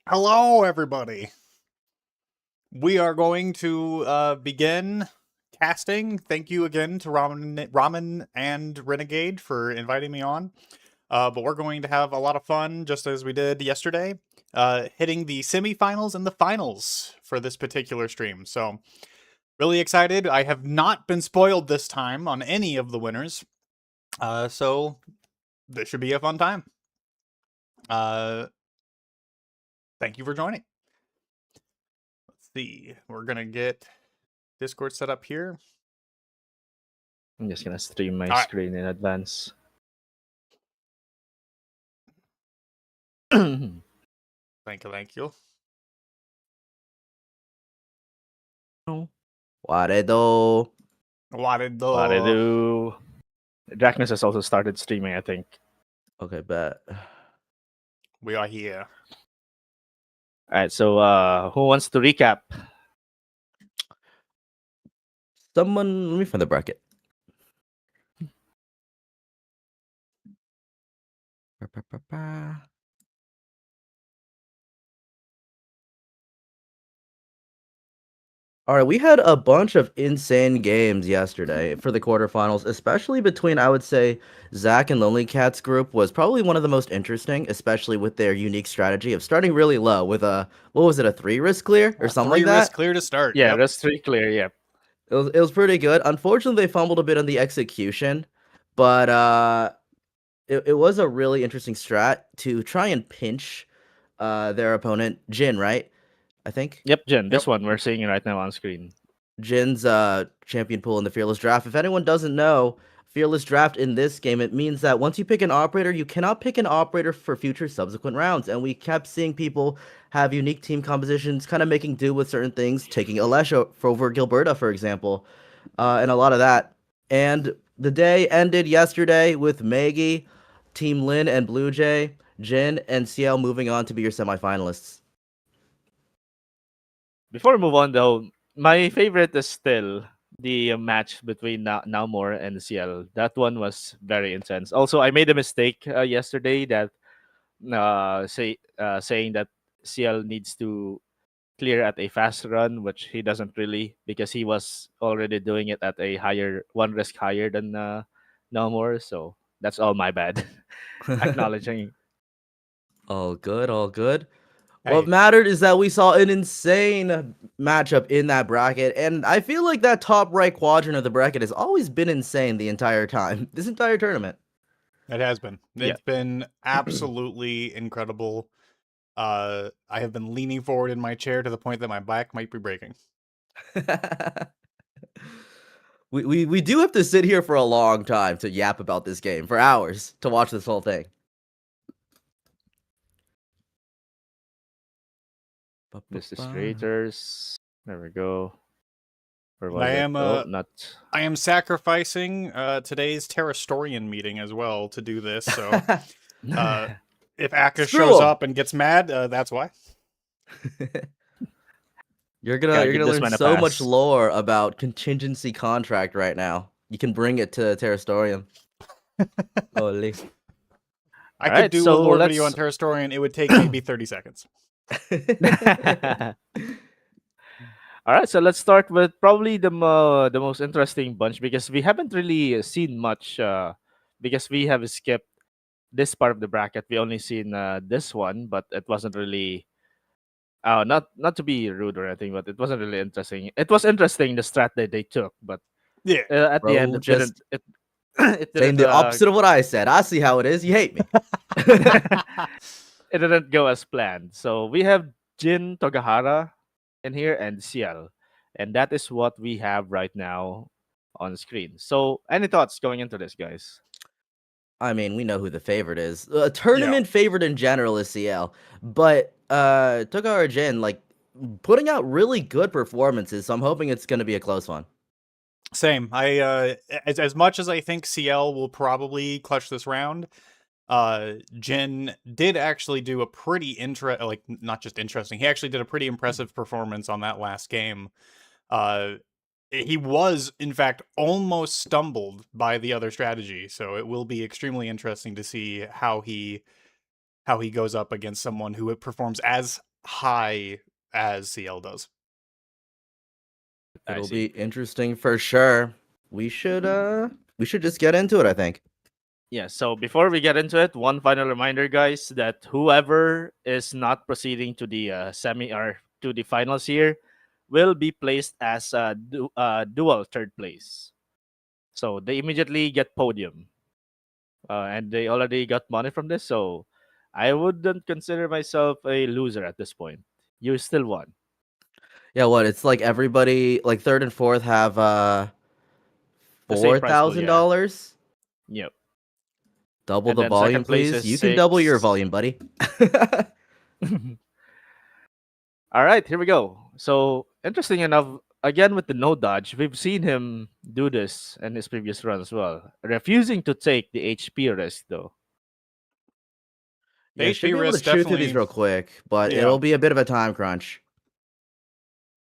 Hello, everybody. We are going to begin casting. Thank you again to Ramen and Renegade for inviting me on. But we're going to have a lot of fun, just as we did yesterday, hitting the semifinals and the finals for this particular stream. So, really excited. I have not been spoiled this time on any of the winners. So, this should be a fun time. Thank you for joining. Let's see. We're going to get Discord set up here. I'm just gonna stream my All right. screen in advance. Thank you. Waredo. What did What I do? Dracnus has also started streaming, I think. Okay, bet. We are here. Alright, so who wants to recap? Someone, let me find the bracket. All right, we had a bunch of insane games yesterday for the quarterfinals, especially between, I would say, Zach and Lonely Cat's group was probably one of the most interesting, especially with their unique strategy of starting really low with a, what was it, a 3 risk clear or something like that? 3 risk clear to start. Yeah, Yep. that's 3 clear, yeah. It was pretty good. Unfortunately, they fumbled a bit on the execution, but it was a really interesting strat to try and pinch their opponent, Jin, right? I think. Yep, Jen, this one we're seeing it right now on screen. Jin's champion pool in the Fearless Draft. If anyone doesn't know, Fearless Draft in this game, it means that once you pick an operator, you cannot pick an operator for future subsequent rounds. And we kept seeing people have unique team compositions, kind of making do with certain things, taking Alesha for over Gilberta, for example, and a lot of that. And the day ended yesterday with Maggie, Team Lin, and Blue Jay, Jin, and CL moving on to be your semifinalists. Before we move on, though, my favorite is still the match between Naumor and CL. That one was very intense. Also, I made a mistake yesterday that saying that CL needs to clear at a fast run, which he doesn't really because he was already doing it at a higher one risk higher than Naumor. So that's all my bad. Acknowledging. All good, all good. Hey. What mattered is that we saw an insane matchup in that bracket, and I feel like that top right quadrant of the bracket has always been insane the entire time, this entire tournament. It has been. Yeah. It's been absolutely incredible. I have been leaning forward in my chair to the point that my back might be breaking. we do have to sit here for a long time to yap about this game, for hours, to watch this whole thing. Mr. Straighters. There we go. I am sacrificing today's Terrastorian meeting as well to do this. So if Akka shows up and gets mad, that's why. You're gonna learn so much lore about Contingency Contract right now. You can bring it to Terrastorium. Holy. I could do a lore video on Terrastorian. It would take maybe 30 seconds. All right, so let's start with probably the most interesting bunch because we haven't really seen much because we have skipped this part of the bracket. We only seen this one, but it wasn't really not to be rude or anything, but it wasn't really interesting. It was interesting the strat that they took, but yeah, at the end it didn't. It didn't, saying the opposite of what I said. I see how it is. You hate me. It didn't go as planned. So we have Jin Togahara in here and CL, and that is what we have right now on screen. So any thoughts going into this, guys? I mean, we know who the favorite is. A tournament favorite in general is CL, but Togahara Jin, like, putting out really good performances, so I'm hoping it's going to be a close one. Same. I as much as I think CL will probably clutch this round, Jin did actually do a pretty not just interesting. He actually did a pretty impressive performance on that last game. He was, in fact, almost stumbled by the other strategy, so it will be extremely interesting to see how he goes up against someone who performs as high as CL does. I It'll see. be interesting for sure. We should just get into it, I think. Yeah, so before we get into it, one final reminder, guys, that whoever is not proceeding to the semi or to the finals here will be placed as dual third place. So they immediately get podium, and they already got money from this. So I wouldn't consider myself a loser at this point. You still won. Yeah, what? It's like everybody, like third and fourth, have The same four prize pool, thousand yeah. dollars. Yep. Double And the then volume, second place please. is You can double your 6. volume, buddy. All right, here we go. So interesting enough, again with the no dodge, we've seen him do this in his previous run as well, refusing to take the HP risk though. The Yeah, should HP be able to risk chew through these definitely, real quick, but yeah. it'll be a bit of a time crunch.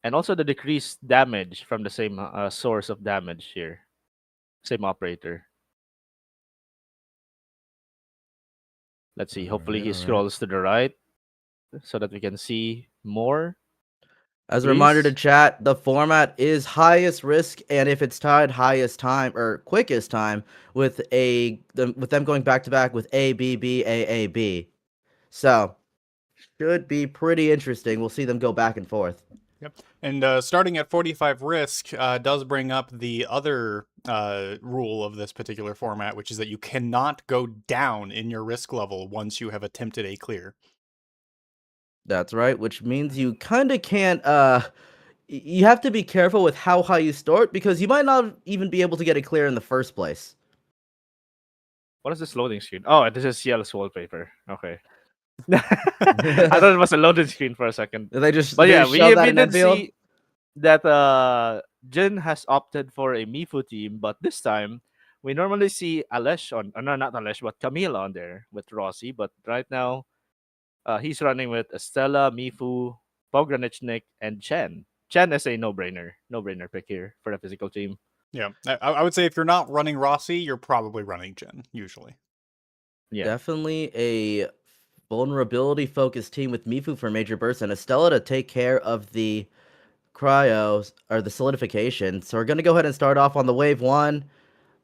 And also the decreased damage from the same source of damage here, same operator. Let's see. Hopefully he All right. scrolls to the right so that we can see more. As a reminder to Please. chat, the format is highest risk, and if it's tied highest time or quickest time with with them going back to back with A B B A A B, so should be pretty interesting. We'll see them go back and forth. Yep. And starting at 45 risk does bring up the other rule of this particular format, which is that you cannot go down in your risk level once you have attempted a clear. That's right, which means you kind of can't. You have to be careful with how high you start because you might not even be able to get it clear in the first place. What is this loading screen? Oh, this is Ciel's wallpaper. Okay. I thought it was a loading screen for a second. They just, But they yeah, just shove that we in did Enfield. see that Jin has opted for a Mifu team, but this time we normally see Alesh on, no, not Alesh, but Camille on there with Rossi. But right now, he's running with Estella, Mifu, Pogranichnik, and Chen. Chen is a no-brainer pick here for the physical team. Yeah, I would say if you're not running Rossi, you're probably running Jin, usually. Yeah. Definitely a vulnerability-focused team with Mifu for major bursts and Estella to take care of the cryos or the solidification. So we're gonna go ahead and start off on the wave 1.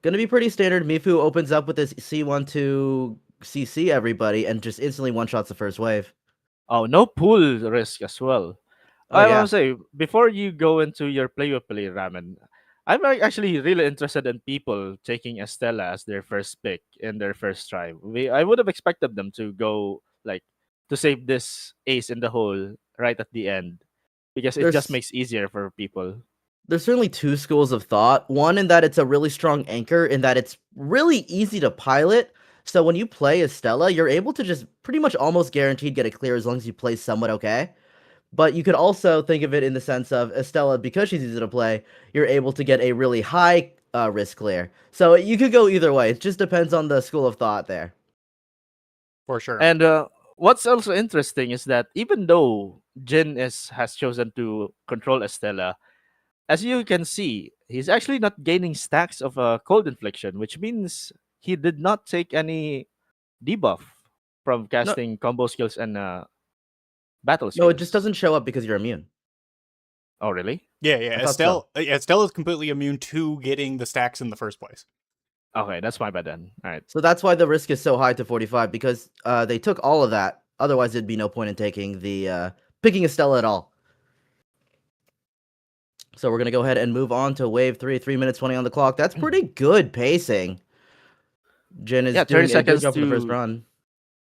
Gonna be pretty standard. Mifu opens up with this C1 to CC everybody and just instantly one-shots the first wave. Oh, no pool risk as well. Oh, I yeah. want to say, before you go into your play Ramen, I'm actually really interested in people taking Estella as their first pick in their first try. I would have expected them to go like to save this ace in the hole right at the end because it just There's makes easier for people. there's certainly two schools of thought. One in that it's a really strong anchor, in that it's really easy to pilot. So when you play Estella, you're able to just pretty much almost guaranteed get it clear as long as you play somewhat okay. But you could also think of it in the sense of Estella, because she's easy to play, you're able to get a really high risk clear. So you could go either way. It just depends on the school of thought there. For sure. And what's also interesting is that even though Jin has chosen to control Estella, as you can see, he's actually not gaining stacks of cold infliction, which means he did not take any debuff from casting combo skills and battle skills. No, it just doesn't show up because you're immune. Oh, really? Yeah, I thought so. Estelle is completely immune to getting the stacks in the first place. Okay, that's my bad then. All right. So that's why the risk is so high to 45, because they took all of that. Otherwise, there'd be no point in taking the picking Estella at all. So we're gonna go ahead and move on to wave 3. 3 minutes 20 on the clock. That's pretty good pacing. Jin is doing 30 a good seconds job for the first to run.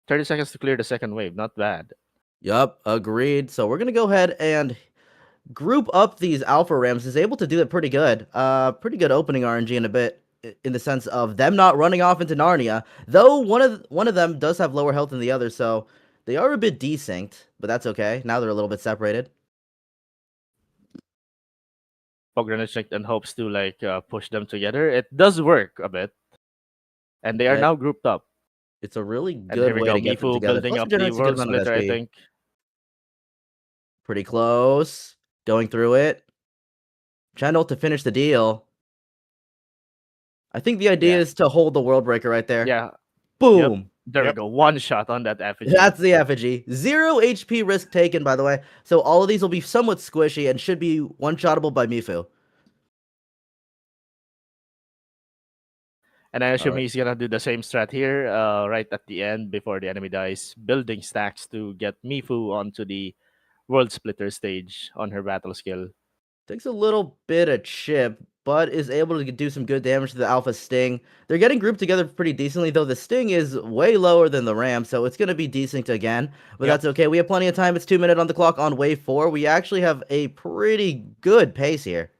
30 seconds to clear the second wave. Not bad. Yup, agreed. So we're gonna go ahead and group up these Alpha Rams. Is able to do it pretty good. Pretty good opening RNG in a bit, in the sense of them not running off into Narnia. Though one of them does have lower health than the other, so they are a bit desynced, but that's okay. Now they're a little bit separated. Pogranichnik and hopes to like push them together. It does work a bit, and they are Yeah. now grouped up. It's a really And good here we way go, to get them Mifu together. building Plus, it up the generates a good world amount of splitter. I SP. think. Pretty close. Going through it. Channel to finish the deal. I think the idea is to hold the World Breaker right there. Yeah. Boom. Yep. There we Yep. go. One shot on that effigy. That's the effigy. 0 HP risk taken, by the way. So all of these will be somewhat squishy and should be one-shottable by Mifu. And I assume Alright. he's gonna do the same strat here, right at the end before the enemy dies, building stacks to get Mifu onto the World Splitter stage on her battle skill. Takes a little bit of chip, but is able to do some good damage to the Alpha Sting. They're getting grouped together pretty decently, though the Sting is way lower than the Ram, so it's going to be decent again. But Yep. that's okay. We have plenty of time. It's 2 minutes on the clock on wave 4. We actually have a pretty good pace here.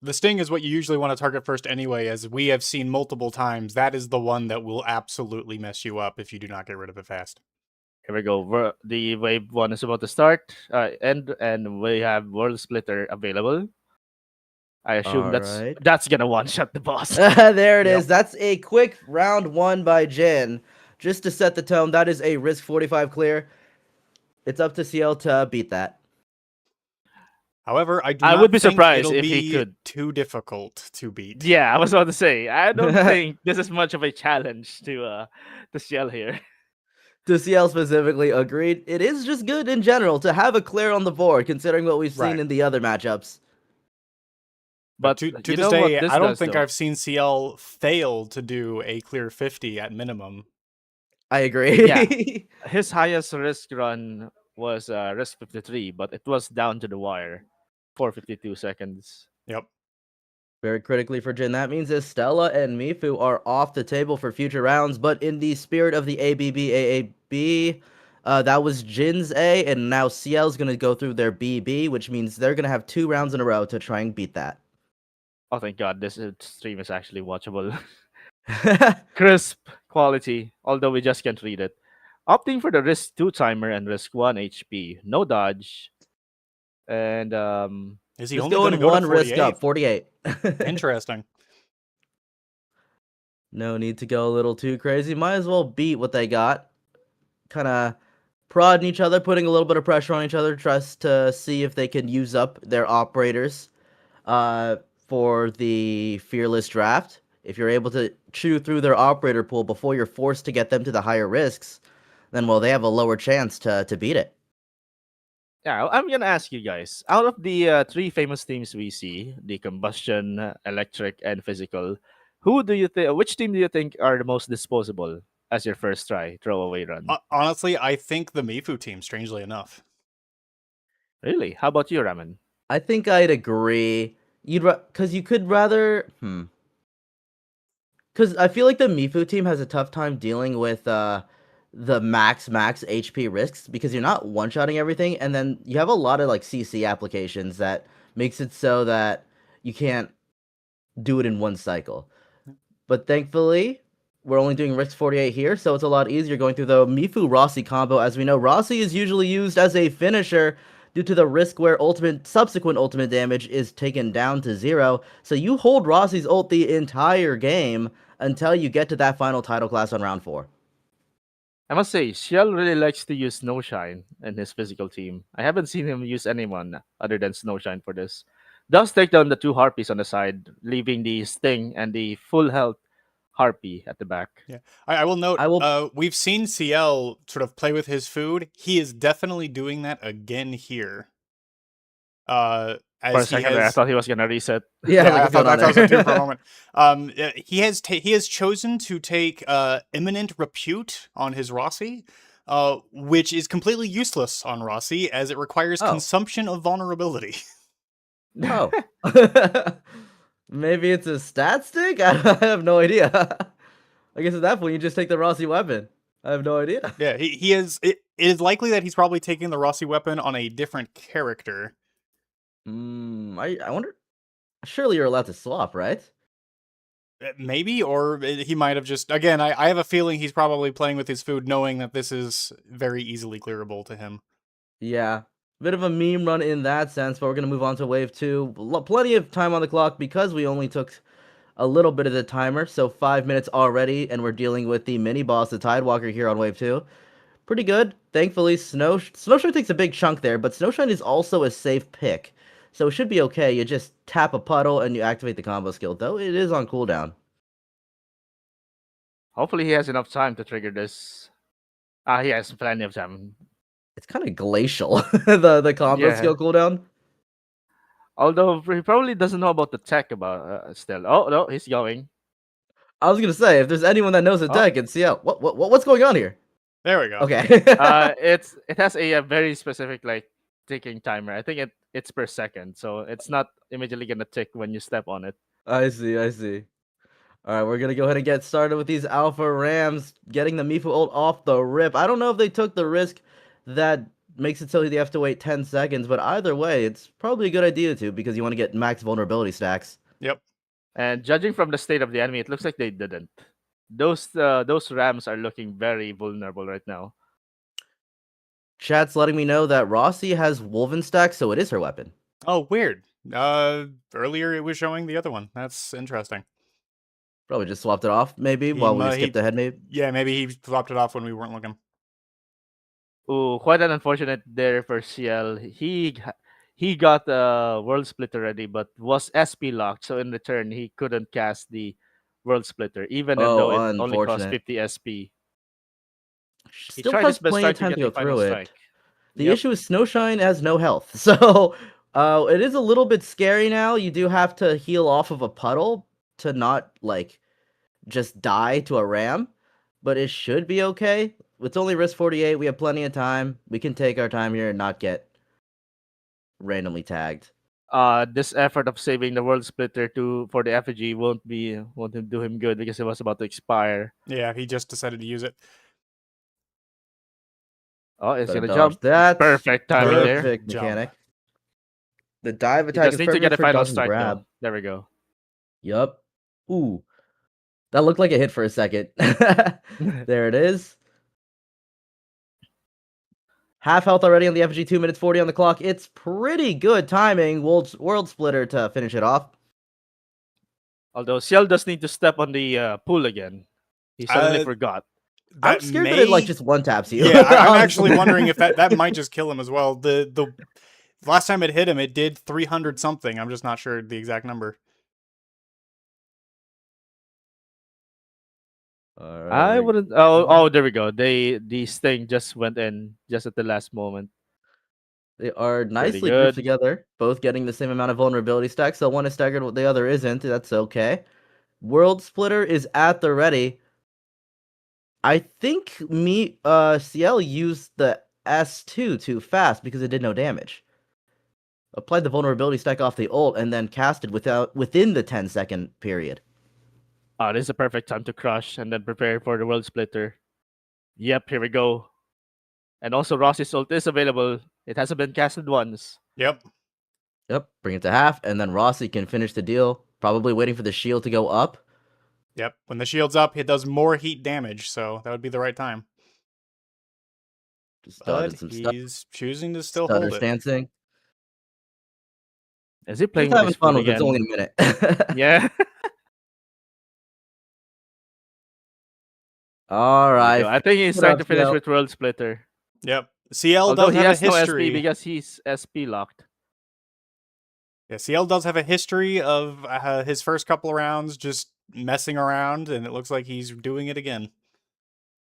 The Sting is what you usually want to target first anyway, as we have seen multiple times. That is the one that will absolutely mess you up if you do not get rid of it fast. Here we go. The wave 1 is about to start, and we have World Splitter available. I assume Alright. that's gonna one-shot the boss. There it Yep. is. That's a quick round 1 by Jin. Just to set the tone, that is a risk 45 clear. It's up to CL to beat that. However, I I not would be think surprised it'll if he be could. too difficult to beat. Yeah, I was about to say. I don't think this is much of a challenge to Shell here. To CL specifically, agreed. It is just good in general to have a clear on the board, considering what we've seen Right. in the other matchups. But But to you this know day, what this I don't does, think though? I've seen CL fail to do a clear 50 at minimum. I agree. Yeah. His highest risk run was risk 53, but it was down to the wire for 52 seconds. Yep. Very critically for Jin. That means Estella and Mifu are off the table for future rounds, but in the spirit of the ABB, that was Jin's A, and now CL's going to go through their BB, which means they're going to have 2 rounds in a row to try and beat that. Oh, thank God, this stream is actually watchable. Crisp quality, although we just can't read it. Opting for the risk 2 timer and risk 1 HP. No dodge. And Is he Just only going to going go one to risk 48? up, 48. Interesting. No need to go a little too crazy. Might as well beat what they got. Kind of prodding each other, putting a little bit of pressure on each other, just to see if they can use up their operators for the Fearless draft. If you're able to chew through their operator pool before you're forced to get them to the higher risks, then, well, they have a lower chance to beat it. yeah, I'm gonna ask you guys. Out of the 3 famous teams we see, the combustion, electric, and physical, who do you think? Which team do you think are the most disposable as your first try throwaway run? Honestly, I think the Mifu team, strangely enough. Really? How about you, Ramen? I think I'd agree. Because you could rather... Because I feel like the Mifu team has a tough time dealing with the max HP risks, because you're not one-shotting everything, and then you have a lot of like CC applications that makes it so that you can't do it in one cycle. But thankfully, we're only doing risk 48 here, so it's a lot easier going through the Mifu Rossi combo. As we know, Rossi is usually used as a finisher due to the risk where subsequent ultimate damage is taken down to 0. So you hold Rossi's ult the entire game until you get to that final title class on round 4. I must say, Shell really likes to use Snowshine in his physical team. I haven't seen him use anyone other than Snowshine for this. Does take down the 2 Harpies on the side, leaving the Sting and the full health Harpy at the back. Yeah, I will note. We've seen CL sort of play with his food. He is definitely doing that again here. As for a second there, I thought he was gonna reset. Yeah, I thought so too for a moment. He has chosen to take imminent repute on his Rossi, which is completely useless on Rossi as it requires consumption of vulnerability. Oh. Maybe it's a stat stick? I have no idea. I guess at that point you just take the Rossi weapon. I have no idea. Yeah, he is. It is likely that he's probably taking the Rossi weapon on a different character. I wonder. Surely you're allowed to swap, right? Maybe, or he might have just... Again, I have a feeling he's probably playing with his food knowing that this is very easily clearable to him. Yeah. Bit of a meme run in that sense, but we're going to move on to wave 2. Plenty of time on the clock because we only took a little bit of the timer, so 5 minutes already, and we're dealing with the mini-boss, the Tidewalker, here on wave 2. Pretty good. Thankfully, Snowshine takes a big chunk there, but Snowshine is also a safe pick. So it should be okay. You just tap a puddle and you activate the combo skill, though it is on cooldown. Hopefully he has enough time to trigger this. He has plenty of time. It's kind of glacial, the combo Yeah. skill cooldown. Although he probably doesn't know about the tech about still. Oh no, he's going. I was gonna say, if there's anyone that knows the Oh. tech, it's CL. What's going on here? There we go. Okay. It has a very specific like ticking timer. I think it's per second, so it's not immediately gonna tick when you step on it. I see. All right, we're gonna go ahead and get started with these Alpha Rams, getting the Mifu ult off the rip. I don't know if they took the risk that makes it so they have to wait 10 seconds, but either way, it's probably a good idea to because you want to get max vulnerability stacks. Yep. And judging from the state of the enemy, it looks like they didn't. Those Rams are looking very vulnerable right now. Chat's letting me know that Rossi has Wolven stacks, so it is her weapon. Oh, weird. Earlier it was showing the other one. That's interesting. Probably just swapped it off, maybe, while we skipped ahead, maybe. Yeah, maybe he swapped it off when we weren't looking. Ooh, quite an unfortunate there for CL. He got the world splitter ready, but was SP locked. So in return, he couldn't cast the world splitter, even though it only cost Unfortunate. 50 SP. He Still tried has his best plenty of trying time to to get go the final through it. strike. The issue is Snowshine has no health, so it is a little bit scary now. You do have to heal off of a puddle to not, like, just die to a ram, but it should be okay. It's only risk 48. We have plenty of time. We can take our time here and not get randomly tagged. This effort of saving the world splitter for the effigy won't do him good because it was about to expire. Yeah, he just decided to use it. Oh, it's Better gonna dodge jump. that. Perfect timing there. Perfect Jump. mechanic. The dive He attack does is need to perfect get a for final dodge and strike grab. though. There we go. Yup. Ooh. That looked like a hit for a second. There it is. Half health already on the FG, 2 minutes 40 on the clock. It's pretty good timing. World Splitter to finish it off. Although Ciel does need to step on the pool again. He suddenly forgot. I'm scared that it like just one taps you. Yeah, I'm honestly. actually wondering if that might just kill him as well. The last time it hit him, it did 300 something. I'm just not sure the exact number. I wouldn't. Oh, there we go. The sting just went in just at the last moment. They are nicely good. grouped together, both getting the same amount of vulnerability stacks. So one is staggered, the other isn't. That's okay. World Splitter is at the ready. I think CL used the S2 too fast because it did no damage. Applied the vulnerability stack off the ult and then casted within the 10-second period. This is a perfect time to crush and then prepare for the world splitter. Yep, here we go. And also Rossi's ult is available. It hasn't been casted once. Yep. Bring it to half, and then Rossi can finish the deal. Probably waiting for the shield to go up. Yep. When the shield's up, it does more heat damage, so that would be the right time. Just But dodging some stuff. he's choosing to still Stutter hold it. stancing. Is he playing He's with having his fun foot with it. It's again? only a minute. Yeah. All right. I think he's Put trying up, to finish CL. with world splitter. Yep. CL Although does he have has a history. no SP because he's SP locked. Yeah, CL does have a history of his first couple of rounds just messing around, and it looks like he's doing it again.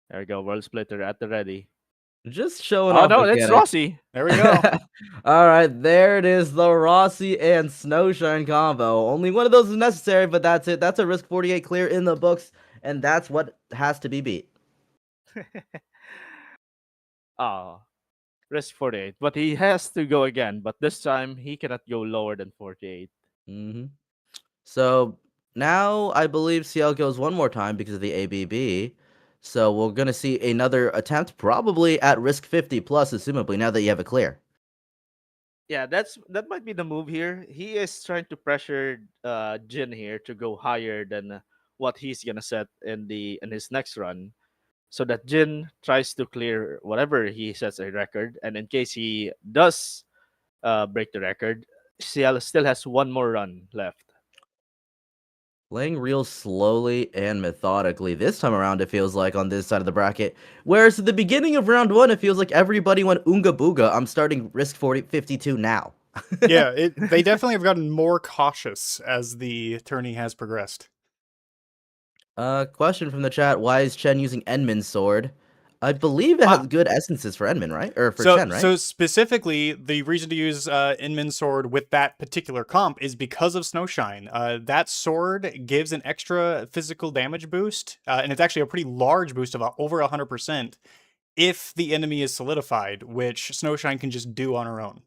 There we go, world splitter at the ready. Just showing Oh off. no, it's Rossi. There we go. All right, there it is, the Rossi and Snowshine combo. Only one of those is necessary, but that's it. That's a risk 48 clear in the books, and that's what has to be beat. Risk 48. But he has to go again. But this time, he cannot go lower than 48. So now I believe CL goes one more time because of the ABB. So we're going to see another attempt, probably at risk 50 plus, assumably, now that you have a clear. Yeah, that might be the move here. He is trying to pressure Jin here to go higher than what he's gonna set in his next run, so that Jin tries to clear whatever he sets a record, and in case he does break the record, CL still has one more run left. Playing real slowly and methodically. This time around, it feels like on this side of the bracket. Whereas at the beginning of round one, it feels like everybody went Oonga Booga. I'm starting risk 52 now. Yeah, they definitely have gotten more cautious as the tourney has progressed. Question from the chat: why is Chen using Enmin's sword? I believe it has good essences for Enmin, right? Or for Chen, right? So specifically, the reason to use Inman's sword with that particular comp is because of Snowshine. That sword gives an extra physical damage boost, and it's actually a pretty large boost of over 100% if the enemy is solidified, which Snowshine can just do on her own.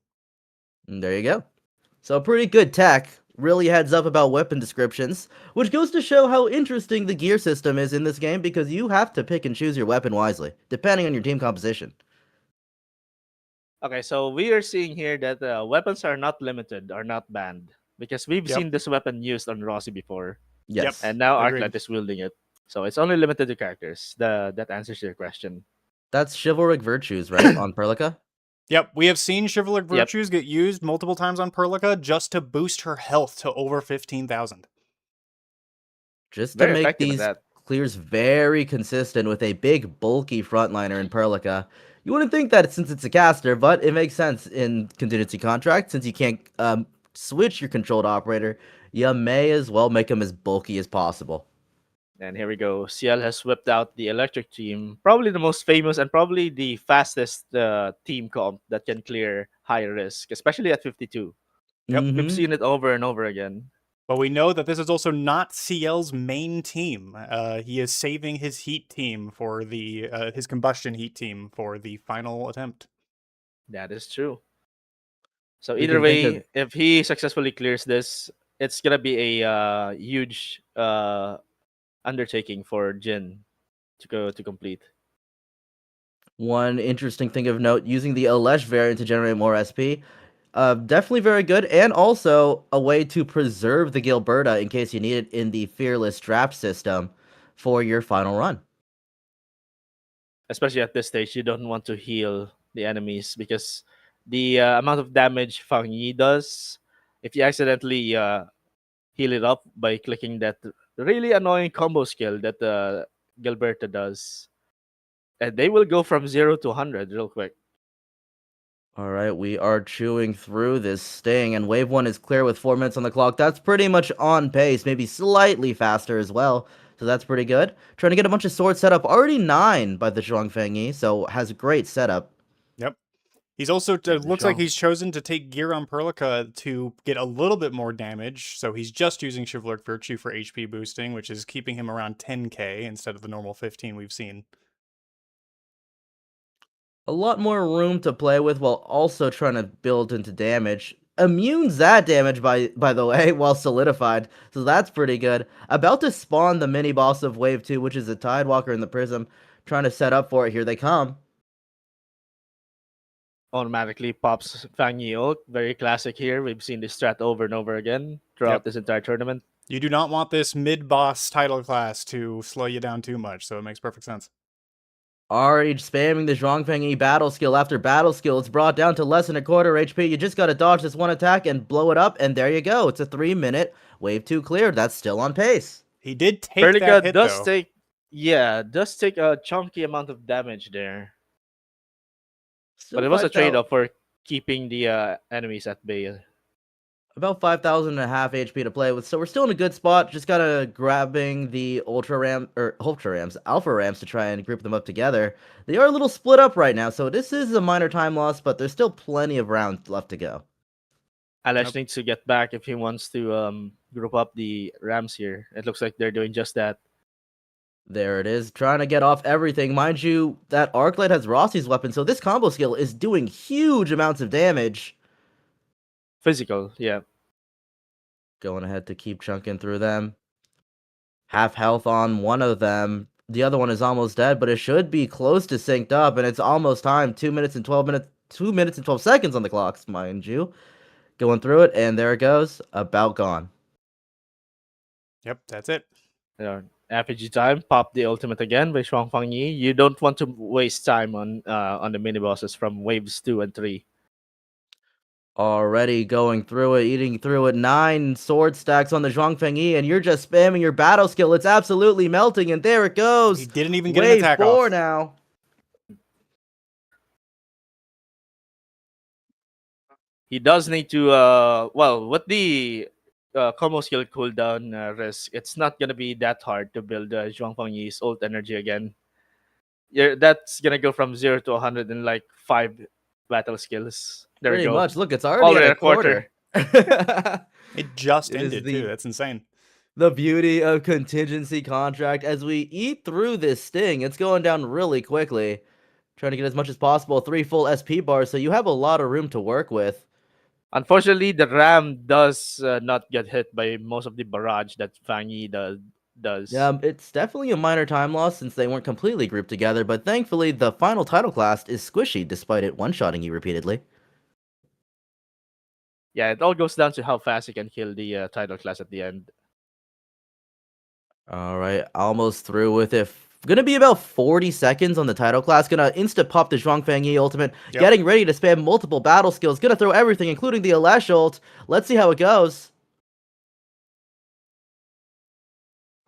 And there you go. So pretty good tech. Really heads up about weapon descriptions, which goes to show how interesting the gear system is in this game because you have to pick and choose your weapon wisely, depending on your team composition. Okay, so we are seeing here that weapons are not limited, are not banned, because we've Yep. seen this weapon used on Rossi before, Yes. and now Agreed. Arclight is wielding it. So it's only limited to characters. That answers your question. That's chivalric virtues, right? On Perlica? Yep, we have seen Chivalric Yep. Virtues get used multiple times on Perlica just to boost her health to over 15,000. Just to Very make effective at these that. clears very consistent with a big, bulky frontliner in Perlica. You wouldn't think that since it's a caster, but it makes sense in Contingency Contract. Since you can't switch your controlled operator, you may as well make them as bulky as possible. And here we go. CL has whipped out the electric team, probably the most famous and probably the fastest team comp that can clear high risk, especially at 52. Yep. We've seen it over and over again. But we know that this is also not CL's main team. He is saving his heat team for the his combustion heat team for the final attempt. That is true. So We either can think of- way, if he successfully clears this, it's gonna be a huge undertaking for Jin to complete. One interesting thing of note, using the Alesh variant to generate more SP. Definitely very good, and also a way to preserve the Gilberta in case you need it in the Fearless draft system for your final run. Especially at this stage, you don't want to heal the enemies because the amount of damage Fang Yi does, if you accidentally heal it up by clicking that really annoying combo skill that Gilberta does, and they will go from 0 to 100 real quick. All right, we are chewing through this sting, and wave 1 is clear with 4 minutes on the clock. That's pretty much on pace, maybe slightly faster as well. So that's pretty good. Trying to get a bunch of swords set up. Already 9 by the Zhuang Fengyi, so has a great setup. Yep. He's also looks like Zhuang. he's chosen to take gear on Perlica to get a little bit more damage. So he's just using Chivalric Virtue for HP boosting, which is keeping him around 10k instead of the normal 15 we've seen. A lot more room to play with while also trying to build into damage. Immunes that damage by the way, while solidified, so that's pretty good. About to spawn the mini boss of wave 2, which is a Tidewalker in the Prism. Trying to set up for it. Here they come. Automatically pops Fang Yi ult. Very classic here. We've seen this strat over and over again throughout this entire tournament. You do not want this mid-boss title class to slow you down too much, so it makes perfect sense. Already spamming the Zhuangfeng battle skill after battle skill. It's brought down to less than a quarter HP. You just gotta dodge this one attack and blow it up, and there you go. It's a 3-minute wave 2 cleared. That's still on pace. He did take Fairly that good. hit, Does though. take a chunky amount of damage there. Still But it was a 5,000 trade-off for keeping the enemies at bay. About 5,500 HP to play with, so we're still in a good spot. Just gotta grabbing the Alpha Rams to try and group them up together. They are a little split up right now, so this is a minor time loss, but there's still plenty of rounds left to go. Alesh Yep. needs to get back if he wants to group up the Rams here. It looks like they're doing just that. There it is, trying to get off everything. Mind you, that Arclight has Rossi's weapon, so this combo skill is doing huge amounts of damage. Physical, yeah. Going ahead to keep chunking through them. Half health on one of them. The other one is almost dead, but it should be close to synced up, and it's almost time. 2 minutes and 12 seconds on the clocks, mind you. Going through it, and there it goes. About gone. Yep, that's it. RPG time. Pop the ultimate again by Shuang Fang Yi. You don't want to waste time on the mini bosses from waves 2 and 3. Already going through it, eating through it. 9 sword stacks on the Zhuangfeng Yi, and you're just spamming your battle skill. It's absolutely melting, and there it goes. He didn't even get Wave an attack 4 off. now. He does need to with the combo skill cooldown risk, it's not gonna be that hard to build Zhuang Fengyi's ult energy again. That's gonna go from 0 to 100 in like 5 battle skills. There we Pretty go. much. Look, it's already Already at a a quarter. It just It is ended too. the That's insane. the beauty of contingency contract. As we eat through this sting, it's going down really quickly. Trying to get as much as possible. 3 full SP bars, so you have a lot of room to work with. Unfortunately, the Ram does not get hit by most of the barrage that Fangi does. It's definitely a minor time loss since they weren't completely grouped together, but thankfully the final title class is squishy despite it one-shotting you repeatedly. Yeah, it all goes down to how fast you can kill the title class at the end. All right, almost through with it. Gonna be about 40 seconds on the title class. Gonna insta pop the Zhuang Fengyi ultimate. Yep. Getting ready to spam multiple battle skills. Gonna throw everything, including the Alesh ult. Let's see how it goes.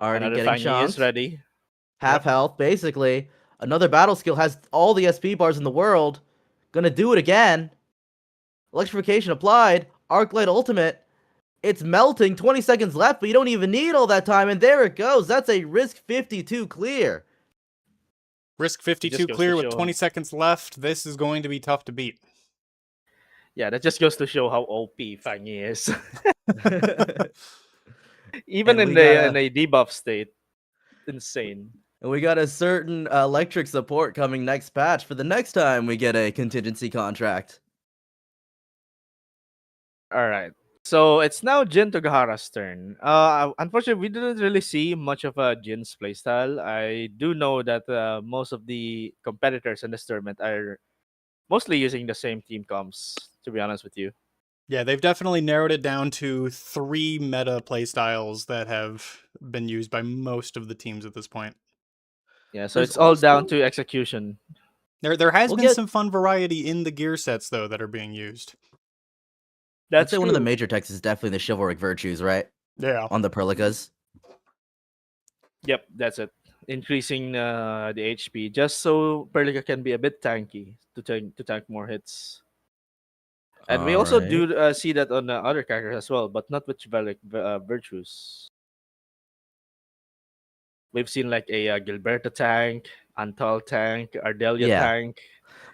Already Another getting Fangi chunked. is ready. Half health, basically. Another battle skill has all the SP bars in the world. Gonna do it again. Electrification applied. Arclight ultimate. It's melting. 20 seconds left, but you don't even need all that time. And there it goes. That's a risk 52 clear. Risk Just 52 goes clear to with show. 20 seconds left. This is going to be tough to beat. Yeah, that just goes to show how OP Fangi is. Even And in we a debuff state. Insane. And we got a certain electric support coming next patch for the next time we get a contingency contract. Alright. So it's now Jin Togahara's turn. Unfortunately, we didn't really see much of Jin's playstyle. I do know that most of the competitors in this tournament are mostly using the same team comps, to be honest with you. Yeah, they've definitely narrowed it down to 3 meta playstyles that have been used by most of the teams at this point. Yeah, so There's it's all down also- to execution. There has We'll been get- some fun variety in the gear sets, though, that are being used. I'd That's say one of the major techs is definitely the chivalric virtues, right? Yeah. On the Perlicas. Yep, that's it. Increasing the HP just so Perlica can be a bit tanky to tank more hits. And we also Alright. do see that on other characters as well, but not with chivalric virtues. We've seen like a Gilberta tank, Antal tank, Ardelia Yeah. tank.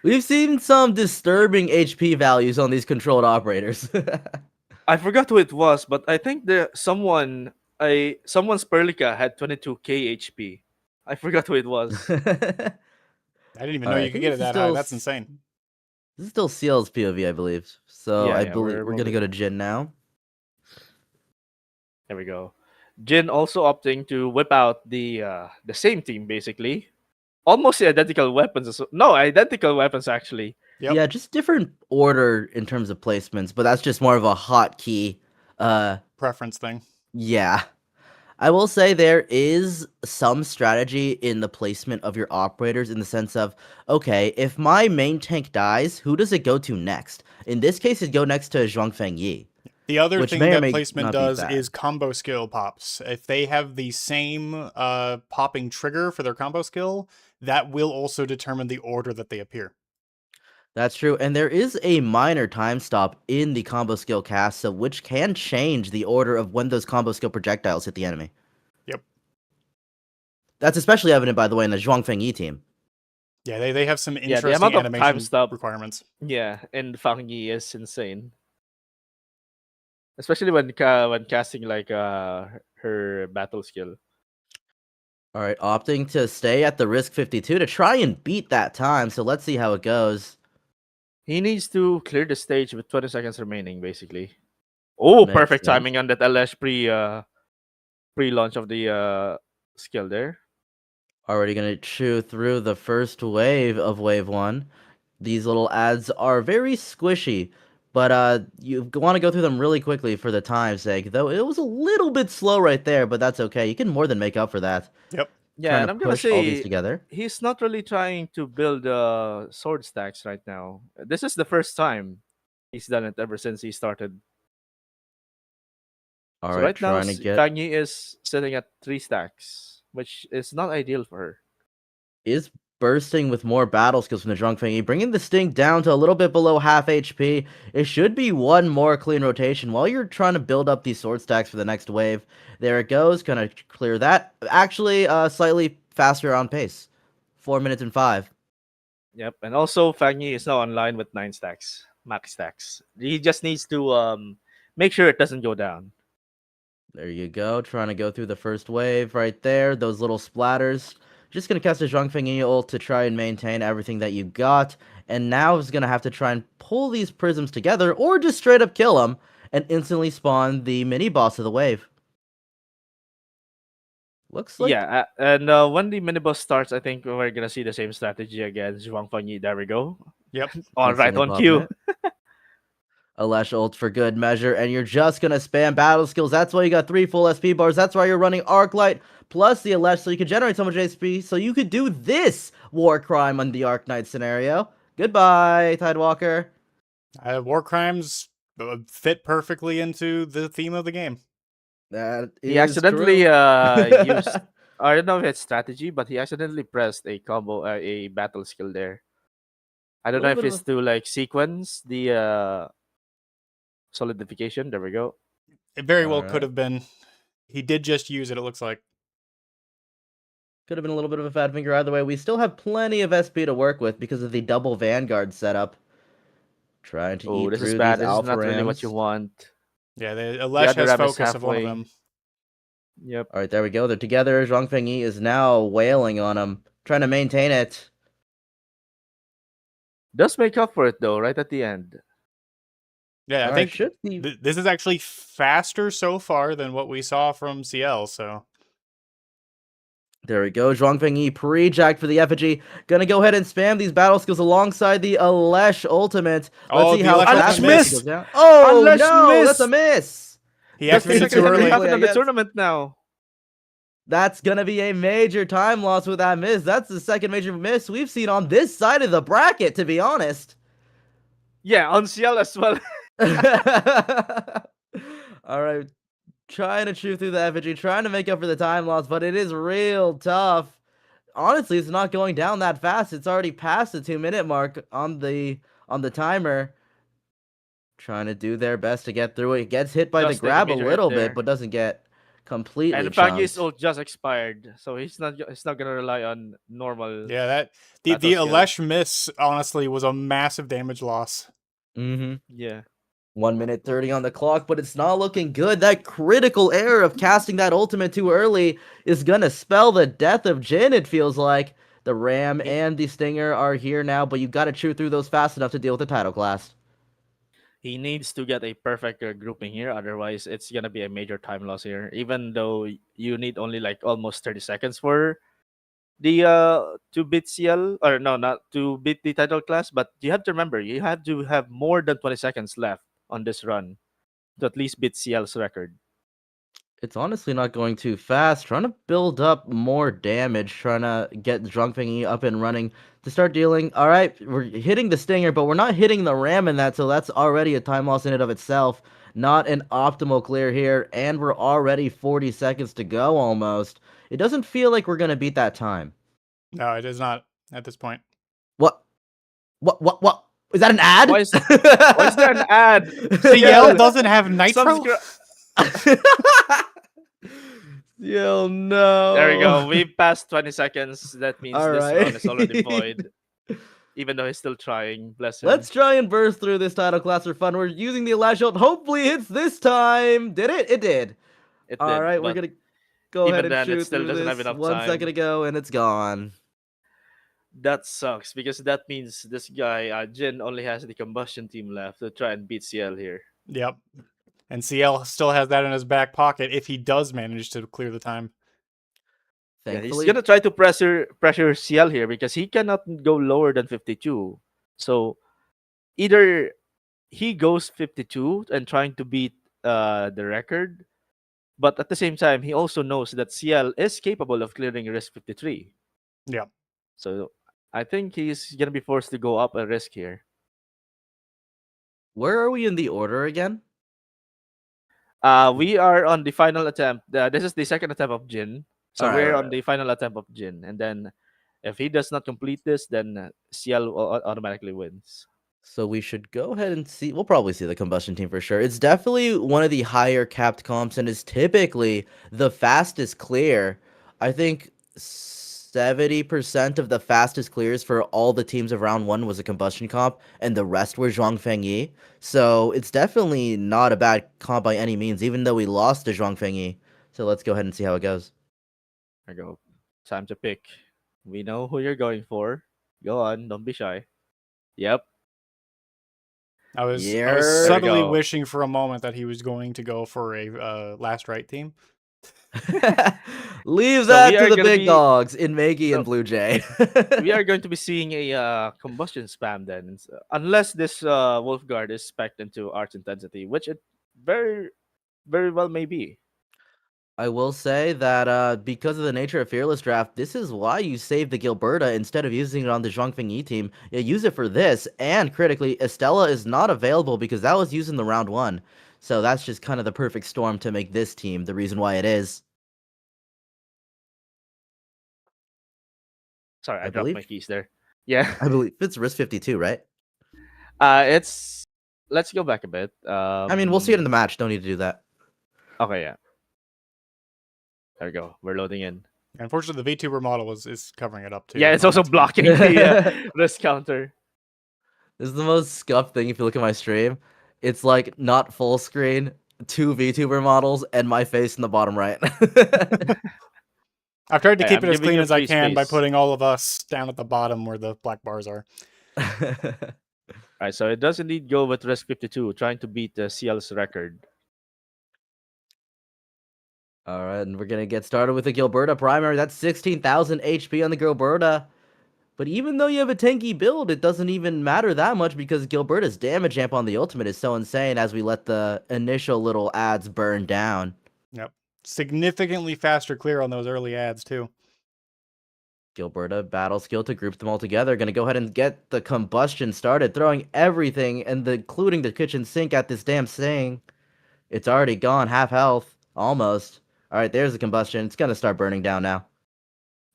We've seen some disturbing HP values on these controlled operators. I forgot who it was, but I think someone's Perlica had 22k HP. I forgot who it was. I didn't even know Alright, I you could think get this it is that high. still That's insane. This is still CL's POV, I believe. So Yeah, I yeah, believe we're we're gonna moving. go to Jin now. There we go. Jin also opting to whip out the same team basically. Almost identical weapons. No, identical weapons actually. Yep. Yeah, just different order in terms of placements, but that's just more of a hotkey. Preference thing. Yeah. I will say there is some strategy in the placement of your operators in the sense of, okay, if my main tank dies, who does it go to next? In this case, it'd go next to Zhuang Fengyi. The other Which thing may or that may placement not be does bad. is combo skill pops. If they have the same popping trigger for their combo skill, that will also determine the order that they appear. That's true, and there is a minor time stop in the combo skill cast, so which can change the order of when those combo skill projectiles hit the enemy. Yep. That's especially evident, by the way, in the Zhuang Fengyi team. Yeah, they have some Yeah, interesting the amount of time animation stop. requirements. Yeah, and Fangi is insane. Especially when casting like her battle skill. All right, opting to stay at the risk 52 to try and beat that time, so let's see how it goes. He needs to clear the stage with 20 seconds remaining, basically. Oh, Makes perfect sense. timing on that LS pre-launch of the skill there. Already gonna chew through the first wave of wave 1. These little ads are very squishy, but you want to go through them really quickly for the time's sake, though it was a little bit slow right there, but that's okay. You can more than make up for that. Yep. Yeah, Trying and to I'm gonna push all these say together. he's not really trying to build sword stacks right now. This is the first time he's done it ever since he started. All So right, right now, trying to get Fangi is sitting at 3 stacks, which is not ideal for her. is bursting with more battle skills from the Drunk Fangy, bringing the Sting down to a little bit below half HP. It should be one more clean rotation while you're trying to build up these sword stacks for the next wave. There it goes, gonna clear that. Actually, slightly faster on pace. 4 minutes and 5. Yep, and also Fangy is now online with 9 stacks, max stacks. He just needs to make sure it doesn't go down. There you go, trying to go through the first wave right there. Those little splatters. Just gonna cast a Zhongfeng ult to try and maintain everything that you got. And now is gonna have to try and pull these prisms together or just straight up kill them and instantly spawn the mini boss of the wave. Looks like and when the miniboss starts, I think we're gonna see the same strategy again. Zhuang Fengyi, there we go. Yep. All right, instantly on cue. popping it. A Lash ult for good measure, and you're just gonna spam battle skills. That's why you got 3 full SP bars. That's why you're running Arc Light plus the Alesh, so you can generate so much SP, so you could do this war crime on the Arc Knight scenario. Goodbye, Tidewalker. War crimes fit perfectly into the theme of the game. That He is accidentally true. used. I don't know if it's strategy, but he accidentally pressed a combo, a battle skill there. I don't know if Little bit it's of to like sequence the solidification. There we go. It very well Alright. could have been. He did just use it looks like. Could have been a little bit of a fat finger either way. We still have plenty of SP to work with because of the double Vanguard setup. Trying to Oh, eat this through is bad. these This is alpha not really what rams. you want. Yeah, Alesh other has ram is focus of one of halfway. them. Yep. All right, there we go. They're together. Zhang Fengyi is now wailing on him, trying to maintain it. Does make up for it though, right at the end. Yeah, I All right, think should be. this is actually faster so far than what we saw from CL. So There we go. Zhuang Fengyi pre-jacked for the effigy. Gonna go ahead and spam these battle skills alongside the Alesh ultimate. Let's Oh, see the how Alesh fast ultimate this miss! goes down. Oh Alesh no, that's a miss! miss. he That's the activated second too time it early. happened I on the guess. tournament now. That's gonna be a major time loss with that miss. That's the second major miss we've seen on this side of the bracket, to be honest. Yeah, on CL as well. All right, trying to chew through the effigy, trying to make up for the time loss, but it is real tough. Honestly, it's not going down that fast. It's already past the 2-minute mark on the timer. Trying to do their best to get through it. Gets hit by the Just take a grab a major hit little there. bit, but doesn't get completely And Fangyi's chunked. ult just expired, so he's not gonna rely on normal. Yeah, that the battle skill. Alesh miss honestly was a massive damage loss. Mm-hmm. Yeah. 1 minute 30 on the clock, but it's not looking good. That critical error of casting that ultimate too early is gonna spell the death of Jin, it feels like. The Ram and the Stinger are here now, but you gotta chew through those fast enough to deal with the title class. He needs to get a perfect grouping here, otherwise it's gonna be a major time loss here. Even though you need only like almost 30 seconds for the to beat CL, or no, not to beat the title class, but you have to remember you have to have more than 20 seconds left on this run to at least beat CL's record. It's honestly not going too fast. Trying to build up more damage, trying to get Drunk Thingy up and running to start dealing. All right, we're hitting the Stinger, but we're not hitting the Ram in that, so that's already a time loss in and of itself. Not an optimal clear here, and we're already 40 seconds to go almost. It doesn't feel like we're going to beat that time. No, it is not at this point. What? What? Is that an ad? Why is there an ad? CL doesn't have nitro. Yo, no. There we go. We passed 20 seconds. That means All this right. run is already void. Even though he's still trying. Bless him. Let's try and burst through this title class for fun. We're using the Elash ult. Hopefully it's this time. Did it? It did. It All did, right, we're but going to go even ahead and then, it shoot still through doesn't have this. enough 1 time. second ago, and it's gone. That sucks because that means this guy, Jin, only has the combustion team left to try and beat CL here. Yep. And CL still has that in his back pocket if he does manage to clear the time. Yeah, he's Thankfully, gonna try to pressure CL here because he cannot go lower than 52. So either he goes 52 and trying to beat the record, but at the same time he also knows that CL is capable of clearing risk 53. Yeah. So I think he's gonna be forced to go up a risk here. where are we in the order again? We are on the final attempt. This is the second attempt of Jin. So Alright, we're on alright. the final attempt of Jin, and then If he does not complete this, then CL automatically wins. So we should go ahead and see. We'll probably see the combustion team for sure. It's definitely one of the higher capped comps and is typically the fastest clear. I think 70% of the fastest clears for all the teams of round one was a combustion comp, and the rest were Zhuang Fengyi. So it's definitely not a bad comp by any means, even though we lost to Zhuang Fengyi. So let's go ahead and see how it goes. There you go. Time to pick. We know who you're going for. Go on, don't be shy. Yep. I was There we subtly go. wishing for a moment that he was going to go for a last right team. Leave So that we to are the gonna big be- dogs in Maggie so and Blue Jay. We are going to be seeing a combustion spam then, unless this Wolfguard is spec'd into Arts Intensity, which it very, very well may be. I will say that because of the nature of Fearless Draft, this is why you save the Gilberta instead of using it on the Zhuang Fengyi team. You use it for this, and critically, Estella is not available because that was used in the round one. So that's just kind of the perfect storm to make this team the reason why it is. Sorry, I I dropped believe. my keys there. Yeah. I believe it's risk 52, right? It's. Let's go back a bit. I mean, we'll see it in the match. Don't need to do that. Okay, yeah. There we go. We're loading in. Unfortunately, the VTuber model is covering it up too. Yeah, it's on also that screen. blocking the risk counter. This is the most scuffed thing if you look at my stream. It's like not full screen, 2 VTuber models, and my face in the bottom right. I've tried to Hey, keep I'm it as giving clean you as I free can by space. putting all of us down at the bottom where the black bars are. Alright, so it does indeed go with risk 52, trying to beat the CL's record. All right, and we're gonna get started with the Gilberta primary. That's 16,000 HP on the Gilberta. But even though you have a tanky build, it doesn't even matter that much because Gilberta's damage amp on the ultimate is so insane as we let the initial little ads burn down. Yep. Significantly faster clear on those early ads too. Gilberta battle skill to group them all together. Gonna go ahead and get the combustion started, throwing everything and including the kitchen sink at this damn thing. It's already gone, half health, almost. All right, there's the combustion. It's gonna start burning down now.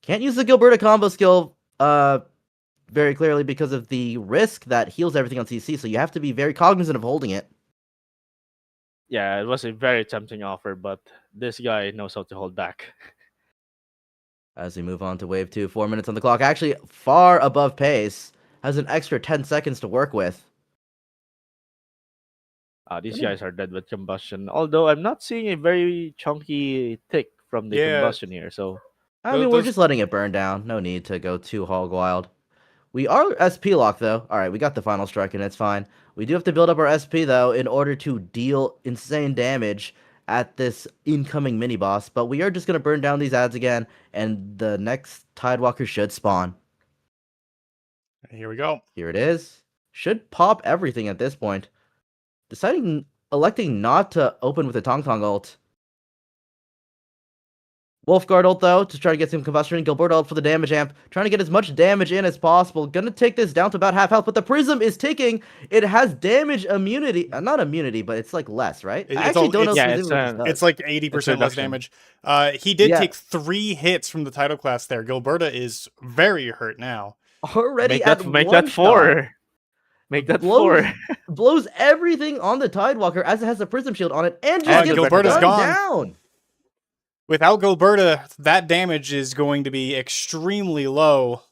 Can't use the Gilberta combo skill very clearly because of the risk that heals everything on CC, so you have to be very cognizant of holding it. Yeah, it was a very tempting offer, but this guy knows how to hold back. As we move on to wave 2, 4 minutes on the clock. Actually, far above pace. Has an extra 10 seconds to work with. These guys are dead with combustion. Although I'm not seeing a very chunky tick from the Yeah. combustion here. So I mean, we're Those- just letting it burn down. No need to go too hog wild. We are SP locked, though. All right, we got the final strike, and it's fine. We do have to build up our SP, though, in order to deal insane damage at this incoming mini-boss. But we are just going to burn down these ads again, and the next Tidewalker should spawn. Here we go. Here it is. Should pop everything at this point. Electing not to open with a Tong Tong ult. Wolfguard ult, though, to try to get some combustion. Gilberta ult for the damage amp. Trying to get as much damage in as possible. Gonna take this down to about half health, but the Prism is ticking. It has damage immunity. Not immunity, but it's like less, right? It's I actually don't know yeah, specifically what this does. It's like 80% less reduction. damage. He did Yeah. take 3 hits from the title class there. Gilberta is very hurt now. already make at that make one that shot. 4. Make that Blows- 4. Blows everything on the Tidewalker as it has the Prism shield on it, and just And gets Gilberta's gunned gone. down. Without Gilberta, that damage is going to be extremely low.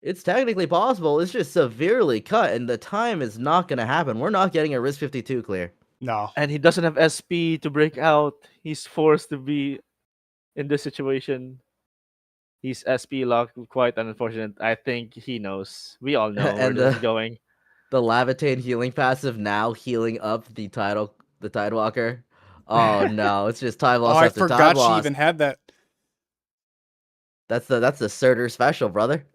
It's technically possible. It's just severely cut, and the time is not going to happen. We're not getting a risk 52 clear. No. And he doesn't have SP to break out. He's forced to be in this situation. He's SP locked, quite unfortunate. I think he knows. We all know where And, this is going. The Levitate healing passive now healing up the Tidewalker. Oh no, it's just time Oh, loss I after time forgot she loss. even had that. That's the Surtur special, brother.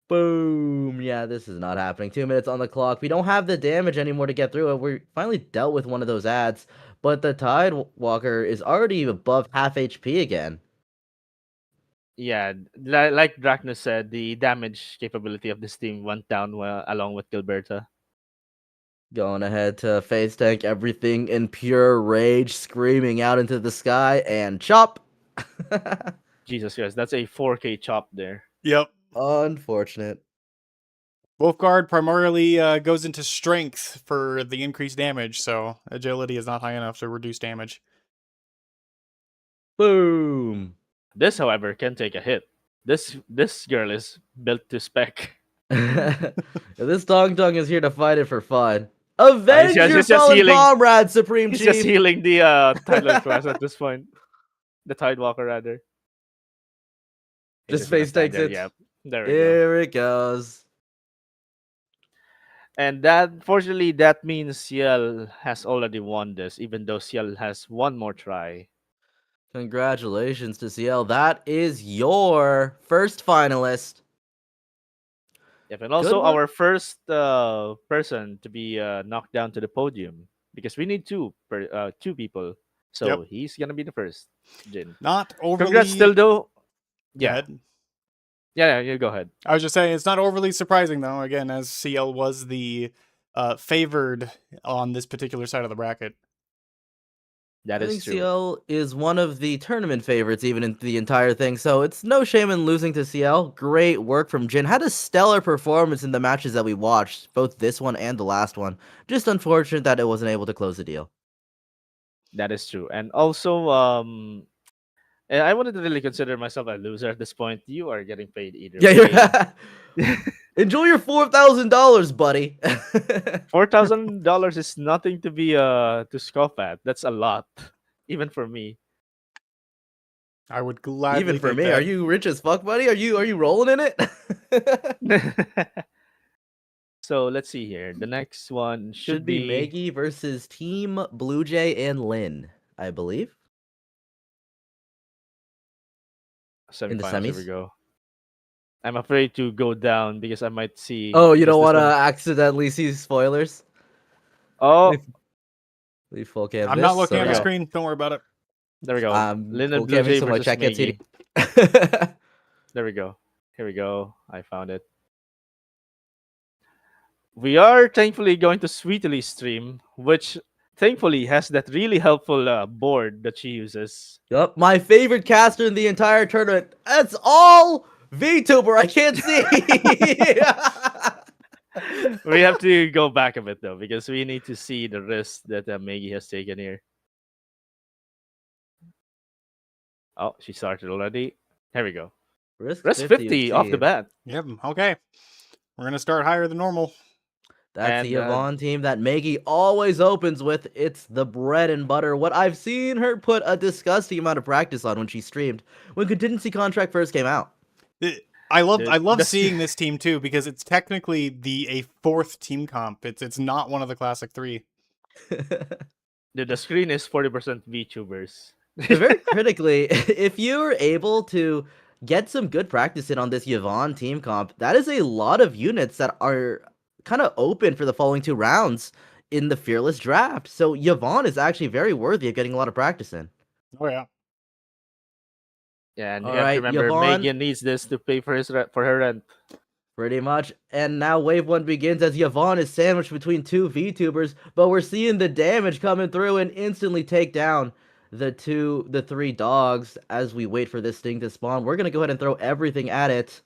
Boom. Yeah, this is not happening. 2 minutes on the clock. We don't have the damage anymore to get through it. We finally dealt with one of those ads, but the Tidewalker is already above half HP again. Yeah, like Dracnus said, the damage capability of this team went down along with Gilberta. Going ahead to face tank everything in pure rage, screaming out into the sky, and chop. Jesus Christ, that's a 4K chop there. Yep. Unfortunate. Wolfguard primarily goes into strength for the increased damage, so agility is not high enough to reduce damage. Boom. This, however, can take a hit. This girl is built to spec. This Dong Dong is here to fight it for fun. Avenge he's your just fallen healing. comrade, Supreme He's Chief. just healing the Tidal class at this point. The Tidewalker, rather. He's Just gonna face stand takes there, it. Yep. There we go. Here it goes. And that, fortunately, that means Ciel has already won this, even though Ciel has one more try. Congratulations to CL. That is your first finalist. Yep, and also one. our first person to be knocked down to the podium, because we need two people. So Yep. he's gonna be the first. Jin. Not overly. Congrats, still though. Go Yeah. ahead. Yeah, you go ahead. I was just saying it's not overly surprising though. Again, as CL was the favored on this particular side of the bracket. That I is think true. CL is one of the tournament favorites, even in the entire thing. So it's no shame in losing to CL. Great work from Jin. Had a stellar performance in the matches that we watched, both this one and the last one. Just unfortunate that it wasn't able to close the deal. That is true. And also, and I wouldn't really consider myself a loser at this point. You are getting paid either Yeah, way. enjoy your $4,000, buddy. $4,000 is nothing to be to scoff at. That's a lot, even for me. I would gladly. Even for take me, that. are you rich as fuck, buddy? Are you rolling in it? So let's see here. The next one Should be Maggie versus Team Blue Jay and Lynn, I believe. In the semifinals. Here we semis? go. I'm afraid to go down because I might see. Oh, you because don't this want to one- accidentally see spoilers? Oh, Leave full canvas. I'm not looking so at the yeah. screen. Don't worry about it. there we go. Lynn full and Blue Jay canvas so my versus chat gets Maggie. heated. There we go. Here we go. I found it. We are thankfully going to Sweetly stream, which thankfully has that really helpful board that she uses. Yup, my favorite caster in the entire tournament. That's all VTuber. I can't see. We have to go back a bit though, because we need to see the risk that Maggie has taken here. Oh, she started already. Here we go. Risk Rest 50 off the achieved. bat. Yep. Okay. We're gonna start higher than normal. That's And, the Yvonne team that Maggie always opens with. It's the bread and butter. What I've seen her put a disgusting amount of practice on when she streamed when Contingency Contract first came out. I love The- seeing this team too because it's technically a fourth team comp. It's not one of the classic three. The screen is 40% VTubers. So very critically, if you're able to get some good practice in on this Yvonne team comp, that is a lot of units that are kind of open for the following two rounds in the Fearless draft. So Yvonne is actually very worthy of getting a lot of practice in. Oh yeah. Yeah, and you All have right, to remember, Yvonne. Megan needs this to pay for her rent. Pretty much. And now wave one begins as Yvonne is sandwiched between two VTubers, but we're seeing the damage coming through and instantly take down the three dogs as we wait for this thing to spawn. We're going to go ahead and throw everything at it.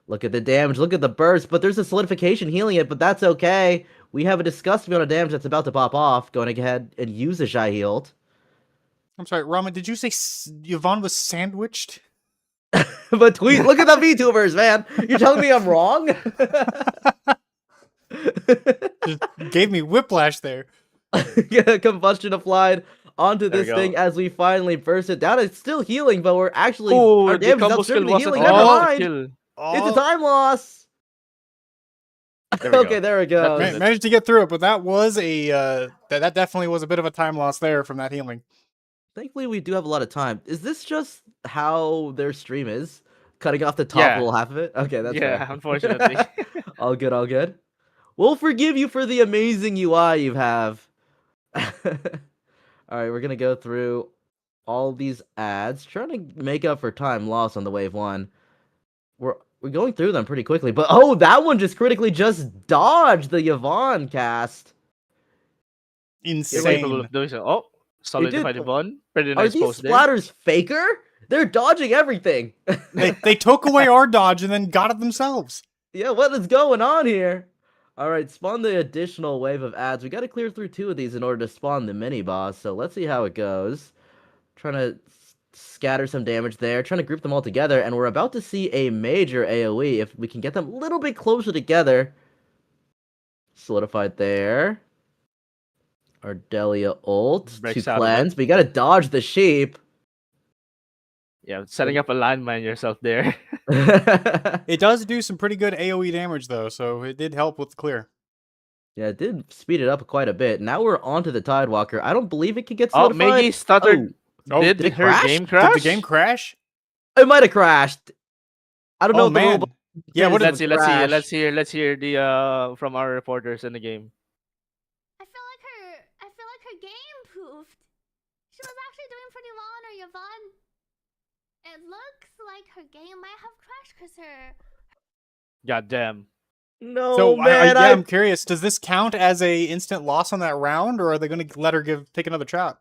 Look at the damage, look at the burst, but there's a solidification healing it, but that's okay. We have a disgusting amount of damage that's about to pop off. Going ahead and use a Shy Healed. I'm sorry, Ramen. Did you say Yvonne was sandwiched? But tweet, look at the VTubers, man. You're telling me I'm wrong? Just gave me whiplash there. Combustion applied onto There we this thing go. as we finally burst it down. It's still healing, but we're actually Oh, our the damage is combo skill outstripping the wasn't healing. Never enough to mind. kill. It's a time loss. There we Okay, go. there we go. That- Managed to get through it, but that was a that definitely was a bit of a time loss there from that healing. Thankfully, we do have a lot of time. Is this just how their stream is? Cutting off the top Yeah. little half of it? Okay, that's Yeah, fair. unfortunately. All good, all good. We'll forgive you for the amazing UI you have. All right, we're gonna go through all these ads, trying to make up for time lost on the wave one. We're going through them pretty quickly, but oh, that one just critically just dodged the Yvonne cast. Insane. Capable of doing so. Oh, solidified did. Yvonne. Pretty Are nice these post there. splatters faker? They're dodging everything. They took away our dodge and then got it themselves. Yeah, what is going on here? All right, spawn the additional wave of ads. We got to clear through 2 of these in order to spawn the mini boss. So let's see how it goes. Trying to scatter some damage there, trying to group them all together, and we're about to see a major AoE if we can get them a little bit closer together. Solidified there. Ardelia ult Breaks to out of it. cleanse, but you gotta dodge the sheep. Yeah, setting up a landmine yourself there. It does do some pretty good AoE damage though, so it did help with the clear. Yeah, it did speed it up quite a bit. Now we're onto the Tidewalker. I don't believe it can get Oh, solidified. Maggie stuttered. Oh, did did it her crash? game Did crash? Did the game crash? It might have crashed. I don't know Oh if the man. robot Yeah, what let's did see, crash. let's hear the from our reporters in the game. I feel like her game poofed. She was actually doing pretty well on her Yvonne. It looks like her game might have crashed because her. God damn. No, So man. I'm curious. Does this count as a instant loss on that round, or are they going to let her take another shot?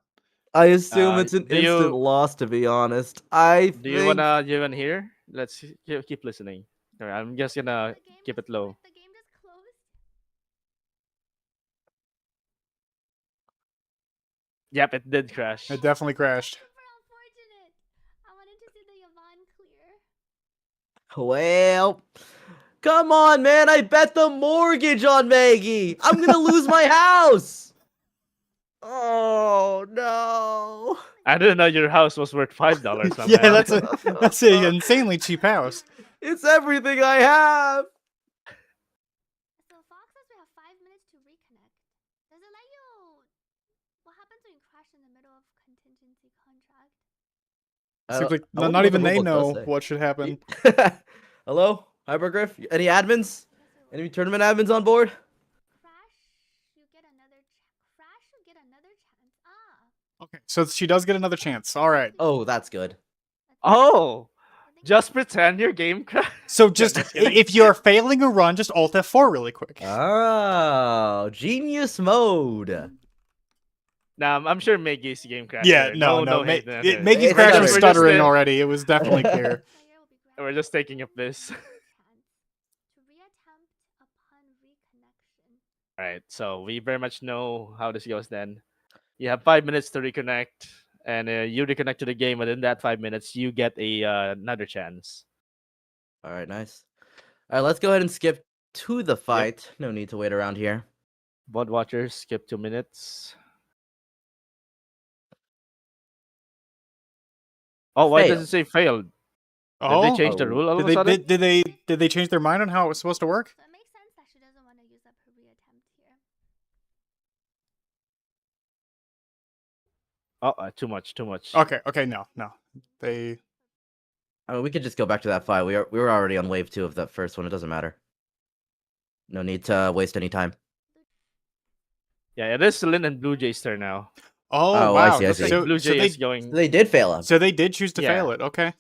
I assume it's an do you- instant loss, to be honest. I Do you wanna hear? Let's keep listening. All right, I'm just gonna The game keep it just- low. The game just closed. Yep, it did crash. It definitely crashed. Super unfortunate. I wanted to see the Yvonne clear. Well, come on, man. I bet the mortgage on Maggie. I'm going to lose my house. Oh, no. I didn't know your house was worth $5. Yeah, that's an insanely cheap house. It's everything I have. So Fox says we have 5 minutes to reconnect. Does it let you? What happens when you crash in the middle of contingency contract? Seems like I wonder not what even the they robot does know say. what should happen. Hello, Hypergriff. Any admins? Any tournament admins on board? Crash, you get another. Crash, you get another chance. Ah. Okay, so she does get another chance. All right. Oh, that's good. Oh, just pretend your game crashed. So just just kidding. if you're failing a run, just Alt F4 really quick. Oh, genius mode. Nah, I'm sure Maggie's game crashed. Yeah, there. no. hate, no hate. Maggie's It's crash better. was We're stuttering just, already. It was definitely clear. We're just taking up this. To reattempt upon reconnection. All right, so we very much know how this goes. Then you have 5 minutes to reconnect, and you reconnect to the game. Within that 5 minutes, you get another chance. All right, nice. All right, let's go ahead and skip to the fight. No need to wait around here. Bod Watchers, skip 2 minutes. Oh, why does it say failed? Did Oh, they change the rule all of a sudden? did they change their mind on how it was supposed to work? So it makes sense that she doesn't want to use up her reattempt here. Oh, too much. Okay, no. They I mean, we could just go back to that fight. We were already on wave 2 of that first one. It doesn't matter. No need to waste any time. Yeah, it is Lin and Blue Jay's turn now. Oh, I wow. see, I Looks see. like So, Blue so Jay they is going. They did fail him. so they did choose to Yeah. fail it. Okay.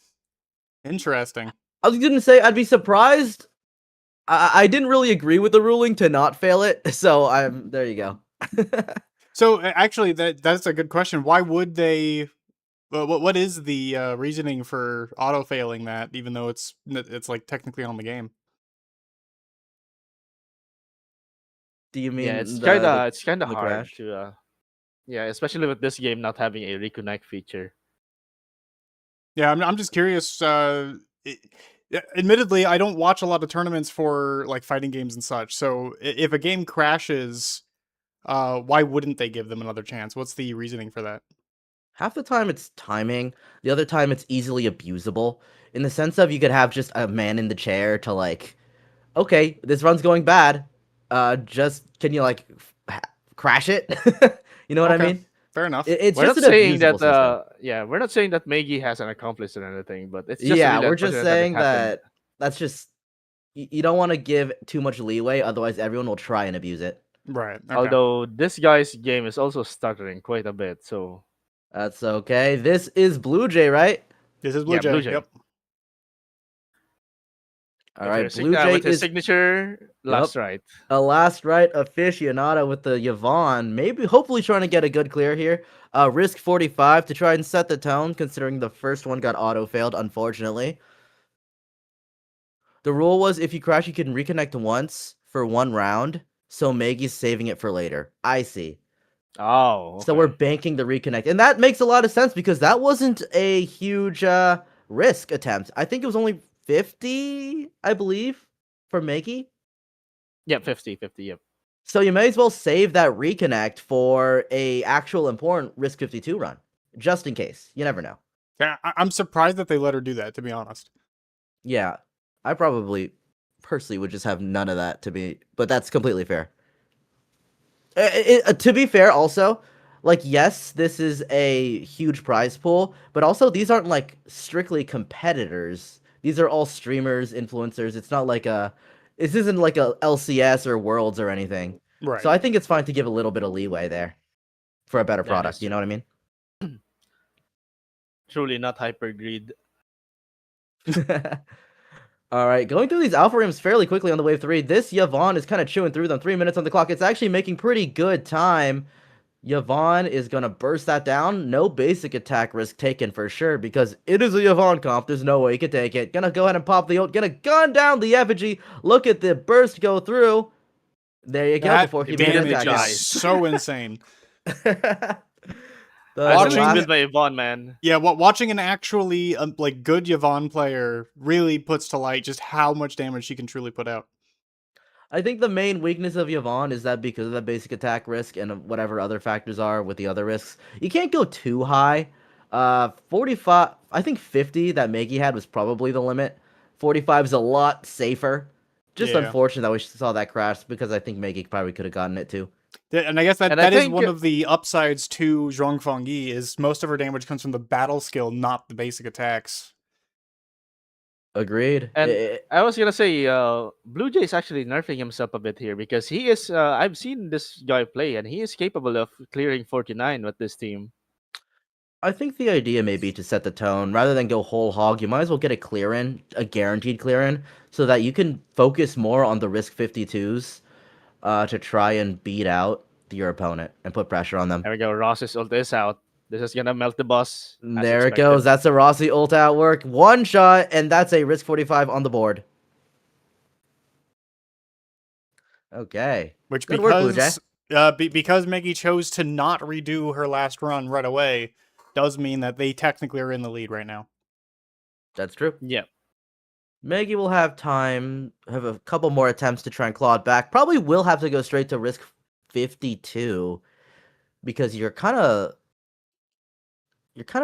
Interesting. I was gonna say I'd be surprised. I didn't really agree with the ruling to not fail it, so I'm there. You go. So actually, that's a good question. Why would they? What is the reasoning for auto failing that, even though it's like technically on the game? Do you mean Yeah, it's the- kind of the hard crash? to. Yeah, especially with this game not having a reconnect feature. Yeah, I'm just curious. Admittedly, I don't watch a lot of tournaments for like fighting games and such. So if a game crashes, why wouldn't they give them another chance? What's the reasoning for that? half the time it's timing. The other time it's easily abusable. In the sense of you could have just a man in the chair to like, okay, this run's going bad. Just can you like crash it? You know what I Okay. mean? Fair enough. It's We're just not an saying abusable that. system. We're not saying that Maggie has an accomplice or anything, but it's just Yeah, really we're just unfortunate saying it happened. that that's just you don't want to give too much leeway, otherwise everyone will try and abuse it. Right. Okay. Although this guy's game is also stuttering quite a bit, so That's okay. This is Blue Jay, right? This is Blue yeah, Jay. Blue Jay. Yep. All right, With Blue Jay with his is signature last right. a last right aficionado with the Yvonne. Maybe, hopefully trying to get a good clear here. Risk 45 to try and set the tone, considering the first one got auto-failed, unfortunately. The rule was if you crash, you can reconnect once for 1 round, so Maggie's saving it for later. I see. Oh, So we're okay. banking the reconnect. And that makes a lot of sense because that wasn't a huge risk attempt. I think it was only 50, I believe, for Maggie. Yep, 50-50, yep. So you may as well save that reconnect for a actual important risk 52 run, just in case. You never know. Yeah, I'm surprised that they let her do that, to be honest. Yeah, I probably personally would just have none of that but that's completely fair. To be fair, also, like, yes, this is a huge prize pool, but also these aren't like strictly competitors. These are all streamers, influencers. It's not like this isn't like a LCS or Worlds or anything. Right. So I think it's fine to give a little bit of leeway there for a better That product. is You know what I mean? Truly not hyper greed. All right, going through these alpha rims fairly quickly on the wave 3. This Yvonne is kind of chewing through them. 3 minutes on the clock. It's actually making pretty good time. Yvonne is going to burst that down. No basic attack risk taken for sure because it is a Yvonne comp. There's no way you can take it. Gonna go ahead and pop the ult. Gonna gun down the effigy. Look at the burst go through. There you go. That Before he begins damage attacking. is so insane. That's Watching watching the- built by Yvonne, man. Yeah, watching an actually like good Yvonne player really puts to light just how much damage she can truly put out. I think the main weakness of Yvonne is that because of the basic attack risk and whatever other factors are with the other risks, you can't go too high. 45, I think 50 that Maggie had was probably the limit. 45 is a lot safer. Just Yeah. unfortunate that we saw that crash because I think Maggie probably could have gotten it too. And I guess that And I is think- one of the upsides to Zhuangfang Yi is most of her damage comes from the battle skill, not the basic attacks. Agreed. And I was gonna say, Blue Jay is actually nerfing himself a bit here because he is. I've seen this guy play, and he is capable of clearing 49 with this team. I think the idea may be to set the tone. Rather than go whole hog, you might as well get a clear in, a guaranteed clear in, so that you can focus more on the risk 52s to try and beat out your opponent and put pressure on them. There we go. Ross's ult is out. This is gonna melt the boss. as There it expected. goes. That's a Rossi ult out work. One shot, and that's a risk 45 on the board. Okay. Which Good work, Blue Jay. because Maggie chose to not redo her last run right away, does mean that they technically are in the lead right now. That's true. Yeah. Maggie will have time, have a couple more attempts to try and claw it back. Probably will have to go straight to risk 52 because you're kind of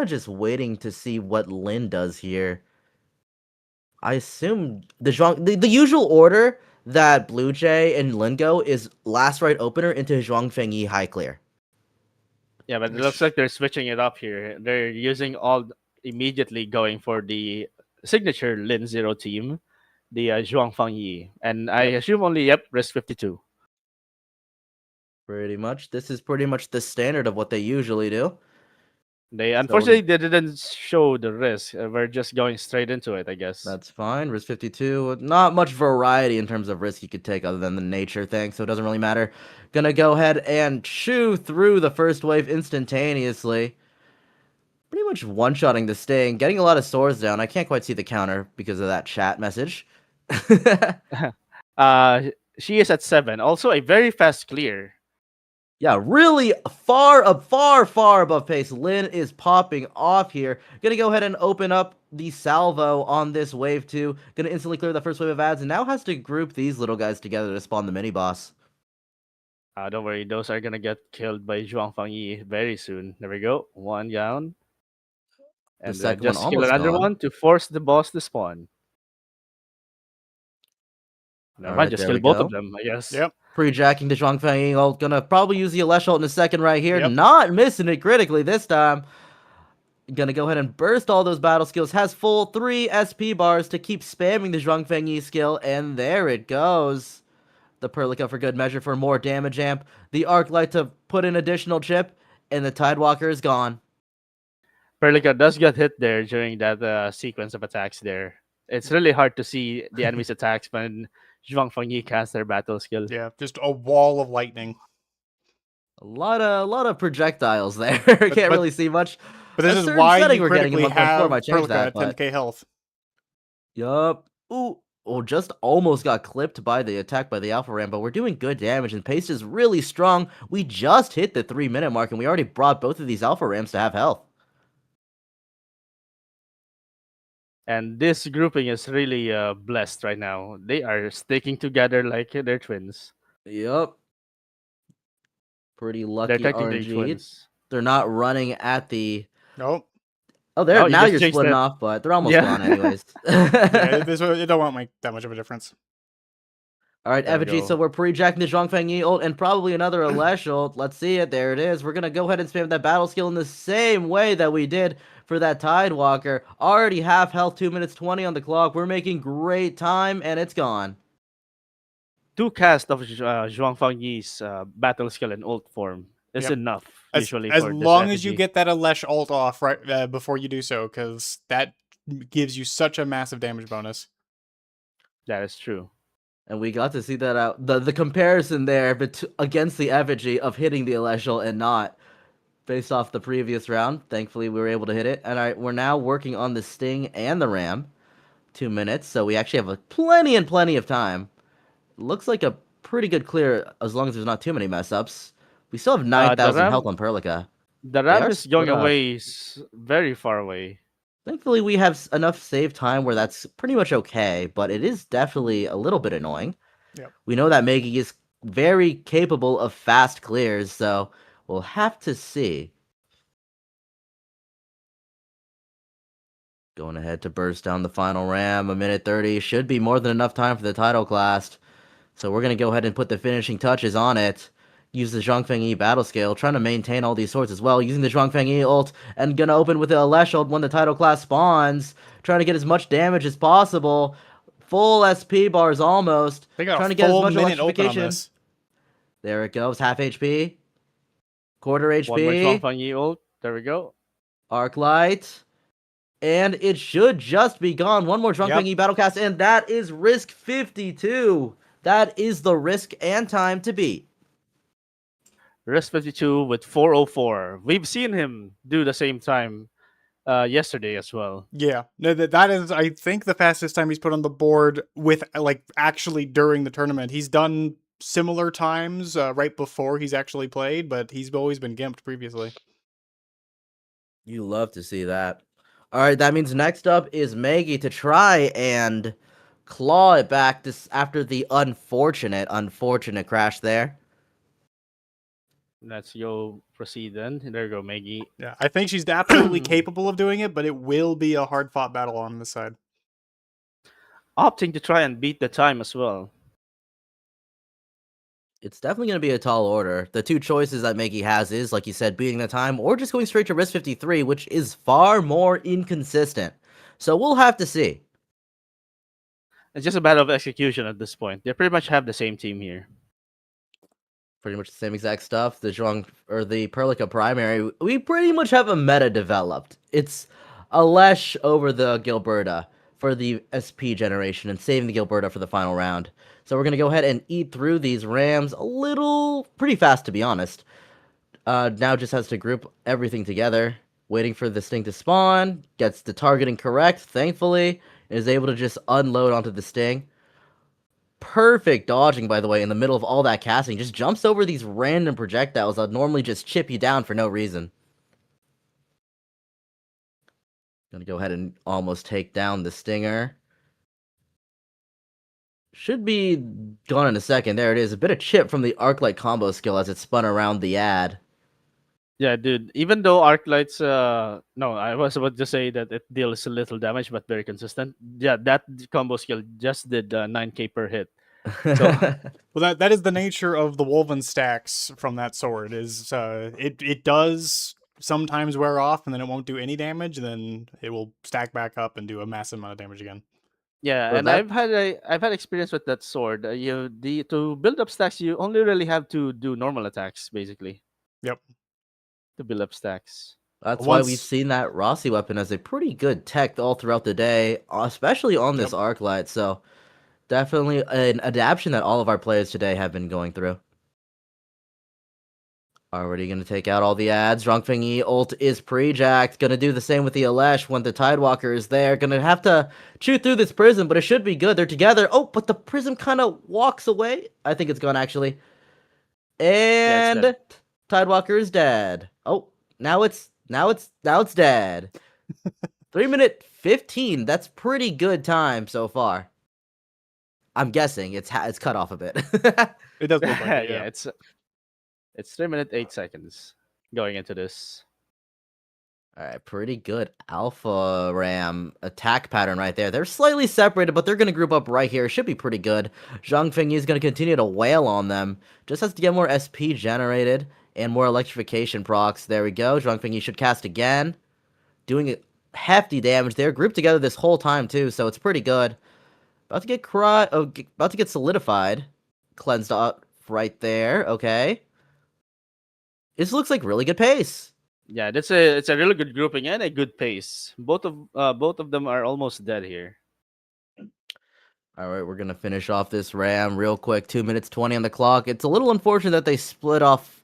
just waiting to see what Lin does here. I assume the usual order that Blue Jay and Lin go is last right opener into Zhuangfeng Yi high clear. Yeah, but it looks like they're switching it up here. They're using all immediately going for the signature Lin Zero team, the Zhuangfang Yi. And I assume only, risk 52. Pretty much. This is pretty much the standard of what they usually do. They unfortunately they didn't show the risk. We're just going straight into it, I guess. That's fine. Risk 52. Not much variety in terms of risk you could take other than the nature thing, so it doesn't really matter. Gonna go ahead and chew through the first wave instantaneously. Pretty much one-shotting the Sting. Getting a lot of swords down. I can't quite see the counter because of that chat message. She is at 7. Also a very fast clear. Yeah, really far above pace. Lin is popping off here. Gonna go ahead and open up the salvo on this wave 2. Gonna instantly clear the first wave of ads and now has to group these little guys together to spawn the mini boss. Don't worry, those are gonna get killed by Zhuangfang Yi very soon. There we go. One down. And second one just kill almost another gone. one to force the boss to spawn. Never All mind, right, just there kill we both go. of them, I guess. Yep. Pre-jacking the Zhuangfeng Yi ult. Gonna probably use the Alesh ult in a second right here. Yep. Not missing it critically this time. Gonna go ahead and burst all those battle skills. Has full 3 SP bars to keep spamming the Zhuangfeng Yi skill. And there it goes. The Perlica for good measure for more damage amp. The Arc Light to put in additional chip. And the Tidewalker is gone. Perlica does get hit there during that sequence of attacks there. It's really hard to see the enemy's attacks when Zhuang Fengyi casts their battle skill. Yeah, just a wall of lightning. A lot of projectiles there. Can't but- really see much. But this A is certain why setting you we're getting in critically 1.4 have might change Perlica that, at but 10k health. yup. Ooh. Oh, just almost got clipped by the attack by the Alpha Ram, but we're doing good damage, and pace is really strong. We just hit the 3-minute mark, and we already brought both of these Alpha Rams to have health. And this grouping is really blessed right now. They are sticking together like they're twins. Yup. Pretty They're lucky technically RNG. twins. They're not running at the... Nope. Oh, there. Oh, you Now just you're changed splitting it. off, but they're almost Yeah. gone anyways. Yeah, it don't make that much of a difference. All right, There we Effigy, go. so we're pre-jacking the Zhongfeng ult and probably another Alesh ult. Let's see it. There it is. We're going to go ahead and spam that battle skill in the same way that we did for that Tidewalker. Already half health, 2 minutes 20 on the clock. We're making great time, and it's gone. 2 casts of Zhuang Fengyi's battle skill in ult form is Yep. enough As usually as for this long as you effigy. get that Alesh ult off right before you do so, because that gives you such a massive damage bonus. That is true. And we got to see that out. The comparison there against the Effigy of hitting the Alesh ult and not, based off the previous round. Thankfully, we were able to hit it. And we're now working on the Sting and the Ram. 2 minutes, so we actually have plenty of time. Looks like a pretty good clear as long as there's not too many mess ups. We still have 9,000 health on Perlica. The They Ram are is going split up. away very far away. Thankfully, we have enough save time where that's pretty much okay, but it is definitely a little bit annoying. Yep. We know that Maggie is very capable of fast clears, so we'll have to see. Going ahead to burst down the final Ram, 1:30 should be more than enough time for the title class. So we're going to go ahead and put the finishing touches on it. Use the Zhongfeng Yi battle scale, trying to maintain all these swords as well, using the Zhongfeng Yi ult, and gonna open with the Alesh ult when the title class spawns, trying to get as much damage as possible. Full SP bars almost, They got trying a to get as full much minute open on electrification. this. There it goes, half HP, quarter One more Zhuang HP, Fengyi ult. There we go. arc light, and it should just be gone. One more Zhongfeng Yi battlecast, and that is risk 52. That is the risk and time to beat. Risk 52 with 404. We've seen him do the same time yesterday as well. Yeah, no, that is, I think, the fastest time he's put on the board with like actually during the tournament. He's done similar times right before he's actually played, but he's always been gimped previously. You love to see that. All right, that means next up is Maggie to try and claw it back this after the unfortunate crash there. Let's go proceed then. There you go, Maggie. Yeah, I think she's absolutely capable of doing it, but it will be a hard fought battle on this side. Opting to try and beat the time as well. It's definitely going to be a tall order. The two choices that Maggie has is, like you said, beating the time or just going straight to risk 53, which is far more inconsistent. So we'll have to see. It's just a matter of execution at this point. They pretty much have the same team here. Pretty much the same exact stuff. The Zhuang or the Perlica primary, we pretty much have a meta developed. It's Alesh over the Gilberta for the SP generation and saving the Gilberta for the final round. So we're gonna go ahead and eat through these Rams pretty fast to be honest. Now just has to group everything together, waiting for the Sting to spawn, gets the targeting correct, thankfully, and is able to just unload onto the Sting. Perfect dodging, by the way, in the middle of all that casting. Just jumps over these random projectiles that normally just chip you down for no reason. Gonna go ahead and almost take down the Stinger. Should be gone in a second. There it is. A bit of chip from the Arc-Light combo skill as it spun around the ad. Yeah, dude. Even though Arclight's no, I was about to say that it deals a little damage but very consistent. Yeah, that combo skill just did 9k per hit. Well, that is the nature of the woven stacks from that sword. Is it does sometimes wear off and then it won't do any damage, and then it will stack back up and do a massive amount of damage again. Yeah, So and I've had experience with that sword. To build up stacks, you only really have to do normal attacks basically Yep. to build up stacks. That's why we've Once- seen that Rossi weapon as a pretty good tech all throughout the day, especially on this Yep. arc light. So definitely an adaptation that all of our players today have been going through. Already going to take out all the ads. Zhongfeng ult is pre-jacked. Going to do the same with the Alesh when the Tidewalker is there. Going to have to chew through this prism, but it should be good. They're together. Oh, but the prism kind of walks away. I think it's gone, actually. And dead. Tidewalker is dead. Oh, now it's dead. 3-minute 15. That's pretty good time so far. I'm guessing it's cut off a bit. It does look like it, Yeah, yeah. it's 3 minutes 8 seconds going into this. All right, pretty good Alpha Ram attack pattern right there. They're slightly separated, but they're going to group up right here. Should be pretty good. Zhang Fengyi is going to continue to wail on them. Just has to get more SP generated and more electrification procs. There we go. Zhang Fengyi should cast again. Doing hefty damage. They're grouped together this whole time, too, so it's pretty good. About to get about to get solidified. Cleansed up right there. Okay. This looks like really good pace. Yeah, it's a really good grouping and a good pace. Both of them are almost dead here. All right, we're gonna finish off this Ram real quick. 2 minutes 20 on the clock. It's a little unfortunate that they split off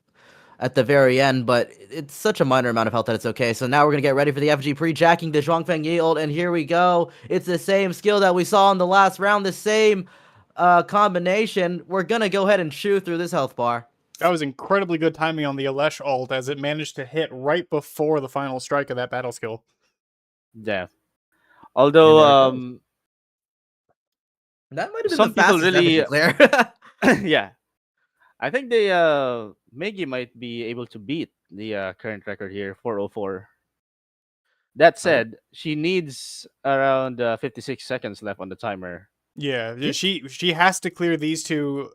at the very end, but it's such a minor amount of health that it's okay. So now we're gonna get ready for the FG pre-jacking the Zhuangfeng Yi ult, and here we go. It's the same skill that we saw in the last round, the same combination. We're gonna go ahead and chew through this health bar. That was incredibly good timing on the Alesh ult as it managed to hit right before the final strike of that battle skill. Yeah. Although And that might have been some the people fastest really- FG clear. yeah, I think they Megi might be able to beat the current record here, 404. That said, she needs around 56 seconds left on the timer. Yeah, she has to clear these two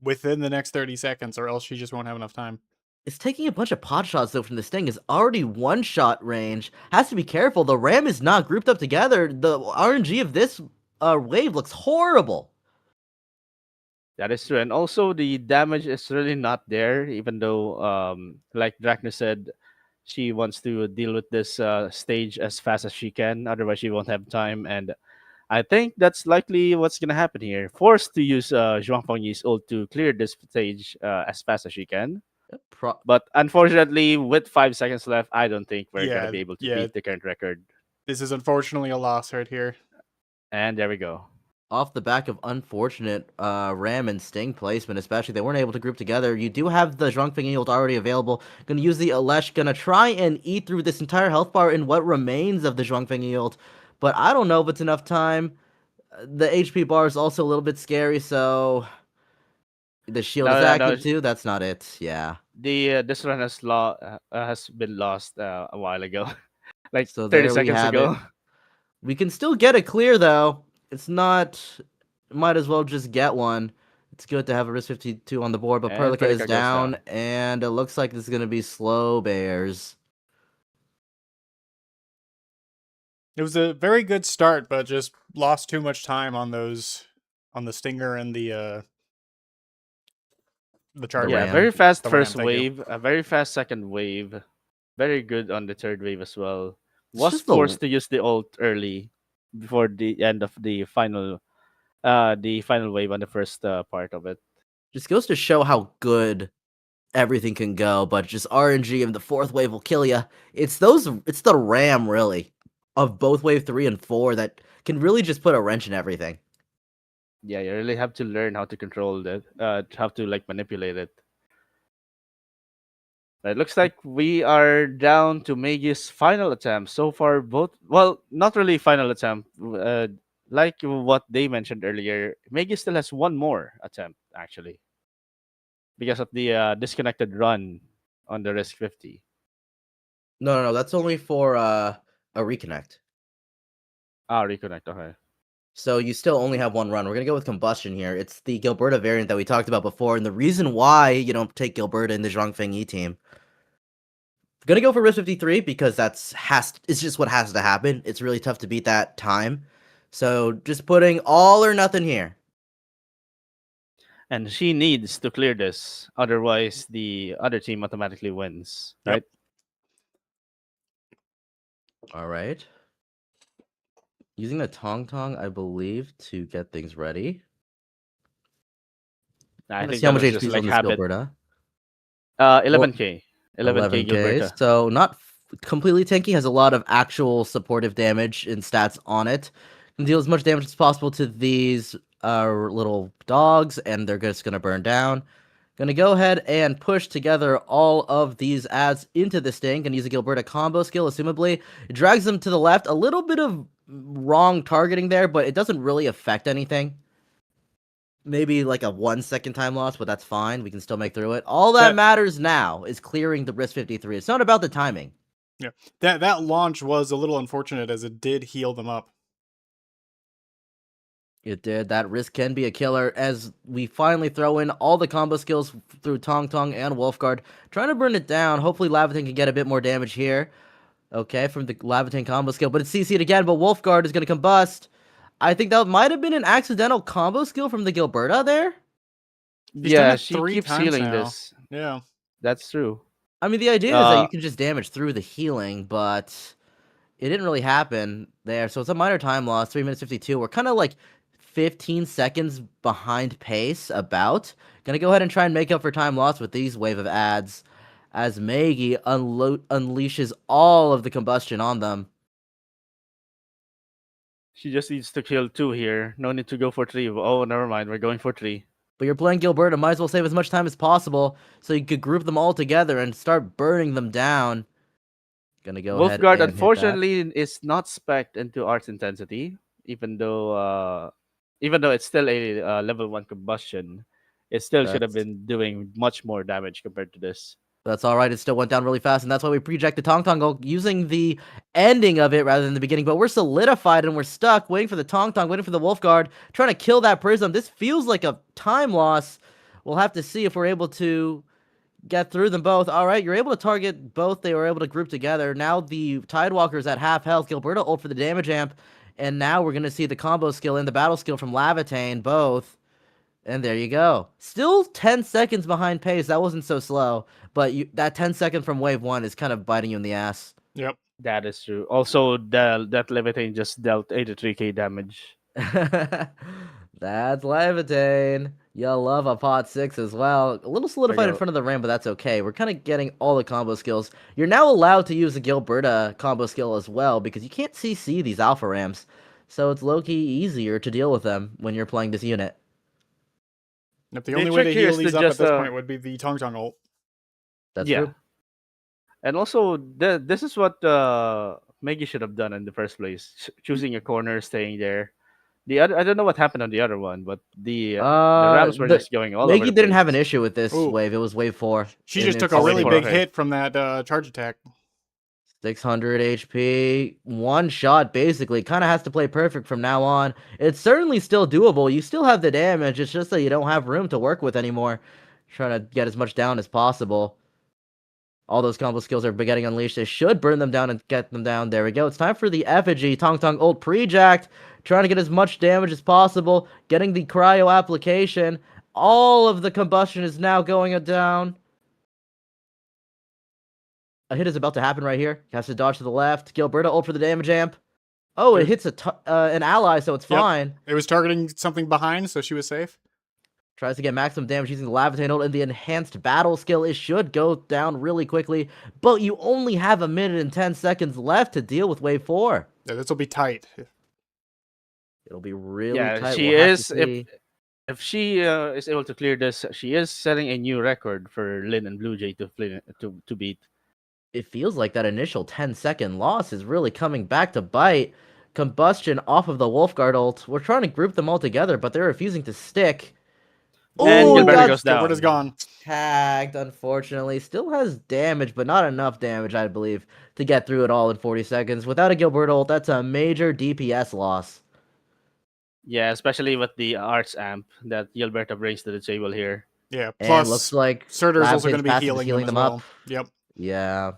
within the next 30 seconds, or else she just won't have enough time. It's taking a bunch of pot shots though from this thing. Is already one shot range. Has to be careful. The Ram is not grouped up together. The RNG of this wave looks horrible. That is true, and also the damage is really not there. Even though, like Drachner said, she wants to deal with this stage as fast as she can. Otherwise, she won't have time. And I think that's likely what's gonna happen here. Forced to use Zhuang Fengyi's ult to clear this stage as fast as she can. But unfortunately, with 5 seconds left, I don't think we're gonna be able to beat the current record. This is unfortunately a loss right here. And there we go. Off the back of unfortunate Ram and Sting placement, especially, they weren't able to group together. You do have the Zhuangfeng ult already available. Gonna use the Alesh, gonna try and eat through this entire health bar in what remains of the Zhuangfeng ult. But I don't know if it's enough time. The HP bar is also a little bit scary, so the shield is active too. That's not it. Yeah. This run has been lost a while ago, like So 30 there we seconds have ago. it. We can still get it clear though. It's not. Might as well just get one. It's good to have a risk 52 on the board, but And Perlica is Perlica goes down, down. and it looks like this is gonna be slow bears. It was a very good start, but just lost too much time on those, on the Stinger and the Charger. Yeah, Ram. very fast The Ram, first thank you. wave, a very fast second wave, very good on the third wave as well. It's Was just the- forced to use the ult early before the end of the final wave on the first part of it. Just goes to show how good everything can go, but just RNG and the fourth wave will kill you. It's the Ram really of both wave 3 and 4 that can really just put a wrench in everything. Yeah, you really have to learn how to control that, how to like manipulate it. It looks like we are down to Megi's final attempt. So far, not really final attempt. Like what they mentioned earlier, Megi still has one more attempt, actually. Because of the disconnected run on the Risk 50. No, that's only for a reconnect. Reconnect, okay. So you still only have one run. We're gonna go with combustion here. It's the Gilberta variant that we talked about before, and the reason why you don't take Gilberta in the Zhuangfeng Yi team. Gonna go for Risk 53 because it's just what has to happen. It's really tough to beat that time. So just putting all or nothing here. And she needs to clear this, otherwise the other team automatically wins, Yep. right? All right. Using the Tong Tong, I believe, to get things ready. I Let's think see how that much was HP just is like on this habit. Gilberta. 11k. 11k 11k. Gilberta. So not completely tanky. Has a lot of actual supportive damage and stats on it. Can deal as much damage as possible to these little dogs, and they're just gonna burn down. Gonna go ahead and push together all of these adds into this thing. Gonna use a Gilberta combo skill, assumably. It drags them to the left. A little bit of wrong targeting there, but it doesn't really affect anything. Maybe like a 1 second time loss, but that's fine. We can still make through it. All that matters now is clearing the risk 53. It's not about the timing. Yeah, that launch was a little unfortunate as it did heal them up. It did. That risk can be a killer as we finally throw in all the combo skills through Tong Tong and Wolfguard. Trying to burn it down. Hopefully Lavatin can get a bit more damage here. Okay, from the Lavatin combo skill. But it's CC'd again, but Wolfguard is going to combust. I think that might have been an accidental combo skill from the Gilberta there. He's done Yeah, it she 3 keeps times healing now. this. Yeah. That's true. I mean, the idea is that Uh, you can just damage through the healing, but it didn't really happen there. So it's a minor time loss, 3 minutes 52. We're kind of like 15 seconds behind pace about. Gonna go ahead and try and make up for time lost with these wave of ads as Maggie unleashes all of the combustion on them. She just needs to kill 2 here. No need to go for 3. Oh, never mind. We're going for 3. But you're playing Gilberta, might as well save as much time as possible so you could group them all together and start burning them down. Gonna go ahead Wolfguard, and hit that. unfortunately, is not spec'd into Art's Intensity, even though it's still a level 1 combustion. It still should have been doing much more damage compared to this. That's all right. It still went down really fast, and that's why we project the Tong Tong goal using the ending of it rather than the beginning. But we're solidified and we're stuck, waiting for the Tong Tong, waiting for the Wolf Guard, trying to kill that Prism. This feels like a time loss. We'll have to see if we're able to get through them both. All right, you're able to target both. They were able to group together. Now the Tidewalker is at half health. Gilberta ult for the damage amp, and now we're going to see the combo skill and the battle skill from Lavatain both. And there you go. Still 10 seconds behind pace. That wasn't so slow. But that 10 second from wave 1 is kind of biting you in the ass. Yep. That is true. Also, that Levitain just dealt 83k damage. That's Lavatain. You'll love a pot 6 as well. A little solidified in front of the ram, but that's okay. We're kind of getting all the combo skills. You're now allowed to use a Gilberta combo skill as well because you can't CC these alpha rams. So it's low-key easier to deal with them when you're playing this unit. If the only way to heal these up at this point would be the Tong Tong ult. That's true. And also, this is what Maggie should have done in the first place. Choosing a corner, staying there. The other, I don't know what happened on the other one, but the Rams were just going all over. Maggie didn't have an issue with this wave. It was wave 4. She just took a really big hit from that charge attack. 600 HP, one shot basically. Kind of has to play perfect from now on. It's certainly still doable. You still have the damage. It's just that you don't have room to work with anymore. Trying to get as much down as possible. All those combo skills are getting unleashed. They should burn them down and get them down. There we go. It's time for the effigy. Tong Tong ult pre-jacked. Trying to get as much damage as possible. Getting the cryo application. All of the combustion is now going down. A hit is about to happen right here. Has to dodge to the left. Gilberta ult for the damage amp. Oh, it hits an ally, so it's fine. It was targeting something behind, so she was safe. Tries to get maximum damage using the Lavatain ult, and the enhanced battle skill. It should go down really quickly, but you only have 1 minute and 10 seconds left to deal with wave 4. Yeah, this will be tight. It'll be really tight. She is. If she is able to clear this, she is setting a new record for Lin and Blue Jay to beat. It feels like that initial 10-second loss is really coming back to bite. Combustion off of the Wolfguard ult. We're trying to group them all together, but they're refusing to stick. And Gilberta goes down. Gilberta's gone. Tagged, unfortunately. Still has damage, but not enough damage, I believe, to get through it all in 40 seconds. Without a Gilberta ult, that's a major DPS loss. Yeah, especially with the Arts amp that Gilberta brings to the table here. Yeah, plus and looks like Surtur's also going to be Lavatin's healing them up. well. Yep. Yeah.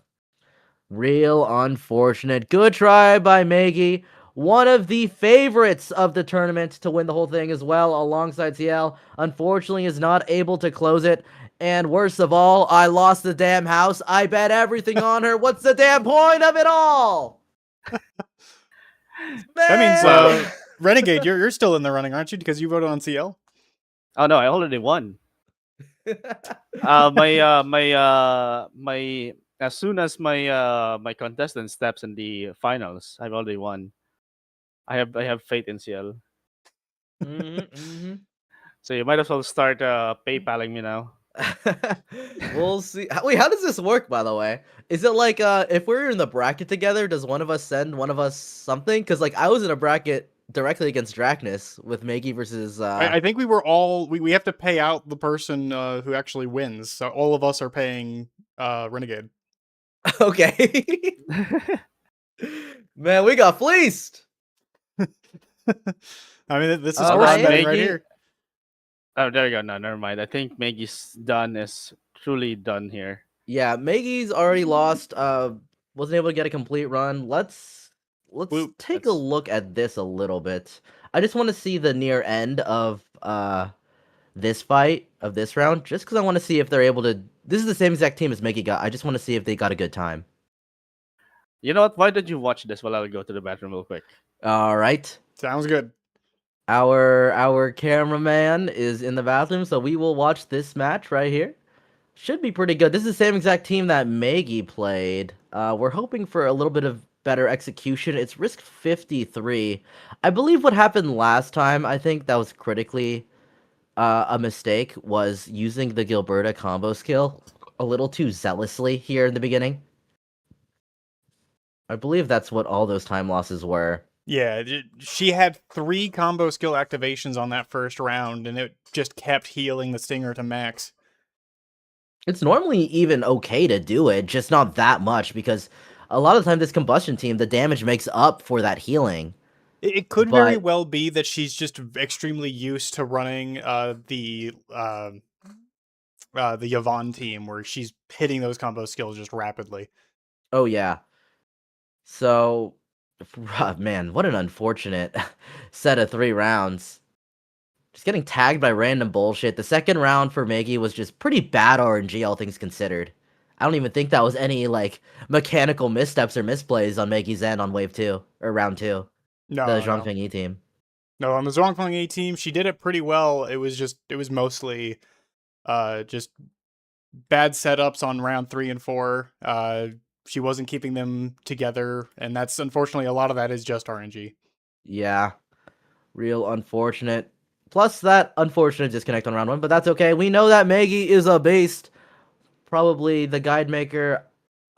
Real unfortunate. Good try by Maggie. One of the favorites of the tournament to win the whole thing as well, alongside CL. Unfortunately, is not able to close it. And worst of all, I lost the damn house. I bet everything on her. What's the damn point of it all? That means Well- Renegade, you're still in the running, aren't you? Because you voted on CL. Oh no, I already won. My as soon as my contestant steps in the finals, I've already won. I have faith in CL. So you might as well start PayPaling me now. We'll see. Wait, how does this work, by the way? Is it like if we're in the bracket together, does one of us send one of us something? Because like I was in a bracket directly against Dracnus with Maggie versus I think we were all we have to pay out the person who actually wins. So all of us are paying Renegade. Okay. Man, we got fleeced. I mean, this is Oh, horse I am betting right Maggie? here. Oh, there you go. No, never mind. I think Maggie's done is truly done here. Yeah, Maggie's already lost. Wasn't able to get a complete run. Let's Whoop, take a that's- look at this a little bit. I just want to see the near end of this fight of this round, just because I want to see if they're able to. This is the same exact team as Maggie got. I just want to see if they got a good time. You know what? Why don't you watch this while I'll go to the bathroom real quick? All right. Sounds good. Our cameraman is in the bathroom, so we will watch this match right here. Should be pretty good. This is the same exact team that Maggie played. We're hoping for a little bit of better execution. It's risk 53. I believe what happened last time, I think that was critically a mistake, was using the Gilberta combo skill a little too zealously here in the beginning. I believe that's what all those time losses were. Yeah, she had 3 combo skill activations on that first round, and it just kept healing the Stinger to max. It's normally even okay to do it, just not that much, because a lot of the time this combustion team, the damage makes up for that healing. It could very But- well be that she's just extremely used to running the Yvonne team, where she's hitting those combo skills just rapidly. Oh yeah. So, man, what an unfortunate set of 3 rounds. Just getting tagged by random bullshit. The second round for Maggie was just pretty bad RNG, all things considered. I don't even think that was any, like, mechanical missteps or misplays on Maggie's end on wave 2, or round 2. No, The no. Zhongfeng E team. No, on the Zhuangfeng A team, she did it pretty well. It was mostly just bad setups on round 3 and 4. She wasn't keeping them together, and that's unfortunately a lot of that is just RNG. Yeah. Real unfortunate. Plus that unfortunate disconnect on round 1, but that's okay. We know that Maggie is a beast. Probably the guide maker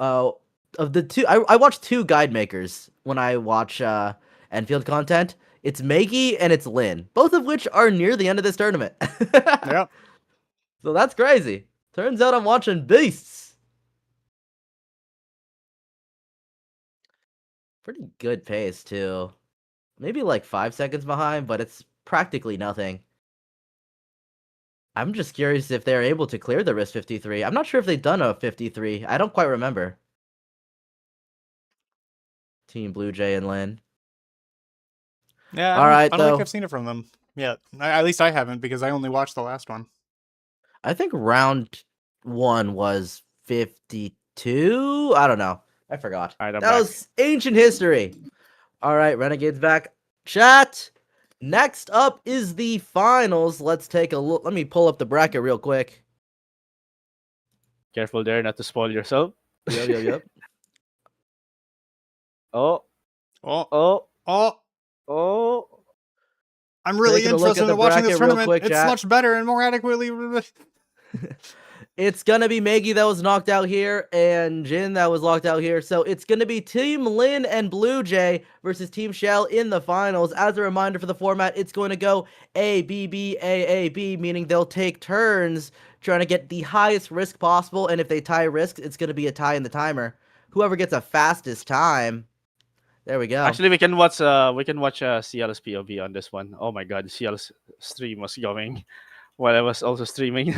of the two. I watch 2 guide makers when I watch Enfield content. It's Maggie and it's Lynn, both of which are near the end of this tournament. Yep. So that's crazy. Turns out I'm watching beasts. Pretty good pace too. Maybe like 5 seconds behind, but it's practically nothing. I'm just curious if they're able to clear the risk 53. I'm not sure if they've done a 53. I don't quite remember. Team Blue Jay and Lynn. Yeah. All right, I don't though. think I've seen it from them yet. At least I haven't, because I only watched the last one. I think round 1 was 52. I don't know. I forgot. All right, I'm That back. was ancient history. All right, Renegade's back. Chat. Next up is the finals. Let's take a look. Let me pull up the bracket real quick. Careful there, not to spoil yourself. Yep. Oh, Oh, oh, oh! oh. I'm really Taking a look at interested the in watching bracket this real tournament. quick, It's chat. much better and more adequately. It's gonna be Maggie that was knocked out here, and Jin that was locked out here. So it's gonna be Team Lin and Blue Jay versus Team Shell in the finals. As a reminder for the format, it's going to go A, B, B, A, B, meaning they'll take turns trying to get the highest risk possible. And if they tie risk, it's gonna be a tie in the timer. Whoever gets the fastest time. There we go. Actually, we can watch CL's POV on this one. Oh my god, CL's stream was going while I was also streaming.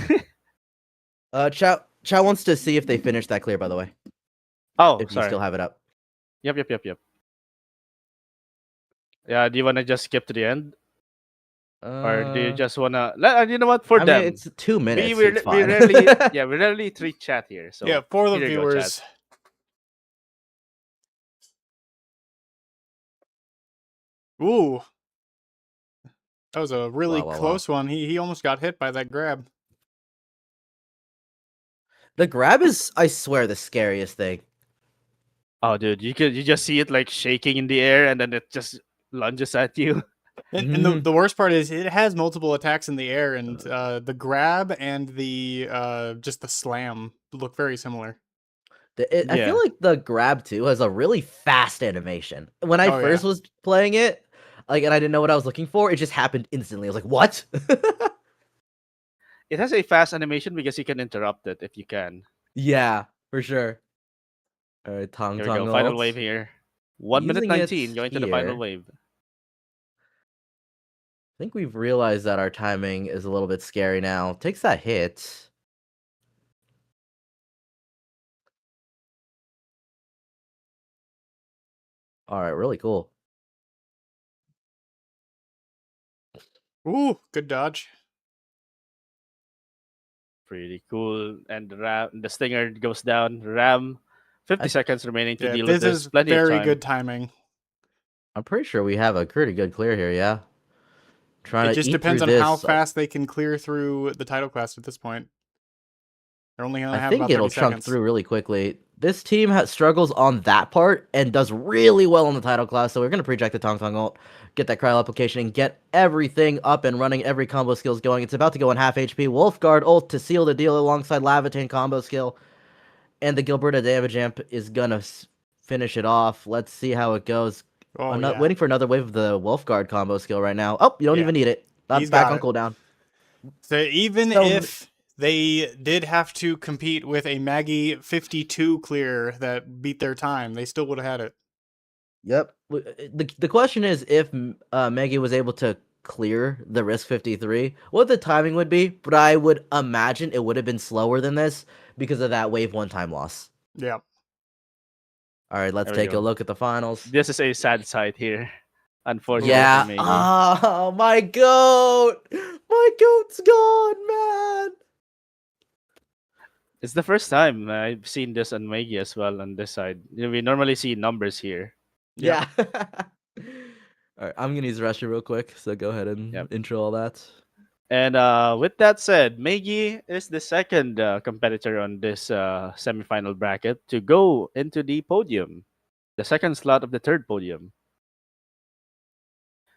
Chow wants to see if they finished that clear, by the way. Oh, If you sorry. still have it up. Yep. Yeah, do you wanna just skip to the end, or do you just wanna? You know what? For I them, mean, it's 2 minutes. we It's fine. rarely treat chat here. So yeah, for the here you go, viewers. chat. Ooh. That was a really Wow. close one. He almost got hit by that grab. The grab is, I swear, the scariest thing. Oh, dude, you just see it like shaking in the air, and then it just lunges at you. And the worst part is it has multiple attacks in the air, and the grab and the just the slam look very similar. I feel Yeah. like the grab too has a really fast animation. When I Oh, first yeah. was playing it, like, and I didn't know what I was looking for, it just happened instantly. I was like, "What?" It has a fast animation because you can interrupt it if you can. Yeah, for sure. All right, Tong Here we Tong go. Final ult. wave here. 1 minute Using it 19 going to the final here. wave. I think we've realized that our timing is a little bit scary now. Takes that hit. All right, really cool. Ooh, good dodge. Pretty cool. And the stinger goes down. Ram. 50 I- seconds remaining to Yeah, deal with this this. is Plenty of very time. good timing. I'm pretty sure we have a pretty good clear here. Yeah, It trying to just eat depends through on how this. fast they can clear through the title class at this point. They're only gonna I have think about it'll 30 chunk seconds. through really quickly. This team struggles on that part and does really well in the title class, so we're going to project the Tong Tong ult, get that cryo application, and get everything up and running, every combo skills going. It's about to go on half HP. Wolfguard ult to seal the deal alongside Lavitain combo skill, and the Gilberta damage amp is going to finish it off. Let's see how it goes. Oh, yeah. Waiting for another wave of the Wolfguard combo skill right now. Oh, you don't Yeah. even need it. He's Back got on it. cooldown. So even So- if they did have to compete with a Maggie 52 clear that beat their time, they still would have had it. Yep. The question is if Maggie was able to clear the Risk 53, what the timing would be, but I would imagine it would have been slower than this because of that wave 1 time loss. Yeah. All right, let's There we take a go. look at the finals. This is a sad sight here. Unfortunately Yeah. for Maggie. Oh, my goat. My goat's gone, man. It's the first time I've seen this on Maggie as well on this side. We normally see numbers here. Yeah. All right, I'm going to use the restroom real quick, so go ahead and Yep. intro all that. And with that said, Maggie is the second competitor on this semifinal bracket to go into the podium, the second slot of the third podium.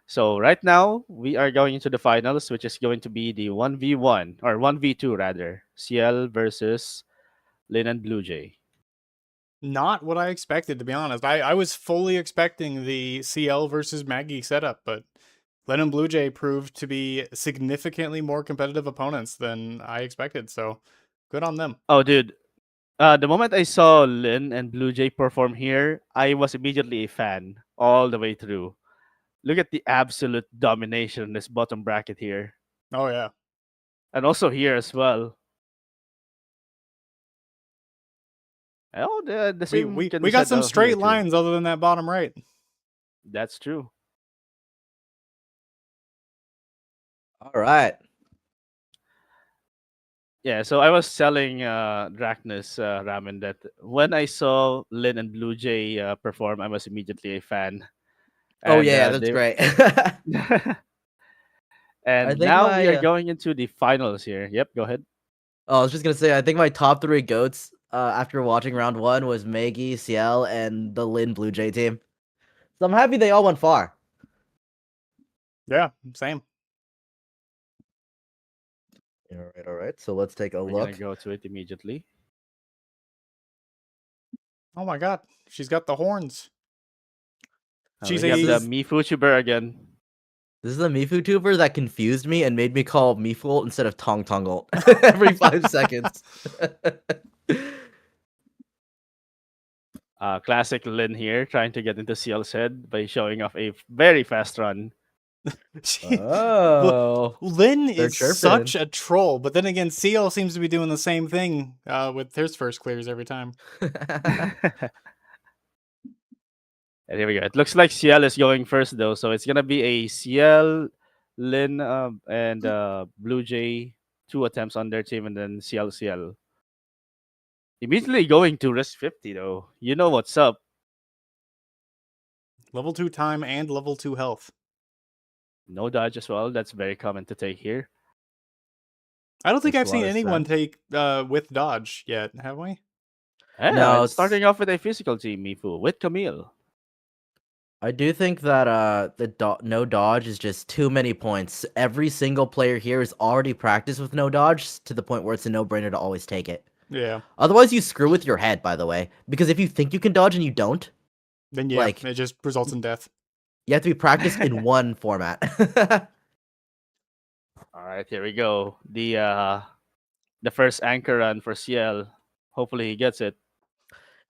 So right now we are going into the finals, which is going to be the 1v1 or 1v2 rather, CL versus Lin and Blue Jay. Not what I expected, to be honest. I was fully expecting the CL versus Maggie setup, but Len and Blue Jay proved to be significantly more competitive opponents than I expected, so good on them. Oh, dude. The moment I saw Lin and Blue Jay perform here, I was immediately a fan all the way through. Look at the absolute domination in this bottom bracket here. Oh, yeah. And also here as well. Oh, the same We can be got said some of here straight too. lines other than that bottom right. That's true. All right. Yeah, so I was telling Dracnus Ramen that when I saw Lin and Blue Jay perform, I was immediately a fan. Oh, And, yeah, that's great. And I think now we are my, going into the finals here. Yep, go ahead. Oh, I was just gonna say, I think my top 3 goats after watching round 1 was Maggie, Ciel, and the Lin Blue Jay team. So I'm happy they all went far. Yeah, same. All right. So let's take a We're gonna look. go to it immediately. Oh my god, she's got the horns. She's We have the a Mifu Tuber again. This is the Mifu tuber that confused me and made me call Mifu ult instead of Tong Tong ult every 5 seconds. Classic Lin here, trying to get into CL's head by showing off a very fast run. Oh. Lin They're is chirping. such a troll, but then again, CL seems to be doing the same thing with his first clears every time. And here we go. It looks like CL is going first though, so it's gonna be a CL, Lin, and Blue Jay, 2 attempts on their team, and then CL. Immediately going to risk 50 though. You know what's up. Level 2 time and level 2 health. No dodge as well. That's very common to take here. I don't think Makes I've a lot seen of anyone sense. take with dodge yet, have we? Yeah, No, it's it's- starting off with a physical team, Mifu, with Camille. I do think that no dodge is just too many points. Every single player here is already practiced with no dodge to the point where it's a no-brainer to always take it. Yeah. Otherwise, you screw with your head, by the way. Because if you think you can dodge and you don't, Then yeah, like, it just results in death. you have to be practiced in one format. All right, here we go. The first anchor run for CL. Hopefully he gets it.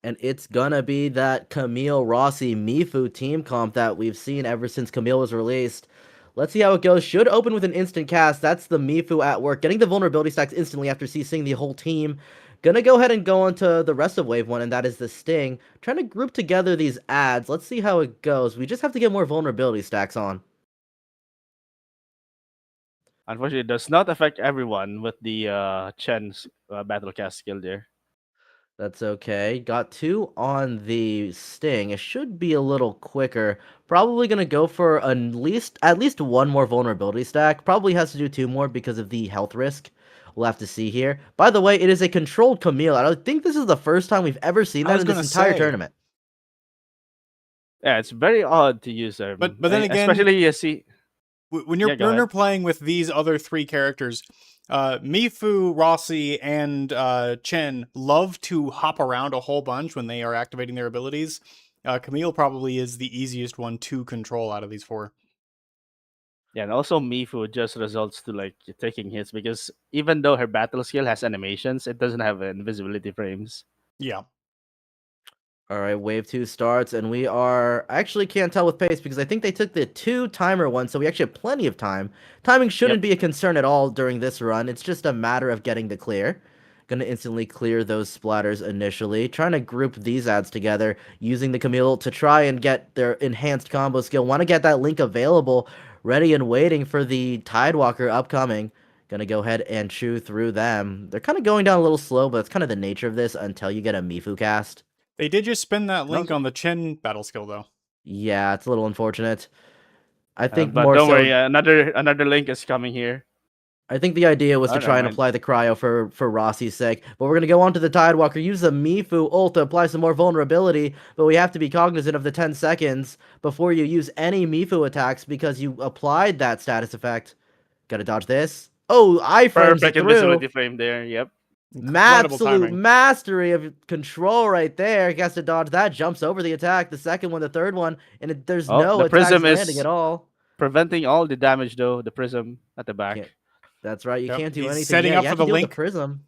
And it's gonna be that Camille Rossi Mifu team comp that we've seen ever since Camille was released. Let's see how it goes. Should open with an instant cast. That's the Mifu at work. Getting the vulnerability stacks instantly after CCing the whole team. Gonna go ahead and go on to the rest of Wave 1, and that is the Sting. Trying to group together these ads. Let's see how it goes. We just have to get more vulnerability stacks on. Unfortunately, it does not affect everyone with the Chen's battle cast skill there. That's okay. Got 2 on the Sting. It should be a little quicker. Probably gonna go for at least 1 more vulnerability stack. Probably has to do 2 more because of the health risk. We'll have to see here. By the way, it is a controlled Camille. I don't think this is the first time we've ever seen I that was in this gonna entire say. tournament. Yeah, it's very odd to use them. But then again- especially you see. When you're Yeah, go ahead. playing with these other 3 characters, Mifu, Rossi, and Chen love to hop around a whole bunch when they are activating their abilities. Camille probably is the easiest one to control out of these 4. Yeah, and also Mifu just results to like taking hits because even though her battle skill has animations, it doesn't have invisibility frames. Yeah. All right, wave 2 starts, and we are... I actually can't tell with pace because I think they took the 2 timer one, so we actually have plenty of time. Timing shouldn't Yep. be a concern at all during this run. It's just a matter of getting the clear. Gonna instantly clear those splatters initially. Trying to group these ads together, using the Camille to try and get their enhanced combo skill. Want to get that link available, ready and waiting for the Tidewalker upcoming. Gonna go ahead and chew through them. They're kind of going down a little slow, but it's kind of the nature of this until you get a Mifu cast. They did just spin that link No. on the Chen battle skill, though. Yeah, it's a little unfortunate. I think But more don't so. worry, another link is coming here. I think the idea was Oh, to never try and mind. apply the cryo for Rossi's sake. But we're gonna go on to the Tidewalker, use the Mifu ult to apply some more vulnerability. But we have to be cognizant of the 10 seconds before you use any Mifu attacks because you applied that status effect. Gotta dodge this. Oh, iframes it Perfect through. invisibility frame there. Yep. Incredible Absolute timing. mastery of control right there. He has to dodge that, jumps over the attack, the second one, the third one, and there's Oh, no the attacks prism is- landing at all. Preventing all the damage though. The prism at the back. Can't- That's right, you Yep, can't do he's anything. setting Yeah, up you for have the to deal with link. the prism.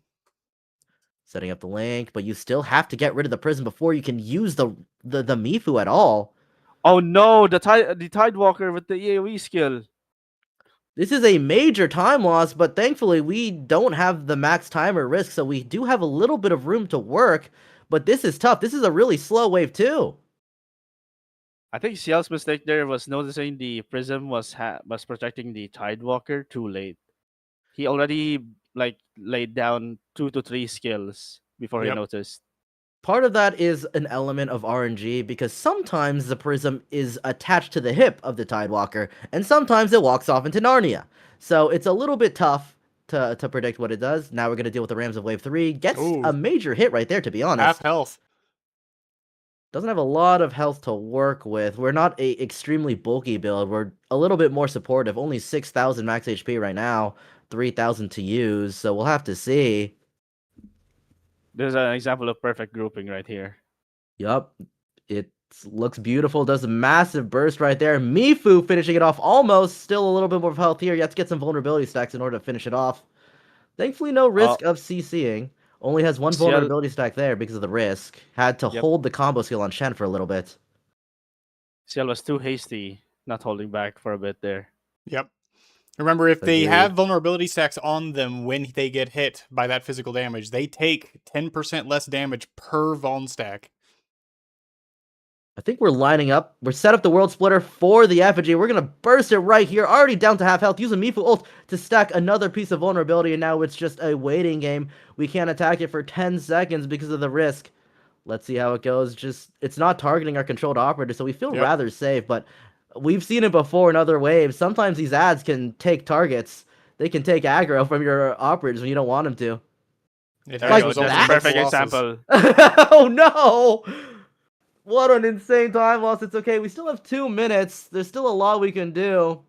Setting up the link, but you still have to get rid of the prism before you can use the Mifu at all. Oh no, the Tidewalker with the AoE skill. This is a major time loss, but thankfully we don't have the max timer risk, so we do have a little bit of room to work. But this is tough. This is a really slow wave too. I think CL's mistake there was noticing the prism was protecting the Tidewalker too late. He already like laid down 2 to 3 skills before he Yep. noticed. Part of that is an element of RNG because sometimes the prism is attached to the hip of the Tidewalker, and sometimes it walks off into Narnia. So it's a little bit tough to predict what it does. Now we're going to deal with the Rams of Wave 3. Gets Ooh. a major hit right there, to be honest. Half health. Doesn't have a lot of health to work with. We're not a extremely bulky build. We're a little bit more supportive. Only 6,000 max HP right now. 3,000 to use, so we'll have to see. There's an example of perfect grouping right here. Yup. It looks beautiful. Does a massive burst right there. Mifu finishing it off almost. Still a little bit more of health here. You have to get some vulnerability stacks in order to finish it off. Thankfully, no risk of CCing. Only has 1 CL vulnerability stack there because of the risk. Had to Yep. hold the combo skill on Shen for a little bit. CL was too hasty, not holding back for a bit there. Yep. Remember, if they Agreed. have vulnerability stacks on them when they get hit by that physical damage, they take 10% less damage per vuln stack. I think we're lining up. We're set up the World Splitter for the effigy. We're going to burst it right here. Already down to half health. Using Mifu ult to stack another piece of vulnerability. And now it's just a waiting game. We can't attack it for 10 seconds because of the risk. Let's see how it goes. Just it's not targeting our controlled operator, so we feel Yep. rather safe. But we've seen it before in other waves. Sometimes these ads can take targets. They can take aggro from your operators when you don't want them to. It There has you go. resulted That's in a perfect multiple losses. example. Oh no! What an insane time loss. It's okay. We still have 2 minutes. There's still a lot we can do.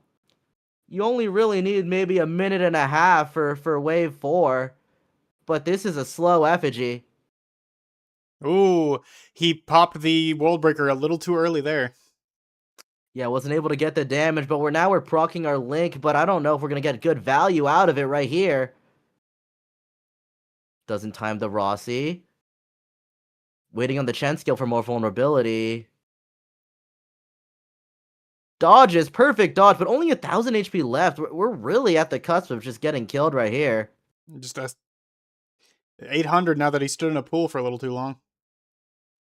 You only really need maybe a minute and a half for wave 4. But this is a slow effigy. Ooh, he popped the World Breaker a little too early there. Yeah, wasn't able to get the damage, but we're proccing our Link, but I don't know if we're gonna get good value out of it right here. Doesn't time the Rossi. Waiting on the Chen skill for more vulnerability. Dodges, perfect dodge, but only 1,000 HP left. We're really at the cusp of just getting killed right here. Just 800 now that he stood in a pool for a little too long.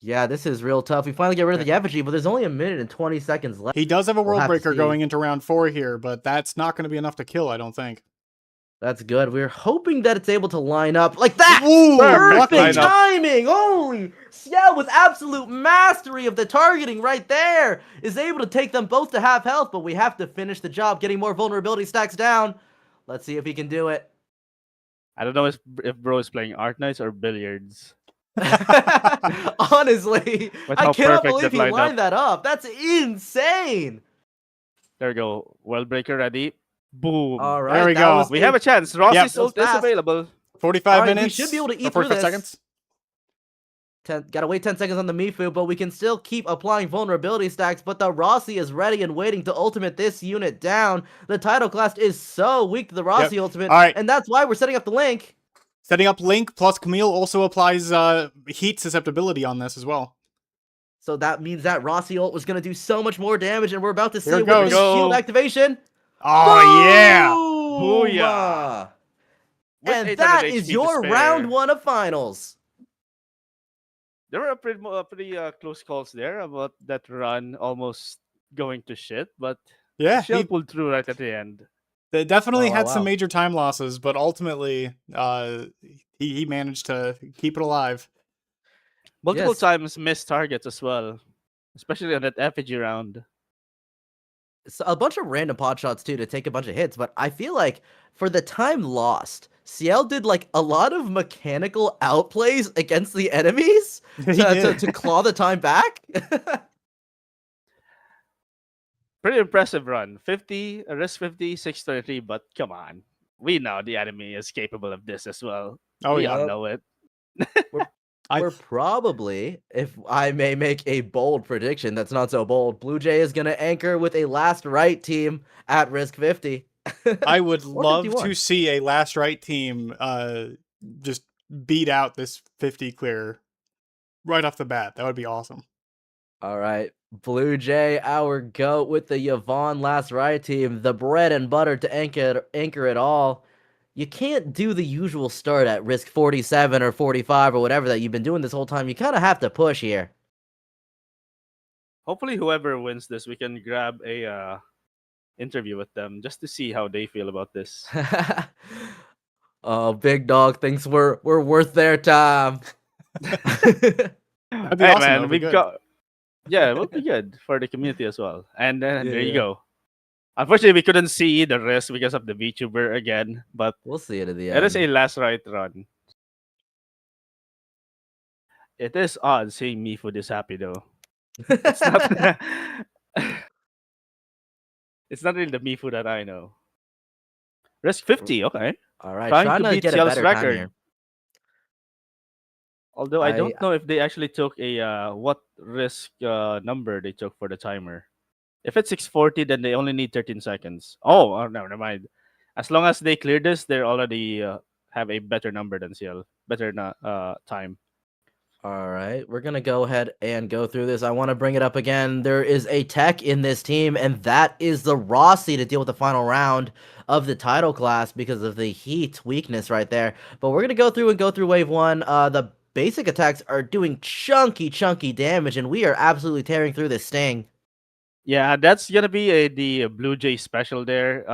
Yeah, this is real tough. We finally get rid of the effigy, but there's only a minute and 20 seconds left. He does have a We'll World have to Breaker see. going into round 4 here, but that's not going to be enough to kill, I don't think. That's good. We're hoping that it's able to line up like that. Ooh, Perfect lucky. timing. Holy, Xiao with absolute mastery of the targeting right there is able to take them both to half health, but we have to finish the job getting more vulnerability stacks down. Let's see if he can do it. I don't know if bro is playing Art Knights or billiards. Honestly, With I how cannot perfect believe that he lined lined that up. That's insane. There we go. World Breaker ready. Boom. All right, There we that go. was We have a chance. Rossi's Yep. ult is Fast. available. 45 Alright, we minutes. should be able to eat or through 45 this. seconds. Gotta wait 10 seconds on the Mifu, but we can still keep applying vulnerability stacks, but the Rossi is ready and waiting to ultimate this unit down. The title class is so weak to the Rossi ultimate, Alright. and that's why we're setting up the Link. Setting up Link plus Camille also applies heat susceptibility on this as well. So that means that Rossi ult was gonna do so much more damage, and we're about to see Here it it with goes. the shield activation. Oh, yeah. Boom! Booyah. With And 800 that HP is to your spare. round 1 of finals. There were pretty close calls there about that run almost going to shit, but Yeah, Shell pulled through right at the end. they definitely Wow, had wow, some wow. major time losses, but ultimately he managed to keep it alive. Multiple Yes. times missed targets as well, especially on that effigy round. So a bunch of random pot shots too to take a bunch of hits, but I feel like for the time lost, CL did like a lot of mechanical outplays against the enemies He to did. claw the time back. Pretty impressive run. 50, risk 50, 623, but come on. We know the enemy is capable of this as well. Oh, We yeah. all know it. We're probably, if I may make a bold prediction that's not so bold, Blue Jay is going to anchor with a last right team at risk 50. I would Or love 51. to see a last right team just beat out this 50 clear right off the bat. That would be awesome. All right, Blue Jay, our goat with the Yvonne last right team, the bread and butter to anchor it all. You can't do the usual start at risk 47 or 45 or whatever that you've been doing this whole time. You kind of have to push here. Hopefully, whoever wins this, we can grab a interview with them just to see how they feel about this. Oh, Big Dog thinks we're worth their time. That'd be Hey awesome. That man, would be we've good. got it will be good for the community as well. And then there you Yeah. go. Unfortunately, we couldn't see the rest because of the VTuber again, but We'll see it at the it end. is a last right run. It is odd seeing Mifu this happy though. It's not. It's not really the Mifu that I know. Risk 50, okay. All right, Trying trying to to beat get a Ciel's better time record. here. Although I don't know if they actually took a what risk number they took for the timer. If it's 640, then they only need 13 seconds. Oh, no, never mind. As long as they clear this, they're already have a better number than Ciel. Better time. All right, we're going to go ahead and go through this. I want to bring it up again. There is a tech in this team, and that is the Rossi to deal with the final round of the title class because of the heat weakness right there. But we're going to go through wave 1. The basic attacks are doing chunky damage, and we are absolutely tearing through this Sting. Yeah, that's gonna be the Blue Jay special there.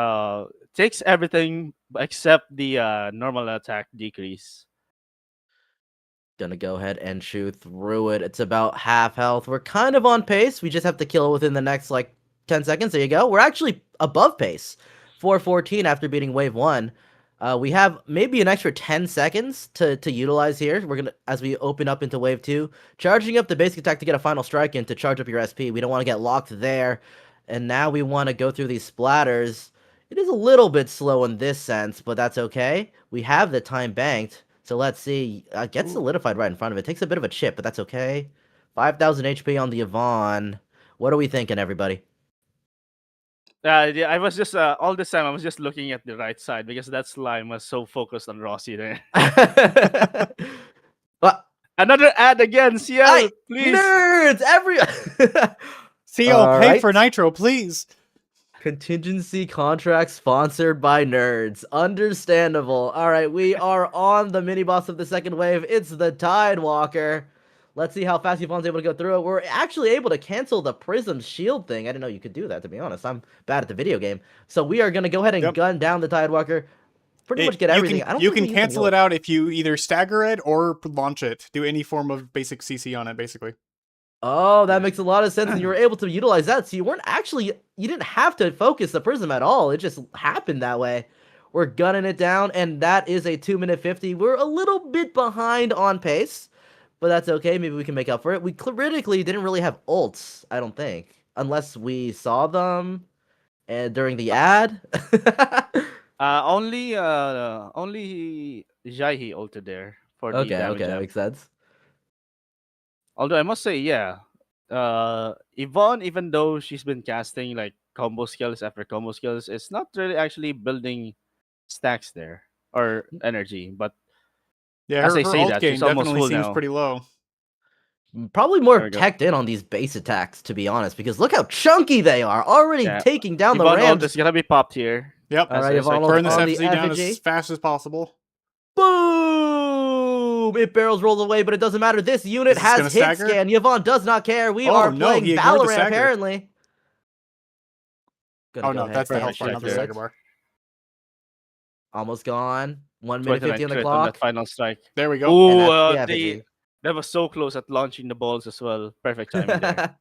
Takes everything except the normal attack decrease. Gonna go ahead and chew through it. It's about half health. We're kind of on pace. We just have to kill it within the next, like, 10 seconds. There you go. We're actually above pace. 4:14 after beating wave 1. We have maybe an extra 10 seconds to utilize here. We're gonna, as we open up into wave 2, charging up the basic attack to get a final strike in to charge up your SP. We don't want to get locked there. And now we want to go through these splatters. It is a little bit slow in this sense, but that's okay. We have the time banked. So let's see. Gets solidified right in front of it. Takes a bit of a chip, but that's okay. 5,000 HP on the Yvonne. What are we thinking, everybody? Yeah, I was just all this time I was just looking at the right side because that slime was so focused on Rossi there. But Another ad again, CL, please. nerds, CL, All pay right. for Nitro, please. Contingency contract sponsored by nerds. Understandable. All right, we are on the mini boss of the second wave. It's the Tidewalker. Let's see how fast Yvonne's able to go through it. We're actually able to cancel the Prism shield thing. I didn't know you could do that, to be honest. I'm bad at the video game. So we are going to go ahead and gun down the Tidewalker. Pretty much get everything. You can cancel it out if you either stagger it or launch it. Do any form of basic CC on it, basically. Oh, that makes a lot of sense, and you were able to utilize that, so you didn't have to focus the Prism at all. It just happened that way. We're gunning it down, and that is a 2-minute 50. We're a little bit behind on pace, but that's okay. Maybe we can make up for it. We critically didn't really have ults, I don't think, unless we saw them during the ad. Only Jaihi ulted there for the damage. Okay, that makes sense. Although I must say, yeah, Yvonne, even though she's been casting like combo skills after combo skills, it's not really actually building stacks there or energy. But Yeah, as her I say ult that, game she's almost definitely full seems now. pretty low. Probably There more we go. teched in on these base attacks, to be honest, because look how chunky they are. Already Yeah. taking down the Yvonne ult Rams. is gonna be popped here. Yep. All right, Yvonne Burn this on the FZ down effigy. as fast as possible. Boom! It barrels rolls away, but it doesn't matter. This unit Is this has gonna hit stagger? scan. Yvonne does not care. We Oh, are no, playing he ignored the Valorant, stagger. apparently. Oh no, that's the and health bar, not the cancel stagger it. bar. Almost gone. 1 minute 50 on the crit on clock. that final strike. There we go. Ooh, And that's the effigy. that was so close at launching the balls as well. Perfect timing there.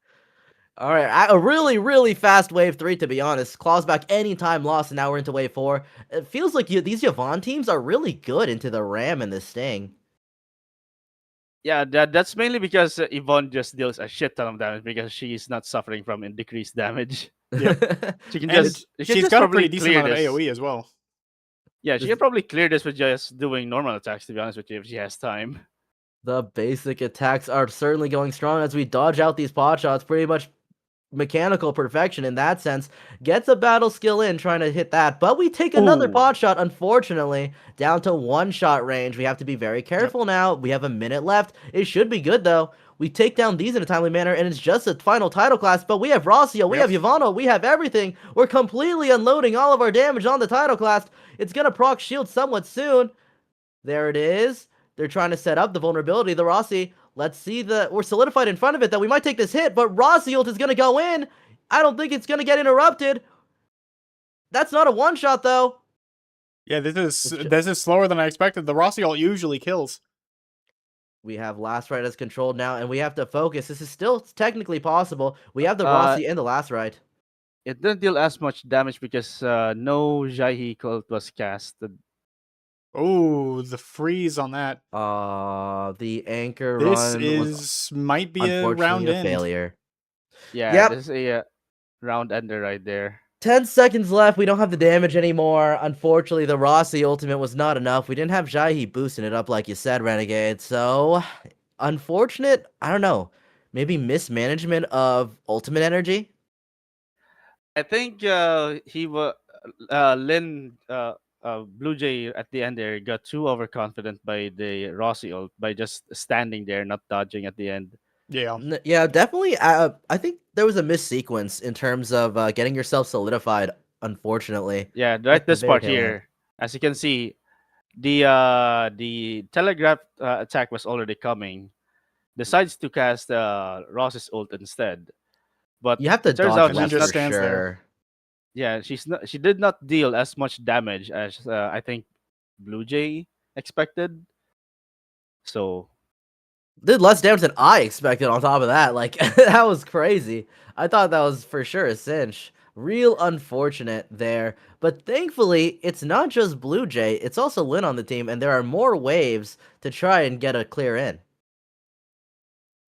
All right, a really, really fast wave 3, to be honest. Claws back anytime lost, and now we're into wave 4. It feels like these Yvonne teams are really good into the Ram and the Sting. Yeah, that's mainly because Yvonne just deals a shit ton of damage because she's not suffering from decreased damage. She can And just she's got a pretty decent amount of AoE as well. Yeah, she can probably clear this with just doing normal attacks, to be honest with you, if she has time. The basic attacks are certainly going strong as we dodge out these pot shots. Pretty much mechanical perfection in that sense. Gets a battle skill in trying to hit that, but we take another Ooh. pot shot, unfortunately, down to 1-shot range. We have to be very careful now. We have a minute left. It should be good, though. We take down these in a timely manner, and it's just a final title class, but we have Rossio, we have Yvonne, we have everything. We're completely unloading all of our damage on the title class. It's gonna proc shield somewhat soon. There it is. They're trying to set up the vulnerability. The Rossi, let's see we're solidified in front of it that we might take this hit, but Rossi ult is going to go in. I don't think it's going to get interrupted. That's not a one-shot, though. Yeah, this is slower than I expected. The Rossi ult usually kills. We have last right as controlled now, and we have to focus. This is still technically possible. We have the Rossi and the last right. It didn't deal as much damage because no Jaihi cult was casted. Oh, the freeze on that. The anchor This run might be a unfortunately round a end. failure. Yeah, Yep. this is a round ender right there. 10 seconds left. We don't have the damage anymore. Unfortunately, the Rossi ultimate was not enough. We didn't have Jaihi boosting it up like you said, Renegade. So, unfortunate. I don't know. Maybe mismanagement of ultimate energy. I think Lin Blue Jay at the end there got too overconfident by the Rossi ult by just standing there, not dodging at the end. Yeah. Yeah, definitely. I think there was a missequence in terms of getting yourself solidified, unfortunately. Yeah, right this very part tail end. here. As you can see, the telegraph attack was already coming. Decides to cast Ross's ult instead. But You have to it turns dodge out and then left she's just for not, stands there. sure. yeah, she did not deal as much damage as I think Blue Jay expected. So Did less damage than I expected on top of that. Like, that was crazy. I thought that was for sure a cinch. Real unfortunate there. But thankfully, it's not just Blue Jay, it's also Lin on the team, and there are more waves to try and get a clear in.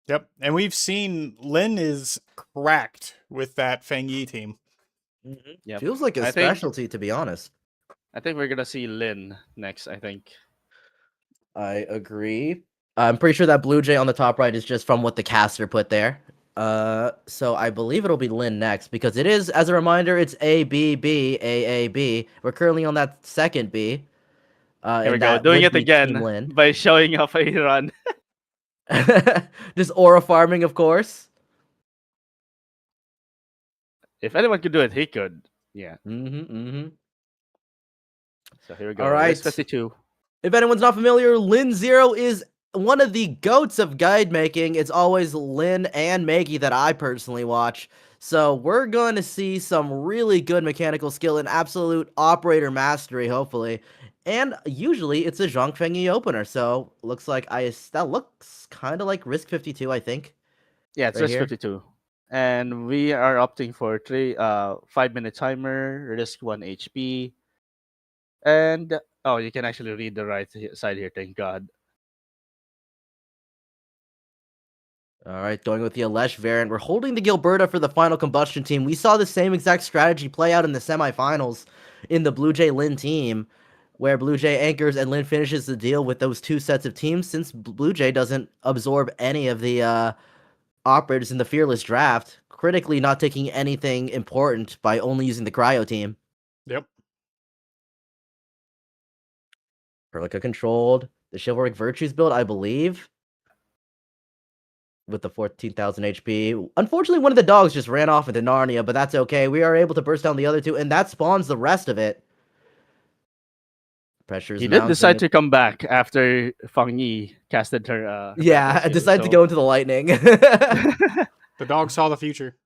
Yep. And we've seen Lin is cracked with that Feng Yi team. Yep. Feels like a I think- specialty, to be honest. I think we're gonna see Lin next. I think. I agree. I'm pretty sure that Blue Jay on the top right is just from what the caster put there. So I believe it'll be Lin next because it is, as a reminder, it's A B B A A B. We're currently on that second B. Here we and go, that doing would it be Team again Lin. by showing off a run. Just aura farming, of course. If anyone could do it, he could. Yeah. Mm-hmm. So here we go. All right. List 52. If anyone's not familiar, Lin Zero is one of the goats of guide making. It's always Lin and Maggie that I personally watch. So we're going to see some really good mechanical skill and absolute operator mastery, hopefully. And usually it's a Zhang Fengyi opener. So looks like that looks kind of like Risk 52, I think. Yeah, it's Right risk here. 52. And we are opting for 5-minute timer, risk 1 HP. And oh, you can actually read the right side here, thank God. All right, going with the Alesh variant. We're holding the Gilberta for the final combustion team. We saw the same exact strategy play out in the semifinals in the Blue Jay Lin team, where Blue Jay anchors and Lin finishes the deal with those two sets of teams since Blue Jay doesn't absorb any of the operators in the Fearless draft, critically not taking anything important by only using the Cryo team. Yep. Perlica controlled. The Chivalric Virtues build, I believe, with the 14,000 HP. Unfortunately, one of the dogs just ran off into Narnia, but that's okay. We are able to burst down the other two, and that spawns the rest of it. Pressure's He did decide mounting. to come back after Fang Yi casted her. Yeah, battle I decided to skill, go into the lightning. so- The dog saw the future.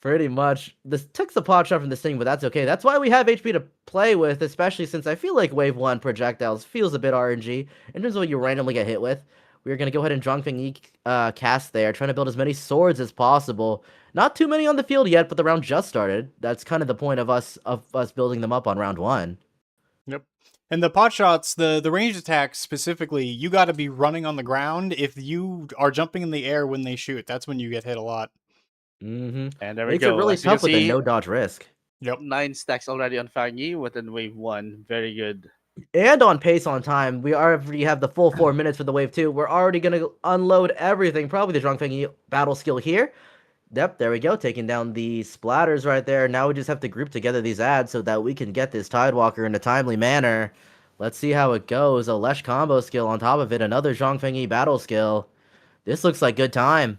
Pretty much. This took the pot shot from this thing, but that's okay. That's why we have HP to play with, especially since I feel like Wave 1 projectiles feels a bit RNG in terms of what you randomly get hit with. We're going to go ahead and Zhongfeng Yi cast there, trying to build as many swords as possible. Not too many on the field yet, but the round just started. That's kind of the point of us building them up on round 1. Yep. And the pot shots, the ranged attacks specifically, you got to be running on the ground. If you are jumping in the air when they shoot, that's when you get hit a lot. Mm-hmm. And there we Makes go. it really As you can tough with a see, no dodge risk. Yep. 9 stacks already on Fang Yi within wave 1. Very good. And on pace on time. We already have the full 4 minutes for the wave 2. We're already going to unload everything. Probably the Zhongfeng Yi battle skill here. Yep, there we go. Taking down the splatters right there. Now we just have to group together these ads so that we can get this Tidewalker in a timely manner. Let's see how it goes. A Lesh combo skill on top of it. Another Zhongfeng Yi battle skill. This looks like good time.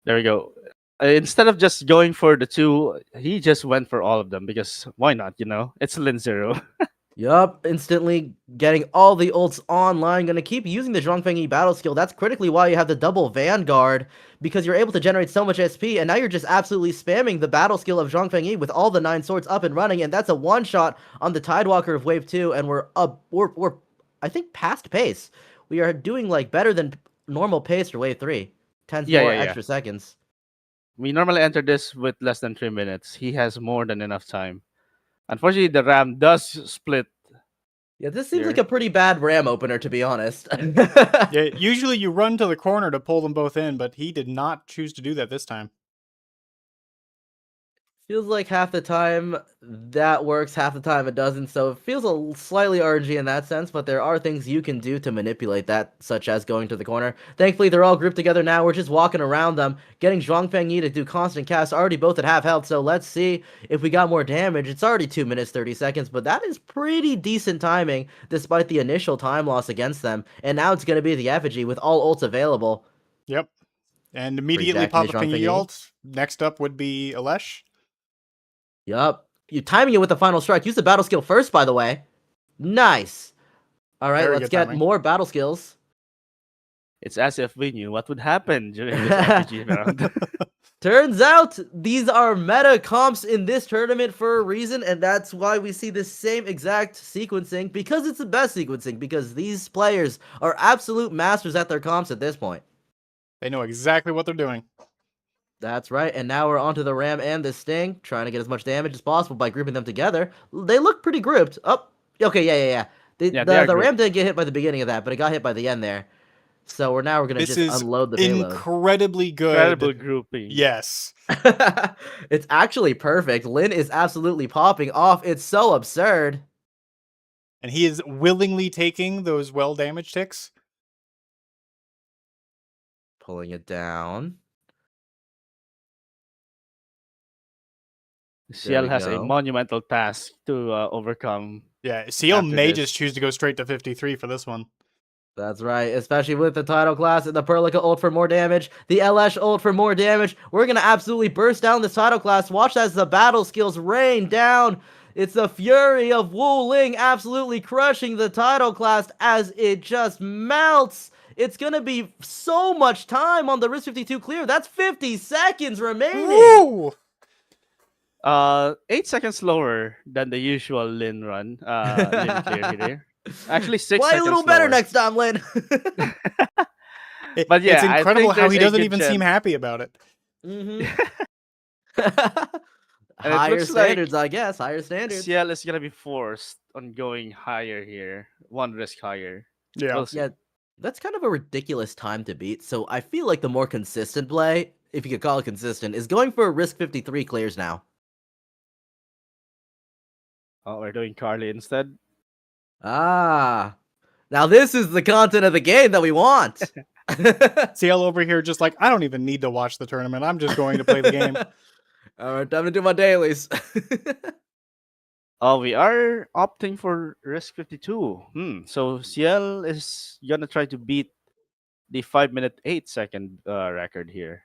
There we go. Instead of just going for the 2, he just went for all of them because why not? It's Lin Zero. Yup, instantly getting all the ults online. Gonna keep using the Zhongfeng Yi battle skill. That's critically why you have the double Vanguard, because you're able to generate so much SP, and now you're just absolutely spamming the battle skill of Zhongfeng Yi with all the 9 swords up and running, and that's a one-shot on the Tidewalker of Wave 2, and we're I think, past pace. We are doing, like, better than normal pace for Wave 3. 10 more extra seconds. We normally enter this with less than 3 minutes. He has more than enough time. Unfortunately, the RAM does split. Yeah, this seems Here. like a pretty bad RAM opener, to be honest. Yeah, usually you run to the corner to pull them both in, but he did not choose to do that this time. Feels like half the time that works, half the time it doesn't, so it feels slightly RNG in that sense, but there are things you can do to manipulate that, such as going to the corner. Thankfully, they're all grouped together now. We're just walking around them, getting Zhuangfeng Yi to do constant casts, already both at half health, so let's see if we got more damage. It's already 2 minutes, 30 seconds, but that is pretty decent timing, despite the initial time loss against them, and now it's going to be the Effigy with all ults available. Yep. And immediately Projecting pop a the Feng Yi Zhongfeng Yi. ult. Next up would be Alesh. Yup. You're timing it with the final strike. Use the battle skill first, by the way. Nice. All right, Very let's good get timing. more battle skills. It's as if we knew what would happen during this RPG round. Turns out these are meta comps in this tournament for a reason, and that's why we see the same exact sequencing, because it's the best sequencing, because these players are absolute masters at their comps at this point. They know exactly what they're doing. That's right, and now we're onto the Ram and the Sting, trying to get as much damage as possible by grouping them together. They look pretty grouped. Oh, okay, yeah. The Ram didn't get hit by the beginning of that, but it got hit by the end there. So we're gonna This just is unload the payload. incredibly good. Incredible grouping. Yes. It's actually perfect. Lin is absolutely popping off. It's so absurd. And he is willingly taking those well damage ticks. Pulling it down. CL we has a go. monumental task to overcome. Yeah, CL After may this. just choose to go straight to 53 for this one. That's right, especially with the title class and the Perlica ult for more damage, the LS ult for more damage. We're going to absolutely burst down this title class. Watch as the battle skills rain down. It's the fury of Wu Ling absolutely crushing the title class as it just melts. It's going to be so much time on the Risk 52 clear. That's 50 seconds remaining. Woo! 8 seconds slower than the usual Lin run. Lin clear here. Actually, 6 Play seconds a little better slower. next time, Lin. But yeah, it's I incredible think how he there's a doesn't good even seem chance. happy about it. Mm-hmm. And it Higher looks like standards, I guess. Higher standards. CL is gonna be forced on going higher here. One risk higher. Yeah. We'll see. Yeah, that's kind of a ridiculous time to beat. So I feel like the more consistent play, if you could call it consistent, is going for Risk 53 clears now. Oh, we're doing Carly instead. Ah. Now this is the content of the game that we want. CL over here just like, I don't even need to watch the tournament. I'm just going to play the game. All right, time to do my dailies. Oh, we are opting for risk 52. So CL is gonna try to beat the 5-minute 8-second record here.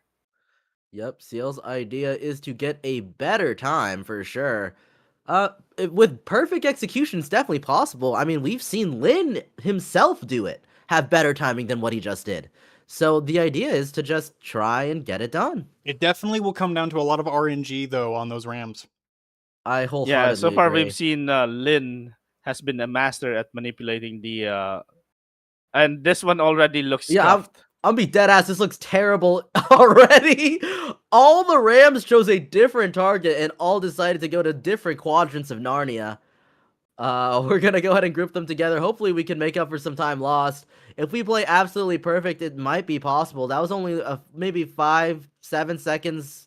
Yep, Seal's idea is to get a better time for sure. With perfect execution, it's definitely possible. I mean, we've seen Lin himself do it, have better timing than what he just did. So the idea is to just try and get it done. It definitely will come down to a lot of RNG though on those Rams. I wholeheartedly Yeah, so far agree. we've seen Lin has been a master at manipulating the and this one already looks scuffed. I'll be dead ass. This looks terrible already. All the Rams chose a different target and all decided to go to different quadrants of Narnia. We're gonna go ahead and group them together. Hopefully we can make up for some time lost. If we play absolutely perfect, it might be possible. That was only maybe 5-7 seconds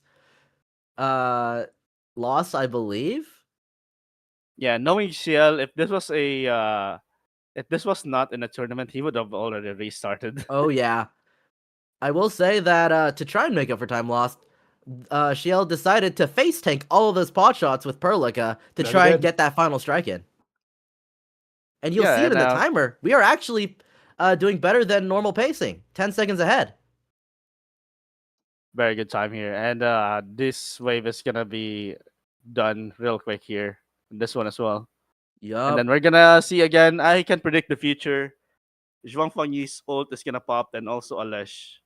lost, I believe. Yeah, knowing CL, if this was not in a tournament, he would have already restarted. Oh yeah. I will say that to try and make up for time lost, Shiel decided to face tank all of those pot shots with Perlica to That he try and did. get that final strike in. And you'll Yeah, see it in and, the timer. We are actually doing better than normal pacing. 10 seconds ahead. Very good time here. And this wave is gonna be done real quick here. This one as well. Yup. And then we're gonna see again. I can predict the future. Zhuang Fengyi's ult is gonna pop, and also Alesh.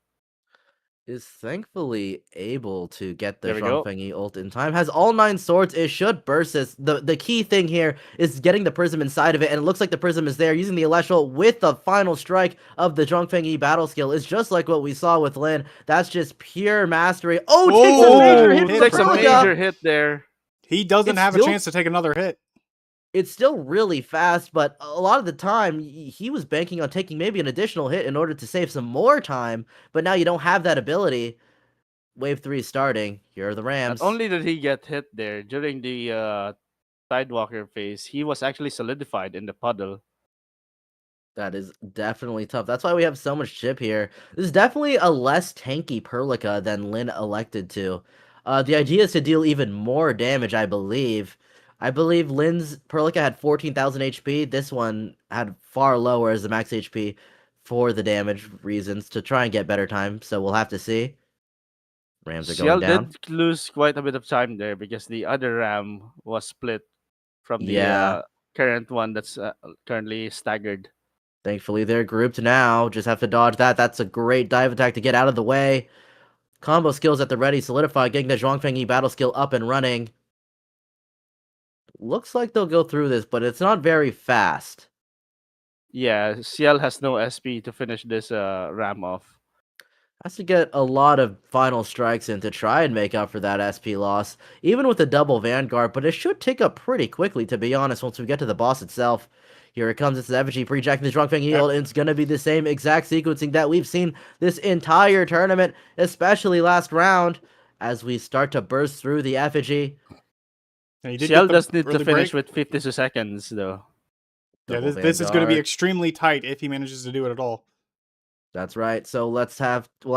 Is thankfully able to get the There we go. Shuangfengyi ult in time. Has all 9 swords. It should burst this. The key thing here is getting the prism inside of it, and it looks like the prism is there. Using the Alesh ult with the final strike of the Zhuangfengyi battle skill is just like what we saw with Lin. That's just pure mastery. Oh, takes a major hit from Takes a Perlica. major hit there. He doesn't It's have still- a chance to take another hit. It's still really fast, but a lot of the time he was banking on taking maybe an additional hit in order to save some more time, but now you don't have that ability. Wave 3 is starting. Here are the Rams. Not only did he get hit there during the Tidewalker phase, he was actually solidified in the puddle. That is definitely tough. That's why we have so much chip here. This is definitely a less tanky Perlica than Lin elected to. The idea is to deal even more damage, I believe. I believe Lin's Perlica had 14,000 HP. This one had far lower as the max HP for the damage reasons to try and get better time. So we'll have to see. Rams are CL going down. did lose quite a bit of time there because the other Ram was split from the Yeah. current one that's currently staggered. Thankfully, they're grouped now. Just have to dodge that. That's a great dive attack to get out of the way. Combo skills at the ready, solidify, getting the Zhuangfeng Yi battle skill up and running. Looks like they'll go through this, but it's not very fast. Yeah, CL has no SP to finish this ram off. Has to get a lot of final strikes in to try and make up for that SP loss, even with the double Vanguard, but it should tick up pretty quickly, to be honest, once we get to the boss itself. Here it comes, it's the Effigy pre-jacking the Zhuangfeng Yield, and it's going to be the same exact sequencing that we've seen this entire tournament, especially last round, as we start to burst through the Effigy. And he did CL get the does need to early finish break. with 52 seconds, though. Yeah, Double this is going to be Vanguard. extremely tight if he manages to do it at all. That's right. So we'll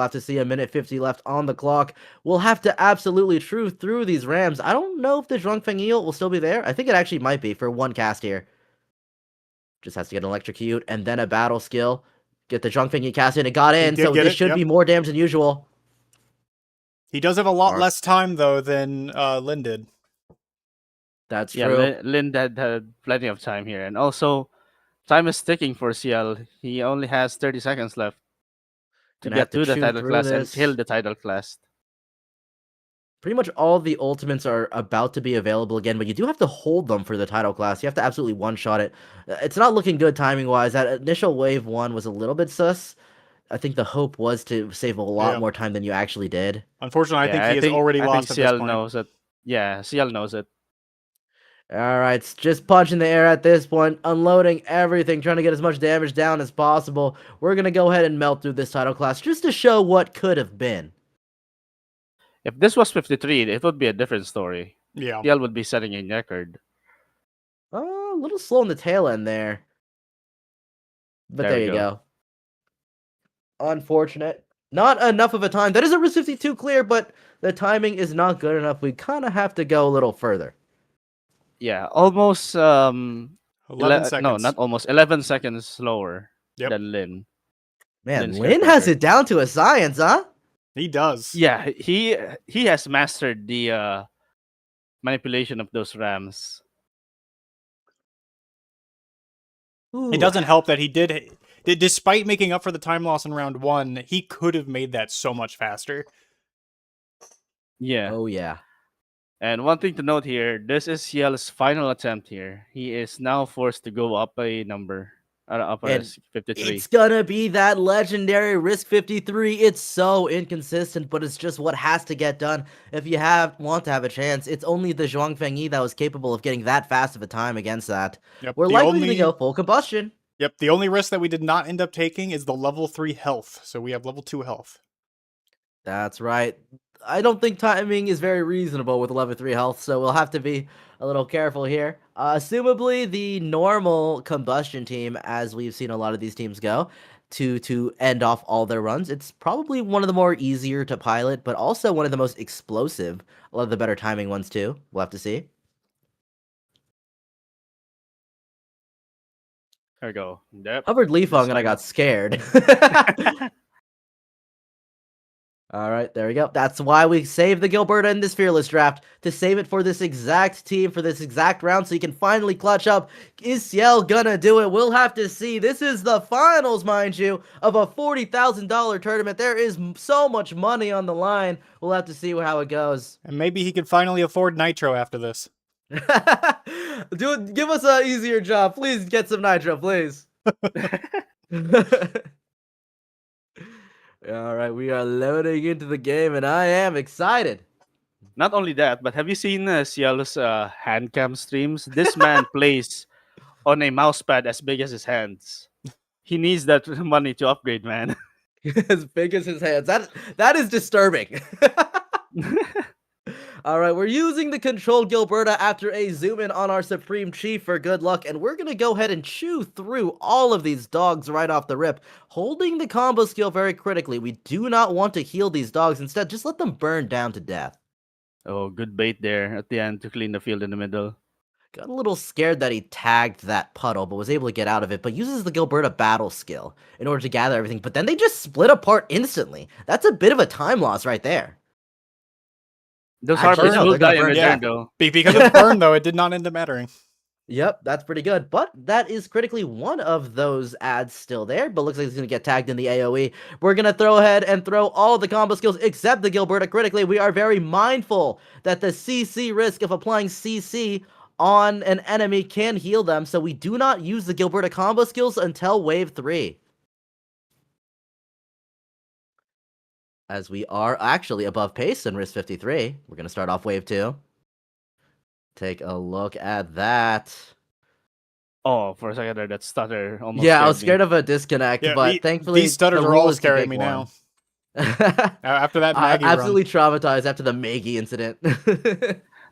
have to see a minute 50 left on the clock. We'll have to absolutely chew through these rams. I don't know if the Zhuangfeng Eel will still be there. I think it actually might be for one cast here. Just has to get an electrocute and then a battle skill. Get the Zhuangfeng Yi cast in. It got in, so this should be more damage than usual. He does have a lot less time though than Lin did. That's Yeah, true. Lin had plenty of time here. And also, time is ticking for CL. He only has 30 seconds left to Gonna have get to to the chew title through class this. and kill the title class. Pretty much all the ultimates are about to be available again, but you do have to hold them for the title class. You have to absolutely one-shot it. It's not looking good timing-wise. That initial wave 1 was a little bit sus. I think the hope was to save a lot more time than you actually did. Unfortunately, I think he has already lost at this CL point. knows it. Yeah, CL knows it. Alright, just punching the air at this point, unloading everything, trying to get as much damage down as possible. We're going to go ahead and melt through this title class just to show what could have been. If this was 53, it would be a different story. Yeah. CL would be setting a record. A little slow in the tail end there. But there you go. Unfortunate. Not enough of a time. That is a risk 52 clear, but the timing is not good enough. We kind of have to go a little further. Yeah, almost 11 seconds. No, not almost 11 seconds slower than Lin. Man, Lin has it down to a science, huh? He does. Yeah, he has mastered the manipulation of those rams. Ooh. It doesn't help that he did, despite making up for the time loss in round 1, he could have made that so much faster. Yeah. Oh, yeah. And one thing to note here, this is CL's final attempt here. He is now forced to go up a number. Up a 53. It's gonna be that legendary risk 53. It's so inconsistent, but it's just what has to get done. If you want to have a chance, it's only the Zhuangfeng Yi that was capable of getting that fast of a time against that. Yep, We're likely to go full combustion. Yep, the only risk that we did not end up taking is the level 3 health. So we have level 2 health. That's right. I don't think timing is very reasonable with level 3 health, so we'll have to be a little careful here. Assumably, the normal combustion team, as we've seen a lot of these teams go, to end off all their runs, it's probably one of the more easier to pilot, but also one of the most explosive. A lot of the better timing ones, too. We'll have to see. There we go. Yep. Hovered Leafung and I got scared. All right, there we go. That's why we saved the Gilberta in this Fearless draft, to save it for this exact team, for this exact round, so you can finally clutch up. Is Ciel gonna do it? We'll have to see. This is the finals, mind you, of a $40,000 tournament. There is so much money on the line. We'll have to see how it goes. And maybe he could finally afford Nitro after this. Dude, give us an easier job. Please get some Nitro, please. All right, we are loading into the game, and I am excited. Not only that, but have you seen Ciel's hand cam streams? This man plays on a mousepad as big as his hands. He needs that money to upgrade, man. As big as his hands. That is disturbing. All right, we're using the controlled Gilberta after a zoom in on our Supreme Chief for good luck, and we're going to go ahead and chew through all of these dogs right off the rip, holding the combo skill very critically. We do not want to heal these dogs. Instead, just let them burn down to death. Oh, good bait there at the end to clean the field in the middle. Got a little scared that he tagged that puddle, but was able to get out of it, but uses the Gilberta battle skill in order to gather everything, but then they just split apart instantly. That's a bit of a time loss right there. Those Actually, harpies no, will they're gonna die in burn return, down. though. Because of burn, though, it did not end up mattering. Yep, that's pretty good. But that is critically one of those ads still there, but looks like it's going to get tagged in the AoE. We're going to throw ahead and throw all the combo skills except the Gilberta critically. We are very mindful that the CC risk of applying CC on an enemy can heal them, so we do not use the Gilberta combo skills until wave 3. As we are actually above pace in risk 53. We're going to start off wave 2. Take a look at that. Oh, for a second there, that stutter almost Yeah, I was me. scared of a disconnect, Yeah, but thankfully these stutters the are rule all is the scaring big me one. now. After that Maggie absolutely run. traumatized after the Maggie incident.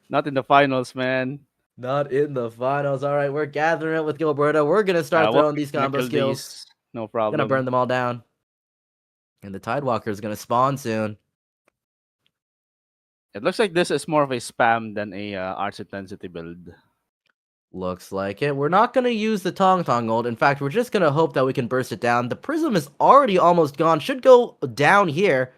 Not in the finals, man. Not in the finals. All right, we're gathering it with Gilberto. We're gonna start We're throwing these gonna combo kill skills. these, no Gonna problem. burn them all down. And the Tidewalker is gonna spawn soon. It looks like this is more of a spam than a arts intensity build. Looks like it. We're not going to use the Tong Tong ult. In fact, we're just going to hope that we can burst it down. The Prism is already almost gone. Should go down here.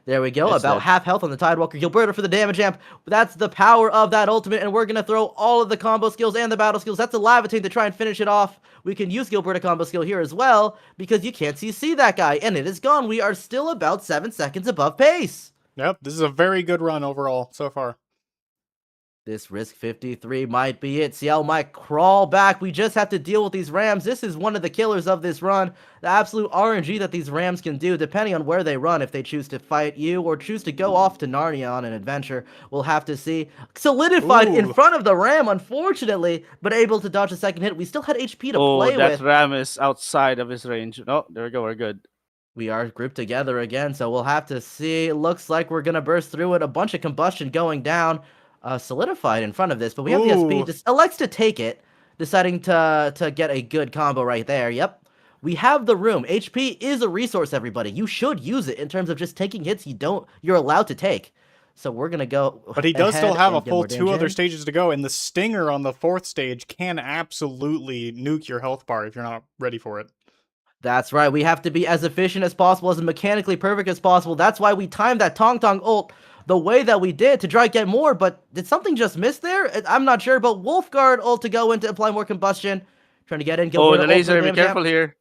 There we go. It's About dead. half health on the Tidewalker. Gilberto for the damage amp. That's the power of that ultimate, and we're going to throw all of the combo skills and the battle skills. That's a Levitate to try and finish it off. We can use Gilberto combo skill here as well, because you can't CC that guy, and it is gone. We are still about 7 seconds above pace. Yep, this is a very good run overall so far. This risk 53 might be it. CL might crawl back. We just have to deal with these Rams. This is one of the killers of this run. The absolute RNG that these Rams can do, depending on where they run. If they choose to fight you or choose to go off to Narnia on an adventure, we'll have to see. Solidified in Ooh. front of the Ram, unfortunately, but able to dodge a second hit. We still had HP to play that with. ram is outside of his range. Oh, there we go. We're good. We are grouped together again, so we'll have to see. It looks like we're going to burst through it. A bunch of combustion going down. Solidified in front of this, but we have the SP. Ooh. Just elects to take it, deciding to get a good combo right there. Yep. We have the room. HP is a resource, everybody. You should use it in terms of just taking hits you're allowed to take. So we're gonna go. But he does still ahead have a and get full more 2 damage other in. stages to go, and the Stinger on the 4th stage can absolutely nuke your health bar if you're not ready for it. That's right. We have to be as efficient as possible, as mechanically perfect as possible. That's why we timed that Tong Tong ult the way that we did to try to get more, but did something just miss there? I'm not sure, but Wolfguard ult to go in to apply more combustion. Trying to get in. Oh, Gilberto the ult for laser. Be damage careful amp. here.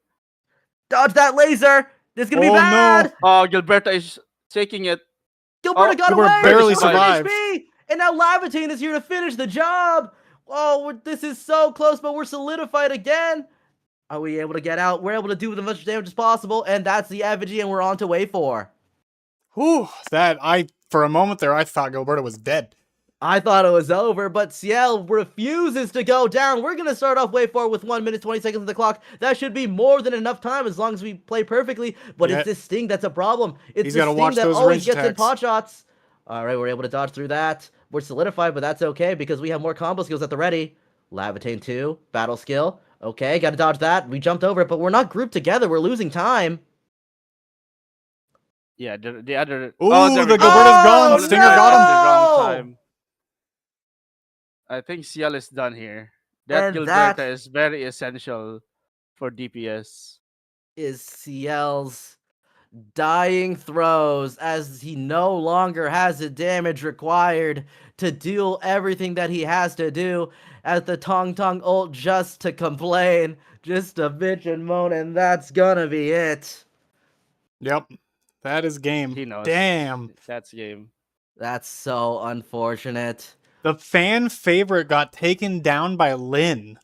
Dodge that laser! This is gonna be Oh, no. bad! Oh, Gilberto is taking it. Gilberto Oh, got Gilberto away! barely With 100 survived. HP! And now Levitate is here to finish the job! Oh, this is so close, but we're solidified again! Are we able to get out? We're able to do as much damage as possible, and that's the effigy, and we're on to wave 4. Whew, for a moment there, I thought Gilberto was dead. I thought it was over, but Ciel refuses to go down. We're going to start off wave 4 with 1 minute 20 seconds on the clock. That should be more than enough time as long as we play perfectly. But Yeah. it's this Sting that's a problem. It's He's the gotta Sting watch that those always range gets in attacks. pot shots. All right, we're able to dodge through that. We're solidified, but that's okay because we have more combo skills at the ready. Levitate 2, battle skill. Okay, got to dodge that. We jumped over it, but we're not grouped together. We're losing time. Yeah, the other. Ooh, there we the go. Gilberto's gone. Oh, Stinger got him. The wrong no! time. I think Ciel is done here. That And Gilberta that- is very essential for DPS. Is Ciel's dying throws as he no longer has the damage required to do everything that he has to do at the Tong Tong ult just to complain, just to bitch and moan, and that's gonna be it. Yep, that is game. He knows. Damn. That's game. That's so unfortunate. The fan favorite got taken down by Lin.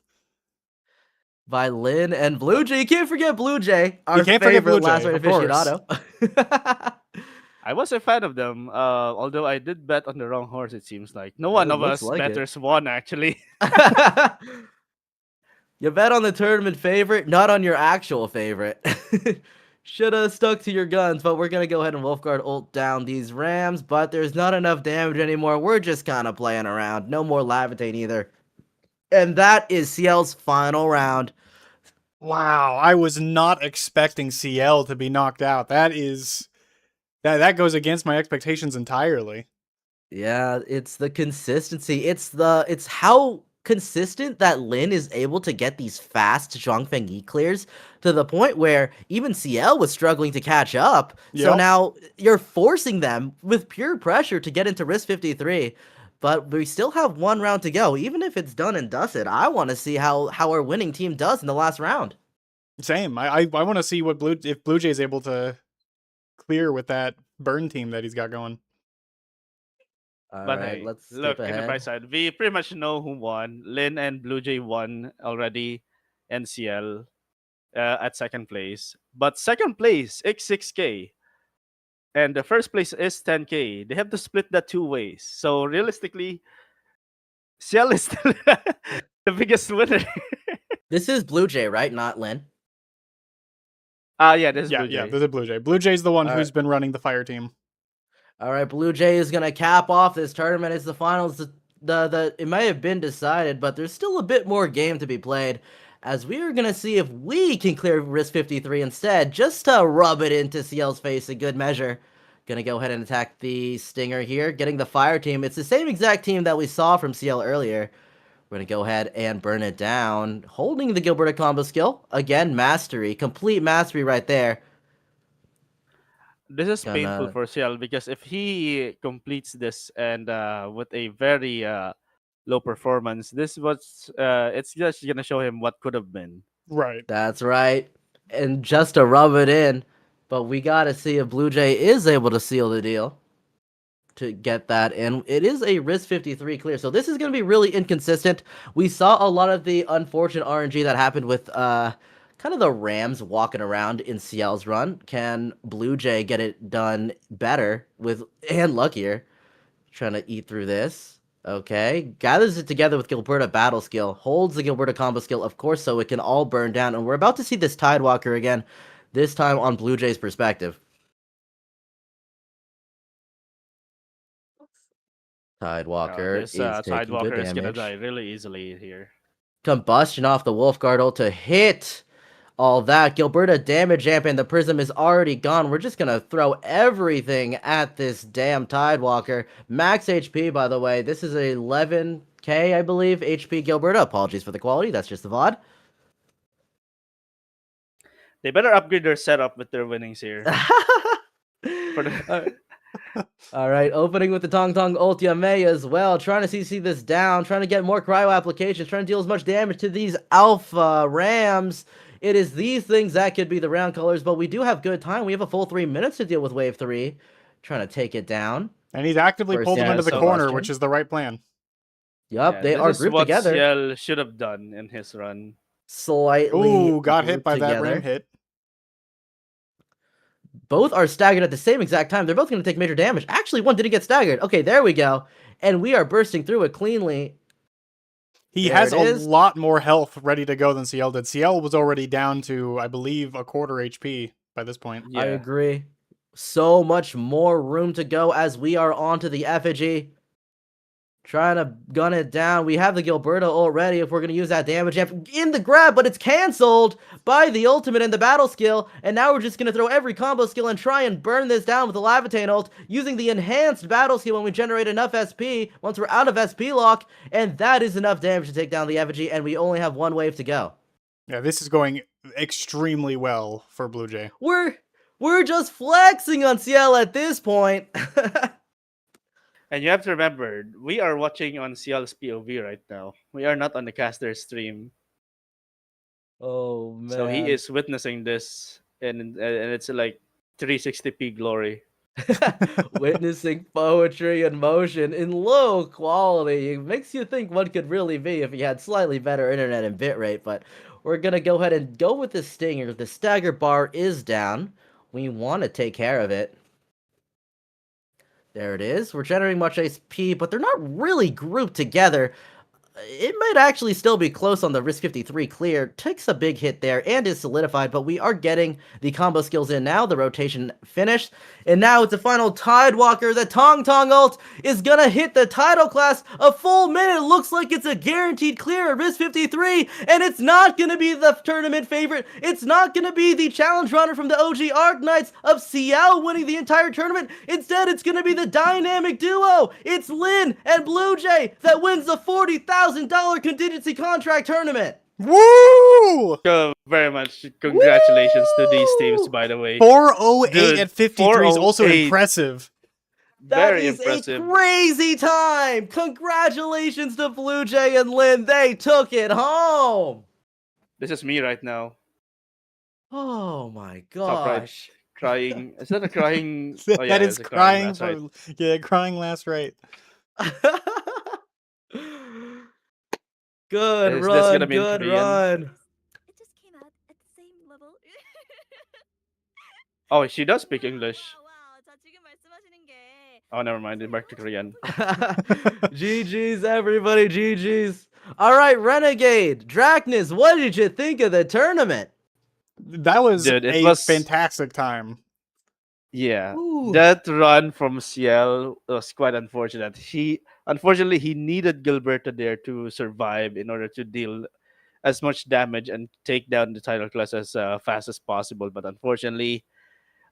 By Lin and Blue Jay. You can't forget Blue Jay, our can't forget favorite Blue Jay, last rate of course. aficionado. I was a fan of them, although I did bet on the wrong horse, it seems like. No one It of looks us like it. betters won, actually. You bet on the tournament favorite, not on your actual favorite. Should have stuck to your guns, but we're going to go ahead and Wolfguard ult down these Rams, but there's not enough damage anymore. We're just kind of playing around. No more Levitate either. And that is CL's final round. Wow, I was not expecting CL to be knocked out. That goes against my expectations entirely. Yeah, it's the consistency. It's how consistent that Lin is able to get these fast Zhuangfeng E clears to the point where even CL was struggling to catch up. So Yep. now you're forcing them with pure pressure to get into risk 53. but we still have one round to go. Even if it's done and dusted, I want to see how our winning team does in the last round. Same. I want to see what if Blue Jay's able to clear with that burn team that he's got going. All But right, hey, let's skip look, in the ahead. bright side, we pretty much know who won. Lin and Blue Jay won already. NCL at second place. But second place, X6K. And the first place is 10K. They have to split that 2 ways. So realistically, CL is still the biggest winner. This is Blue Jay, right? Not Lin. Yeah, this is Yeah, Blue Jay. yeah, this is Blue Jay. Blue Jay's the one All who's right. been running the fire team. All right, Blue Jay is gonna cap off this tournament. It's the finals. It might have been decided, but there's still a bit more game to be played. As we are gonna see if we can clear Risk 53 instead, just to rub it into CL's face a good measure. Gonna go ahead and attack the Stinger here, getting the fire team. It's the same exact team that we saw from CL earlier. We're gonna go ahead and burn it down, holding the Gilberta combo skill. Again, mastery, complete mastery right there. This is painful for CL because if he completes this and with a very low performance, this was it's just gonna show him what could have been. Right. That's right. And just to rub it in, but we gotta see if Blue Jay is able to seal the deal to get that in. It is a Risk 53 clear, so this is gonna be really inconsistent. We saw a lot of the unfortunate RNG that happened with kind of the Rams walking around in CL's run. Can Blue Jay get it done better and luckier? Trying to eat through this. Okay. Gathers it together with Gilberta battle skill. Holds the Gilberta combo skill, of course, so it can all burn down. And we're about to see this Tidewalker again, this time on Blue Jay's perspective. Tidewalker This is taking Tidewalker good is gonna damage. die really easily here. Combustion off the Wolfguard ult to hit all that. Gilberta damage amp and the Prism is already gone. We're just gonna throw everything at this damn Tidewalker. Max HP, by the way. This is 11k, I believe, HP Gilberta. Apologies for the quality. That's just the VOD. They better upgrade their setup with their winnings here. All right, opening with the Tong Tong Ultia May as well. Trying to CC this down, trying to get more cryo applications, trying to deal as much damage to these Alpha Rams. It is these things that could be the round colors, but we do have good time. We have a full 3 minutes to deal with Wave 3. Trying to take it down. And he's actively First pulled him down into the is corner, Sebastian. which is the right plan. Yup, they are this is grouped what together. CL should have done in his run. Slightly Ooh, got hit grouped by that together. ram hit. Both are staggered at the same exact time. They're both going to take major damage. Actually, one didn't get staggered. Okay, there we go. And we are bursting through it cleanly. He There has it a is. lot more health ready to go than CL did. CL was already down to, I believe, a quarter HP by this point. Yeah. I agree. So much more room to go as we are onto the effigy. Trying to gun it down. We have the Gilberta already if we're going to use that damage amp in the grab, but it's canceled by the ultimate and the battle skill. And now we're just going to throw every combo skill and try and burn this down with the Levitate ult using the enhanced battle skill when we generate enough SP once we're out of SP lock. And that is enough damage to take down the effigy, and we only have one wave to go. Yeah, this is going extremely well for Blue Jay. We're just flexing on CL at this point. And you have to remember, we are watching on CL's POV right now. We are not on the caster stream. Oh, man. So he is witnessing this, and it's like 360p glory. Witnessing poetry and motion in low quality. It makes you think what could really be if he had slightly better internet and bitrate, but we're going to go ahead and go with the Stinger. The stagger bar is down. We want to take care of it. There it is. We're generating much SP, but they're not really grouped together. It might actually still be close on the Risk 53 clear. Takes a big hit there and is solidified, but we are getting the combo skills in now. The rotation finished. And now it's the final Tidewalker. The Tong Tong ult is going to hit the title class a full minute. Looks like it's a guaranteed clear at Risk 53. And it's not going to be the tournament favorite. It's not going to be the challenge runner from the OG Arc Knights of CL winning the entire tournament. Instead, it's going to be the dynamic duo. It's Lin and Blue Jay that wins the $40,000 Contingency Contract Tournament. Woo! Very much congratulations to these teams, by the way. 408 Dude, at 53 is also 408. impressive. That Very is impressive. a crazy time. Congratulations to Blue Jay and Lynn. They took it home. This is me right now. Oh my Top right. gosh. Crying. Is that a crying? Oh yeah, That is it's a crying crying last right. crying last right. Good Is this gonna run, be in good Korean? run. It just came out at the same level. Oh, she does speak English. wow. 자, 지금 말씀하시는 게 Oh, never mind. It's back to Korean. GG's, everybody, GG's. All right, Renegade, Dracnus, what did you think of the tournament? That was Dude, it a was- fantastic time. Yeah, Ooh. that run from Ciel was quite unfortunate. Unfortunately, he needed Gilberto there to survive in order to deal as much damage and take down the title class as fast as possible. But unfortunately,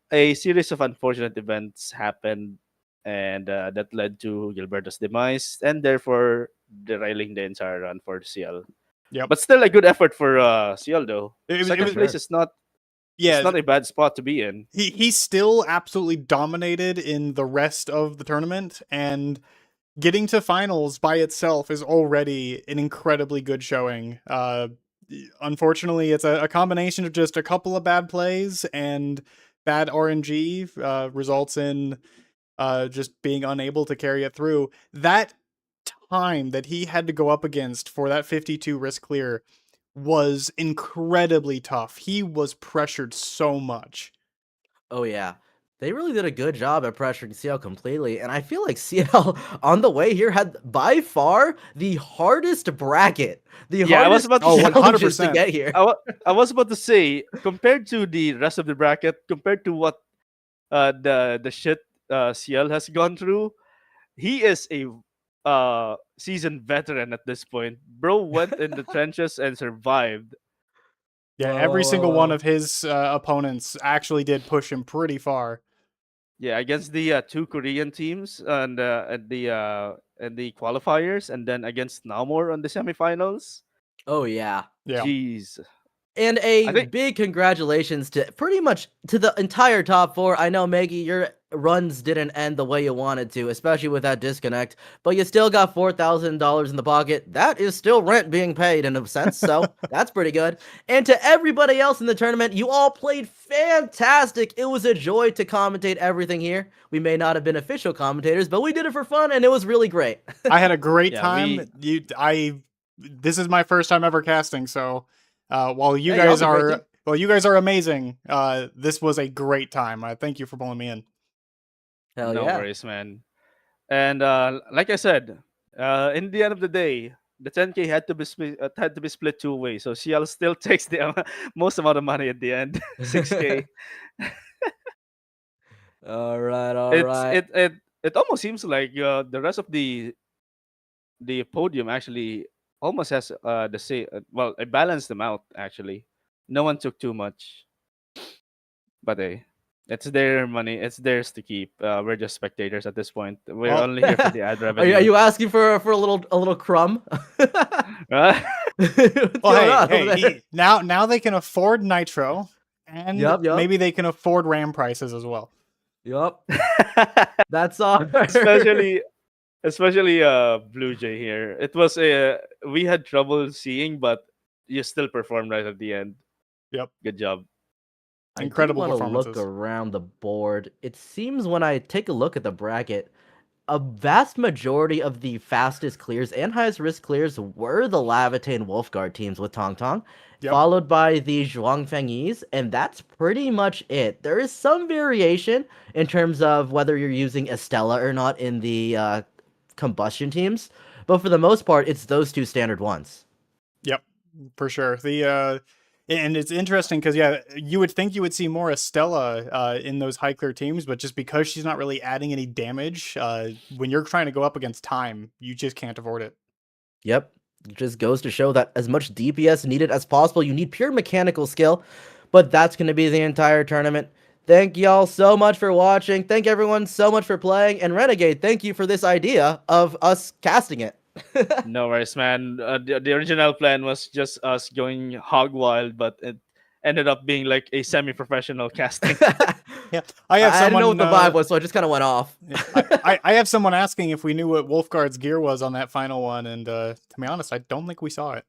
a series of unfortunate events happened, and that led to Gilberto's demise, and therefore derailing the entire run for Ciel. Yep. But still a good effort for Ciel, though. It Second was- place is not. Yeah, It's not a bad spot to be in. he still absolutely dominated in the rest of the tournament, and getting to finals by itself is already an incredibly good showing. Unfortunately, it's a combination of just a couple of bad plays and bad RNG results in just being unable to carry it through. That time that he had to go up against for that 52 risk clear was incredibly tough. He was pressured so much. Oh yeah. They really did a good job at pressuring CL completely, and I feel like CL on the way here had by far the hardest bracket. The Yeah, I was hardest about to Oh, say- challenges to 100%. get here. I was about to say, compared to the rest of the bracket, compared to what the shit CL has gone through, he is a seasoned veteran at this point. Bro went in the trenches and survived. Yeah, Whoa, every whoa, single whoa, one whoa. of his opponents actually did push him pretty far. Yeah, against the two Korean teams and the qualifiers, and then against Namor on the semifinals. Oh yeah. Yeah. Jeez. And a I think- big congratulations to pretty much to the entire top four. I know, Maggie, your runs didn't end the way you wanted to, especially with that disconnect, but you still got $4,000 in the pocket. That is still rent being paid in a sense, so that's pretty good. And to everybody else in the tournament, you all played fantastic. It was a joy to commentate everything here. We may not have been official commentators, but we did it for fun, and it was really great. I had a great Yeah, time. This is my first time ever casting, so while you Hey, y'all guys did great are too. well, you guys are amazing. This was a great time. I thank you for pulling me in. Hell No yeah. worries, man. And like I said, in the end of the day, the 10K had to be split two ways. So CL still takes the most amount of money at the end, 6K. All right, all It's right. it almost seems like the rest of the podium actually almost has the same. Well, I balanced them out actually. No one took too much, but hey, it's their money. It's theirs to keep. We're just spectators at this point. We're Well- only here for the ad Are revenue. you asking for a little crumb? Right? What's Well, going on over hey, there? now they can afford Nitro, and Yup. maybe they can afford RAM prices as well. Yup. That's all. especially Blue Jay here. It was we had trouble seeing, but you still performed right at the end. Yep. Good job. Incredible I do wanna look performances. around the board. It seems when I take a look at the bracket, a vast majority of the fastest clears and highest risk clears were the Lavate and Wolfguard teams with Tong Tong, Yep. followed by the Zhuangfengyis, and that's pretty much it. There is some variation in terms of whether you're using Estella or not in the combustion teams, but for the most part, it's those two standard ones. Yep, for sure. And it's interesting because you would think you would see more Estella in those high clear teams, but just because she's not really adding any damage, when you're trying to go up against time, you just can't afford it. Yep. It just goes to show that as much DPS needed as possible, you need pure mechanical skill, but that's going to be the entire tournament. Thank y'all so much for watching. Thank everyone so much for playing. And Renegade, thank you for this idea of us casting it. No worries, man. The original plan was just us going hog wild, but it ended up being like a semi-professional casting. Yeah, I have I didn't know what someone. the vibe was, so I just kind of went off. I have someone asking if we knew what Wolfguard's gear was on that final one, and to be honest, I don't think we saw it.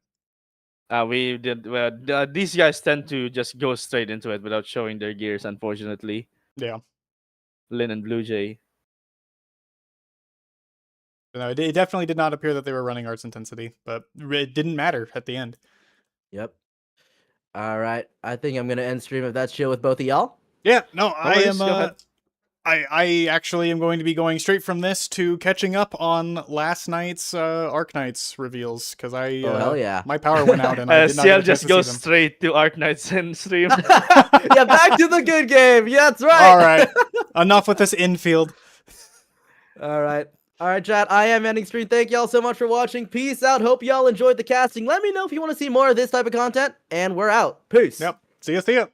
We did. Well, these guys tend to just go straight into it without showing their gears. Unfortunately, Yeah, Lin and Blue Jay. no, it definitely did not appear that they were running Arts Intensity, but it didn't matter at the end. Yep. All right. I think I'm gonna end stream if that's chill with both of y'all. Yeah, no, I worries, am. go ahead. I actually am going to be going straight from this to catching up on last night's Arknights reveals because I Oh hell yeah. my power went out and I did not get CL a chance just to goes see them. straight to Arknights and stream. Yeah, back to the good game. Yeah, that's right. All right, enough with this infield. All right. All right, chat. I am ending stream. Thank y'all so much for watching. Peace out. Hope y'all enjoyed the casting. Let me know if you want to see more of this type of content. And we're out. Peace. Yep. See ya. See ya.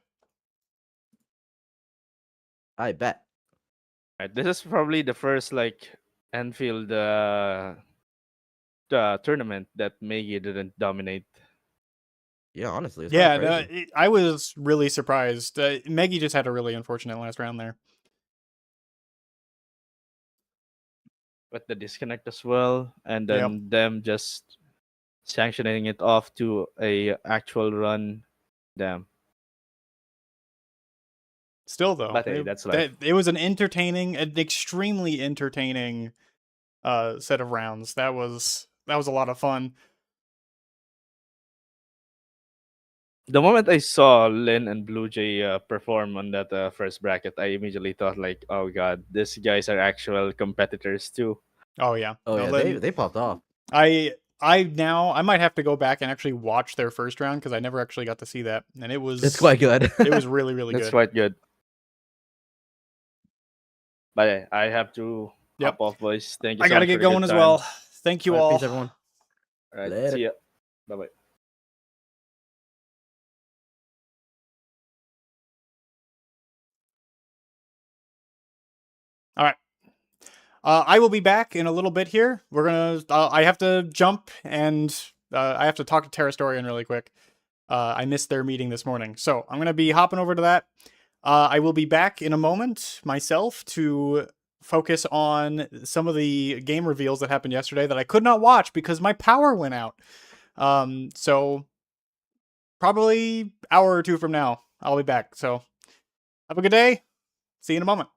I bet. Right, this is probably the first like Enfield tournament that Maggie didn't dominate. Yeah, honestly. It's Yeah, kinda no, crazy. I was really surprised. Maggie just had a really unfortunate last round there. But the disconnect as well, and Yep. then them just sanctioning it off to a actual run. Damn. Still though, But hey, that's life. it was an extremely entertaining set of rounds. That was a lot of fun. The moment I saw Lin and Blue Jay perform on that first bracket, I immediately thought like, oh god, these guys are actual competitors too. Oh yeah. Oh No, yeah, Lin- they popped off. I might have to go back and actually watch their first round because I never actually got to see that, and it was It's quite good. it was really really That's good. quite good. But hey, I have to Yep. hop off, boys. Thank you. I so gotta much get for the good going as time. well. Thank you All right, all. peace, everyone. All right, Later. see ya. Bye bye. All right. I will be back in a little bit here. We're gonna. I have to jump and I have to talk to Terrastorian really quick. I missed their meeting this morning, so I'm gonna be hopping over to that. I will be back in a moment myself to focus on some of the game reveals that happened yesterday that I could not watch because my power went out. So probably hour or two from now, I'll be back. So have a good day. See you in a moment.